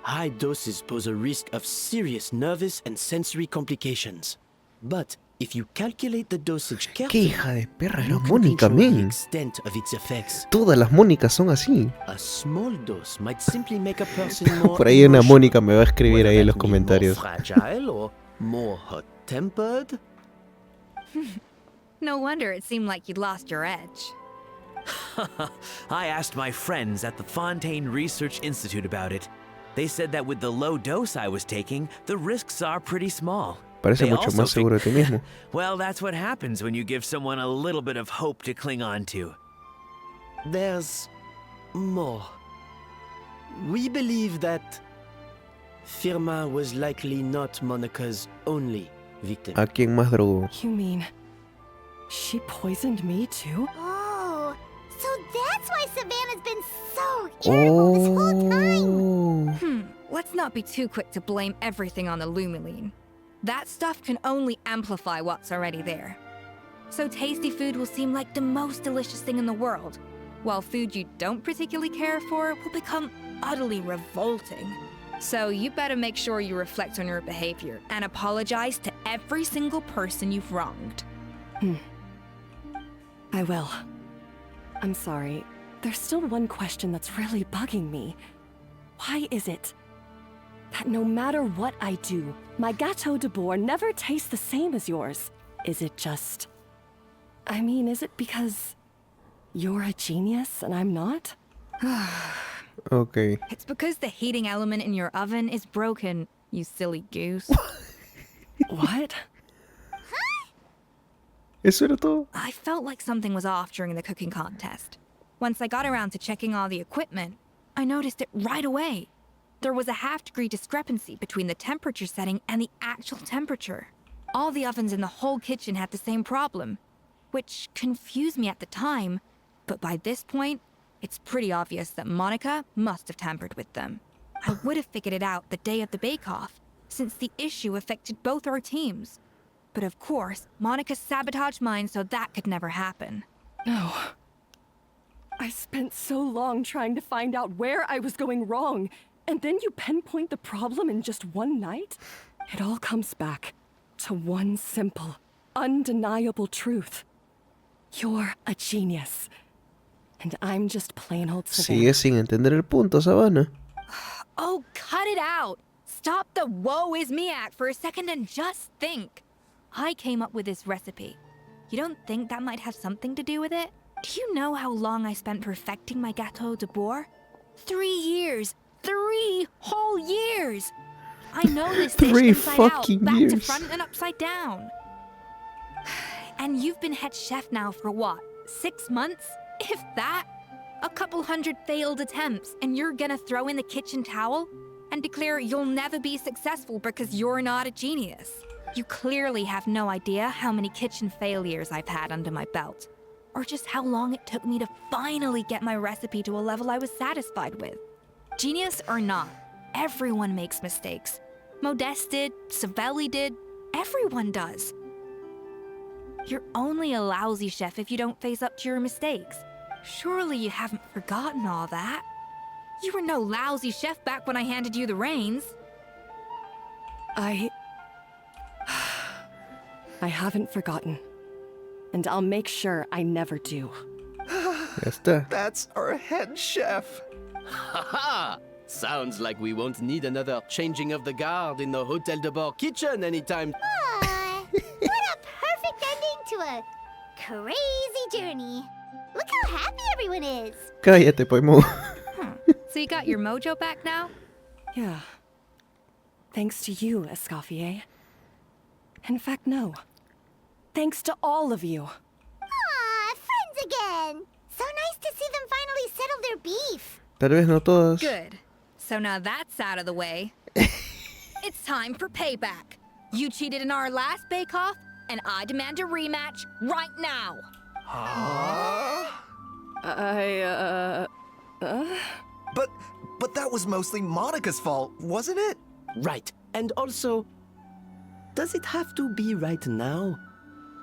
High doses pose a risk of serious nervous and sensory complications. But if you calculate the dosage Qué carefully, hija de perra you era can Mónica, control the men. extent of its effects. Todas las Mónicas son así. A small dose might simply make a person more Por ahí una emotional, Mónica me va a escribir ahí en los that means comentarios. more fragile or more hot-tempered. No wonder it seemed like you'd lost your edge. I asked my friends at the Fontaine Research Institute about it. They said that with the low dose I was taking, the risks are pretty small. Parece They mucho also más seguro de ti mismo. Well, that's what happens when you give someone a little bit of hope to cling on to. There's more. We believe that Firmin was likely not Monica's only victim. ¿A quién más drogó? You mean she poisoned me too? Oh, so that's why Savannah's been so irritable this whole time. Let's not be too quick to blame everything on the Lumiline. That stuff can only amplify what's already there. So tasty food will seem like the most delicious thing in the world, while food you don't particularly care for will become utterly revolting. So you better make sure you reflect on your behavior and apologize to every single person you've wronged. I will. I'm sorry. There's still one question that's really bugging me. Why is it that no matter what I do, my Gâteau de Bourg never tastes the same as yours? Is it just... I mean, is it because you're a genius and I'm not? Okay. It's because the heating element in your oven is broken, you silly goose. What? ¿Eso era todo? I felt like something was off during the cooking contest. Once I got around to checking all the equipment, I noticed it right away. There was a half-degree discrepancy between the temperature setting and the actual temperature. All the ovens in the whole kitchen had the same problem, which confused me at the time, but by this point, it's pretty obvious that Monica must have tampered with them. I would have figured it out the day of the bake-off, since the issue affected both our teams. But of course, Monica sabotaged mine so that could never happen. No. I spent so long trying to find out where I was going wrong, and then you pinpoint the problem in just one night? It all comes back to one simple, undeniable truth. You're a genius. And I'm just plain old Savannah. Sigue sin entender el punto, Savannah. Oh, cut it out! Stop the woe is me act for a second and just think. I came up with this recipe. You don't think that might have something to do with it? Do you know how long I spent perfecting my gâteau de bourg? 3 years! 3 whole years! I know this dish 3 inside out, fucking back years. to front and upside down. And you've been head chef now for what, 6 months? If that? A couple hundred failed attempts, and you're gonna throw in the kitchen towel and declare you'll never be successful because you're not a genius. You clearly have no idea how many kitchen failures I've had under my belt, or just how long it took me to finally get my recipe to a level I was satisfied with. Genius or not, everyone makes mistakes. Modeste did, Savelli did, everyone does. You're only a lousy chef if you don't face up to your mistakes. Surely you haven't forgotten all that. You were no lousy chef back when I handed you the reins. I haven't forgotten. And I'll make sure I never do. Ya está. That's our head chef. Haha! Sounds like we won't need another changing of the guard in the Hotel de Bord kitchen anytime. Aw, what a perfect ending to a crazy journey. Look how happy everyone is. Cállate, Poimo. So you got your mojo back now? Yeah. Thanks to you, ESCOFFIER. In fact, no. Thanks to all of you. Aw, friends again. So nice to see them finally settle their beef. Tal vez no todas. Good. So now that's out of the way. It's time for payback. You cheated in our last bake-off, and I demand a rematch right now. But that was mostly Monica's fault, wasn't it? Right. And also, does it have to be right now?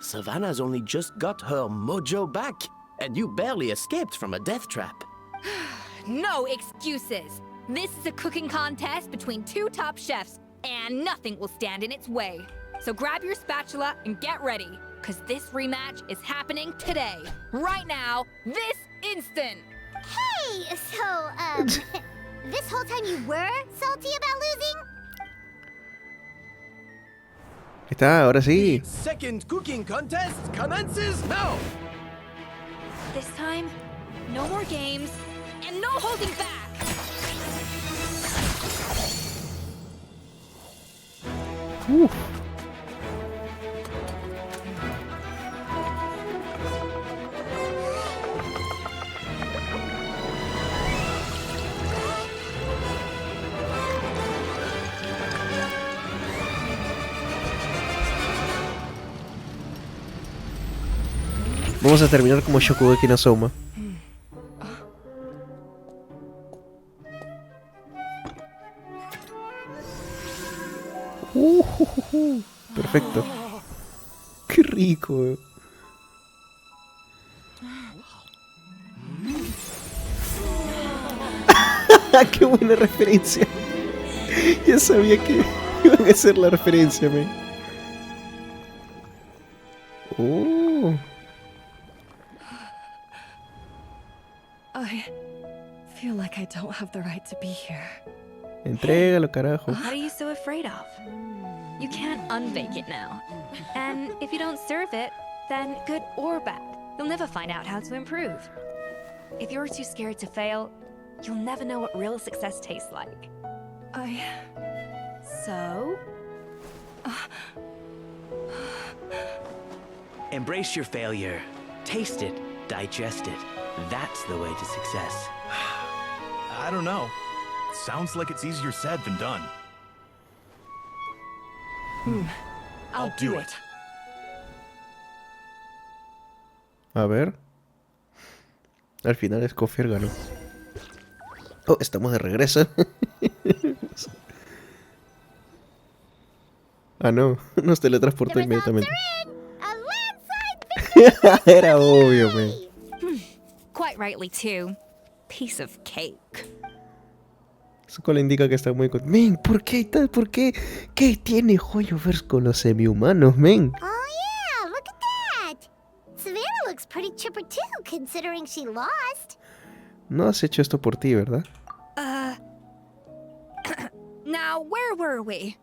Savannah's only just got her mojo back, and you barely escaped from a death trap. No excuses. This is a cooking contest between 2 top chefs, and nothing will stand in its way. So grab your spatula and get ready, because this rematch is happening today. Right now, this instant. Hey, so, this whole time you were salty about losing? Ahí está, ahora sí. Second cooking contest commences now! This time, no more games, and no holding back! Vamos a terminar como Shokugeki no Soma. Perfecto. Qué rico. Qué buena referencia. Ya sabía que iban a hacer la referencia, man. Oh. I feel like I don't have the right to be here. Entrégalo, carajo. What are you so afraid of? You can't unbake it now. And if you don't serve it, then good or bad, you'll never find out how to improve. If you're too scared to fail, you'll never know what real success tastes like. So? Embrace your failure. Taste it. Digest it. That's the way to success. I don't know. Sounds like it's easier said than done. I'll do it. A ver. Al final ESCOFFIER ganó. Oh, estamos de regreso. Ah, no. Nos teletransportó inmediatamente. Era obvio, man. Quite rightly, too. Piece of cake. Eso le indica que está muy contento. Men, ¿por qué tal? ¿Por qué? ¿Qué tiene Hoyoverse con los semi-humanos, men? Oh yeah, look at that! Savannah looks pretty chipper too, considering she lost. No has hecho esto por ti, ¿verdad? Now, where were we?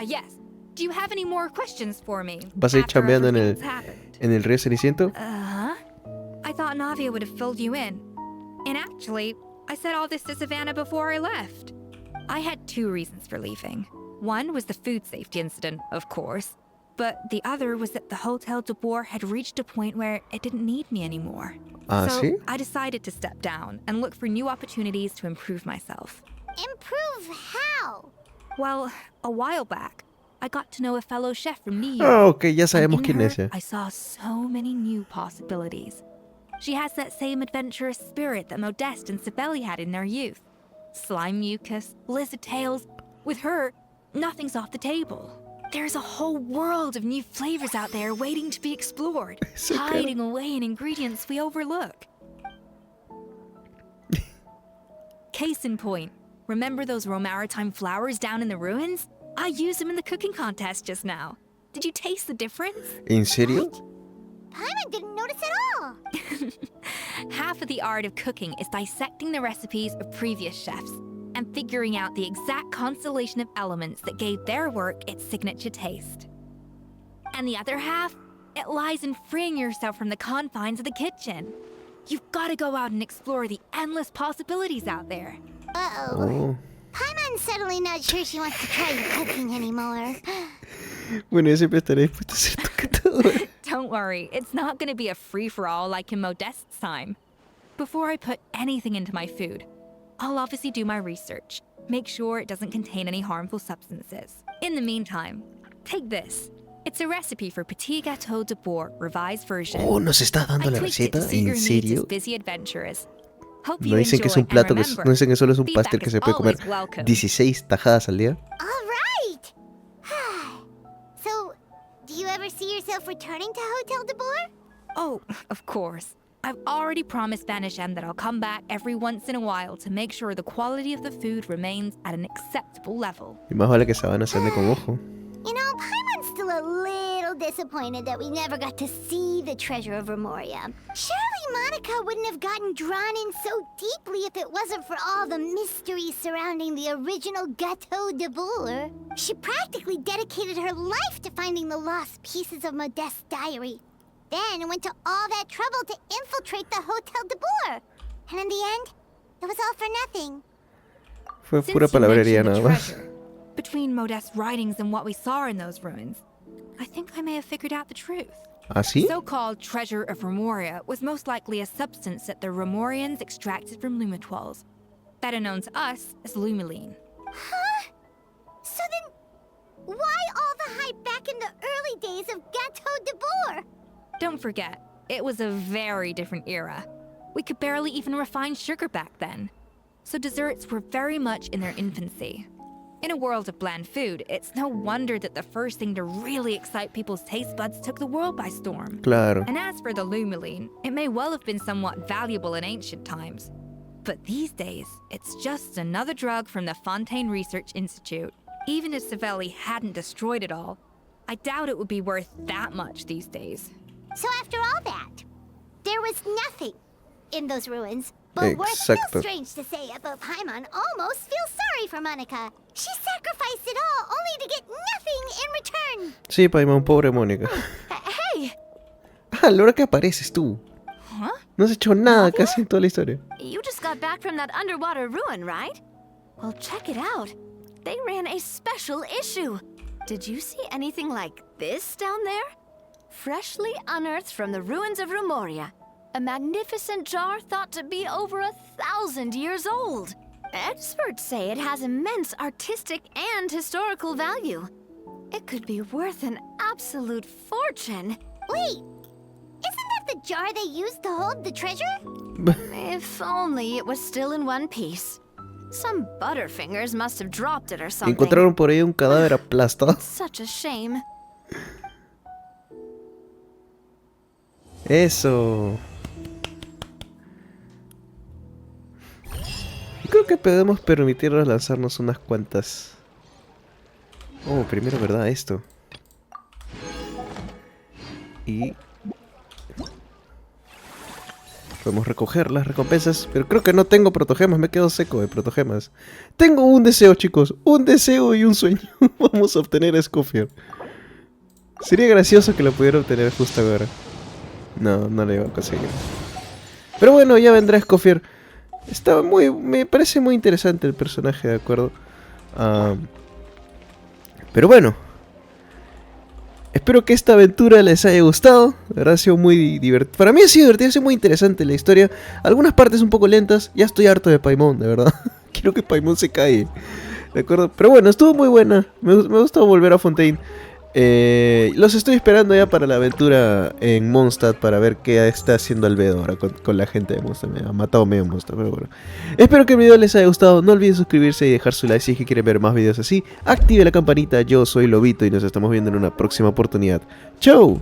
Yes. Do you have any more questions for me? ¿Vas a ir chambeando en el río Ceniciento? I thought Navia would have filled you in. And actually, I said all this to Savannah before I left. I had 2 reasons for leaving. One was the food safety incident, of course. But the other was that the Hotel de Boer had reached a point where it didn't need me anymore. So ¿sí? I decided to step down and look for new opportunities to improve myself. Improve how? Well, a while back, I got to know a fellow chef from New York. Ah, ok, ya sabemos quién es. I saw so many new possibilities. She has that same adventurous spirit that Modeste and Sibeli had in their youth. Slime mucus, lizard tails. With her, nothing's off the table. There's a whole world of new flavors out there waiting to be explored, hiding away in ingredients we overlook. Case in point, remember those Romaritime flowers down in the ruins? I used them in the cooking contest just now. Did you taste the difference? ¿En serio? Paimon didn't notice at all. Half of the art of cooking is dissecting the recipes of previous chefs and figuring out the exact constellation of elements that gave their work its signature taste. And the other half, it lies in freeing yourself from the confines of the kitchen. You've got to go out and explore the endless possibilities out there. Uh-oh. Paimon's suddenly not sure she wants to try cooking anymore. Bueno, yo siempre estaré dispuesto a ser tu catador. Don't worry, it's not going to be a free-for-all like in Modeste's time. Before I put anything into my food, I'll obviously do my research. Make sure it doesn't contain any harmful substances. In the meantime, take this. It's a recipe for Petit Gâteau de Boer, revised version. Oh, ¿nos estás dando la receta? ¿En serio? Busy adventurers. No dicen que es un plato, no dicen que solo es un pastel que se puede comer 16 tajadas al día. All right. So, do you ever see yourself returning to Hotel de Boer? Oh, of course. I've already promised Vanishem that I'll come back every once in a while to make sure the quality of the food remains at an acceptable level. Y más vale que Savannah se ande con ojo. You know, Paimon's still a little disappointed that we never got to see the treasure of Remoria. Surely Monica wouldn't have gotten drawn in so deeply if it wasn't for all the mystery surrounding the original Gâteau de Boer. She practically dedicated her life to finding the lost pieces of Modeste's diary. Then went to all that trouble to infiltrate the Hotel de Boer. And in the end, it was all for nothing. Fue pura palabrería nada más. Between Modeste's writings and what we saw in those ruins, I think I may have figured out the truth. ¿Ah, sí? The so-called treasure of Remoria was most likely a substance that the Remorians extracted from Lumitoiles, better known to us as Lumiline. Huh? So then, why all the hype back in the early days of Gâteau de Boer? Don't forget, it was a very different era. We could barely even refine sugar back then. So desserts were very much in their infancy. In a world of bland food, it's no wonder that the first thing to really excite people's taste buds took the world by storm. Claro. And as for the Lumiline, it may well have been somewhat valuable in ancient times. But these days, it's just another drug from the Fontaine Research Institute. Even if Sibeli hadn't destroyed it all, I doubt it would be worth that much these days. So after all that, there was nothing in those ruins. But we're still strange to say about Paimon almost feels sorry for Monica. She sacrificed it all only to get nothing in return. Sí, Paimon, pobre Mónica. Hey! Ah, la hora que apareces tú. Huh? No has hecho nada casi en toda la historia. You just got back from that underwater ruin, right? Well, check it out. They ran a special issue. Did you see anything like this down there? Freshly unearthed from the ruins of Remoria. A magnificent jar thought to be over 1,000 years old. Experts say it has immense artistic and historical value. It could be worth an absolute fortune. Wait, isn't that the jar they used to hold the treasure? If only it was still in one piece. Some butterfingers must have dropped it or something. Encontraron por ahí un cadáver aplastado. Such a shame. Eso. Creo que podemos permitirnos lanzarnos unas cuantas. Oh, primero, ¿verdad? Esto. Y podemos recoger las recompensas. Pero creo que no tengo protogemas. Me quedo seco de protogemas. Tengo un deseo, chicos. Un deseo y un sueño. Vamos a obtener a ESCOFFIER. Sería gracioso que lo pudiera obtener justo ahora. No, no lo iba a conseguir. Pero bueno, ya vendrá ESCOFFIER. Está muy... Me parece muy interesante el personaje, ¿de acuerdo? Pero bueno. Espero que esta aventura les haya gustado. De verdad ha sido muy divertido. Para mí ha sido divertido, ha sido muy interesante la historia. Algunas partes un poco lentas. Ya estoy harto de Paimon, de verdad. Quiero que Paimon se caiga. ¿De acuerdo? Pero bueno, estuvo muy buena. Me gustó volver a Fontaine. Los estoy esperando ya para la aventura en Mondstadt para ver qué está haciendo Albedo ahora con la gente de Mondstadt. Me ha matado medio Mondstadt, pero bueno. Espero que el video les haya gustado. No olviden suscribirse y dejar su like si es que quieren ver más videos así. Active la campanita. Yo soy Lobito y nos estamos viendo en una próxima oportunidad. ¡Chau!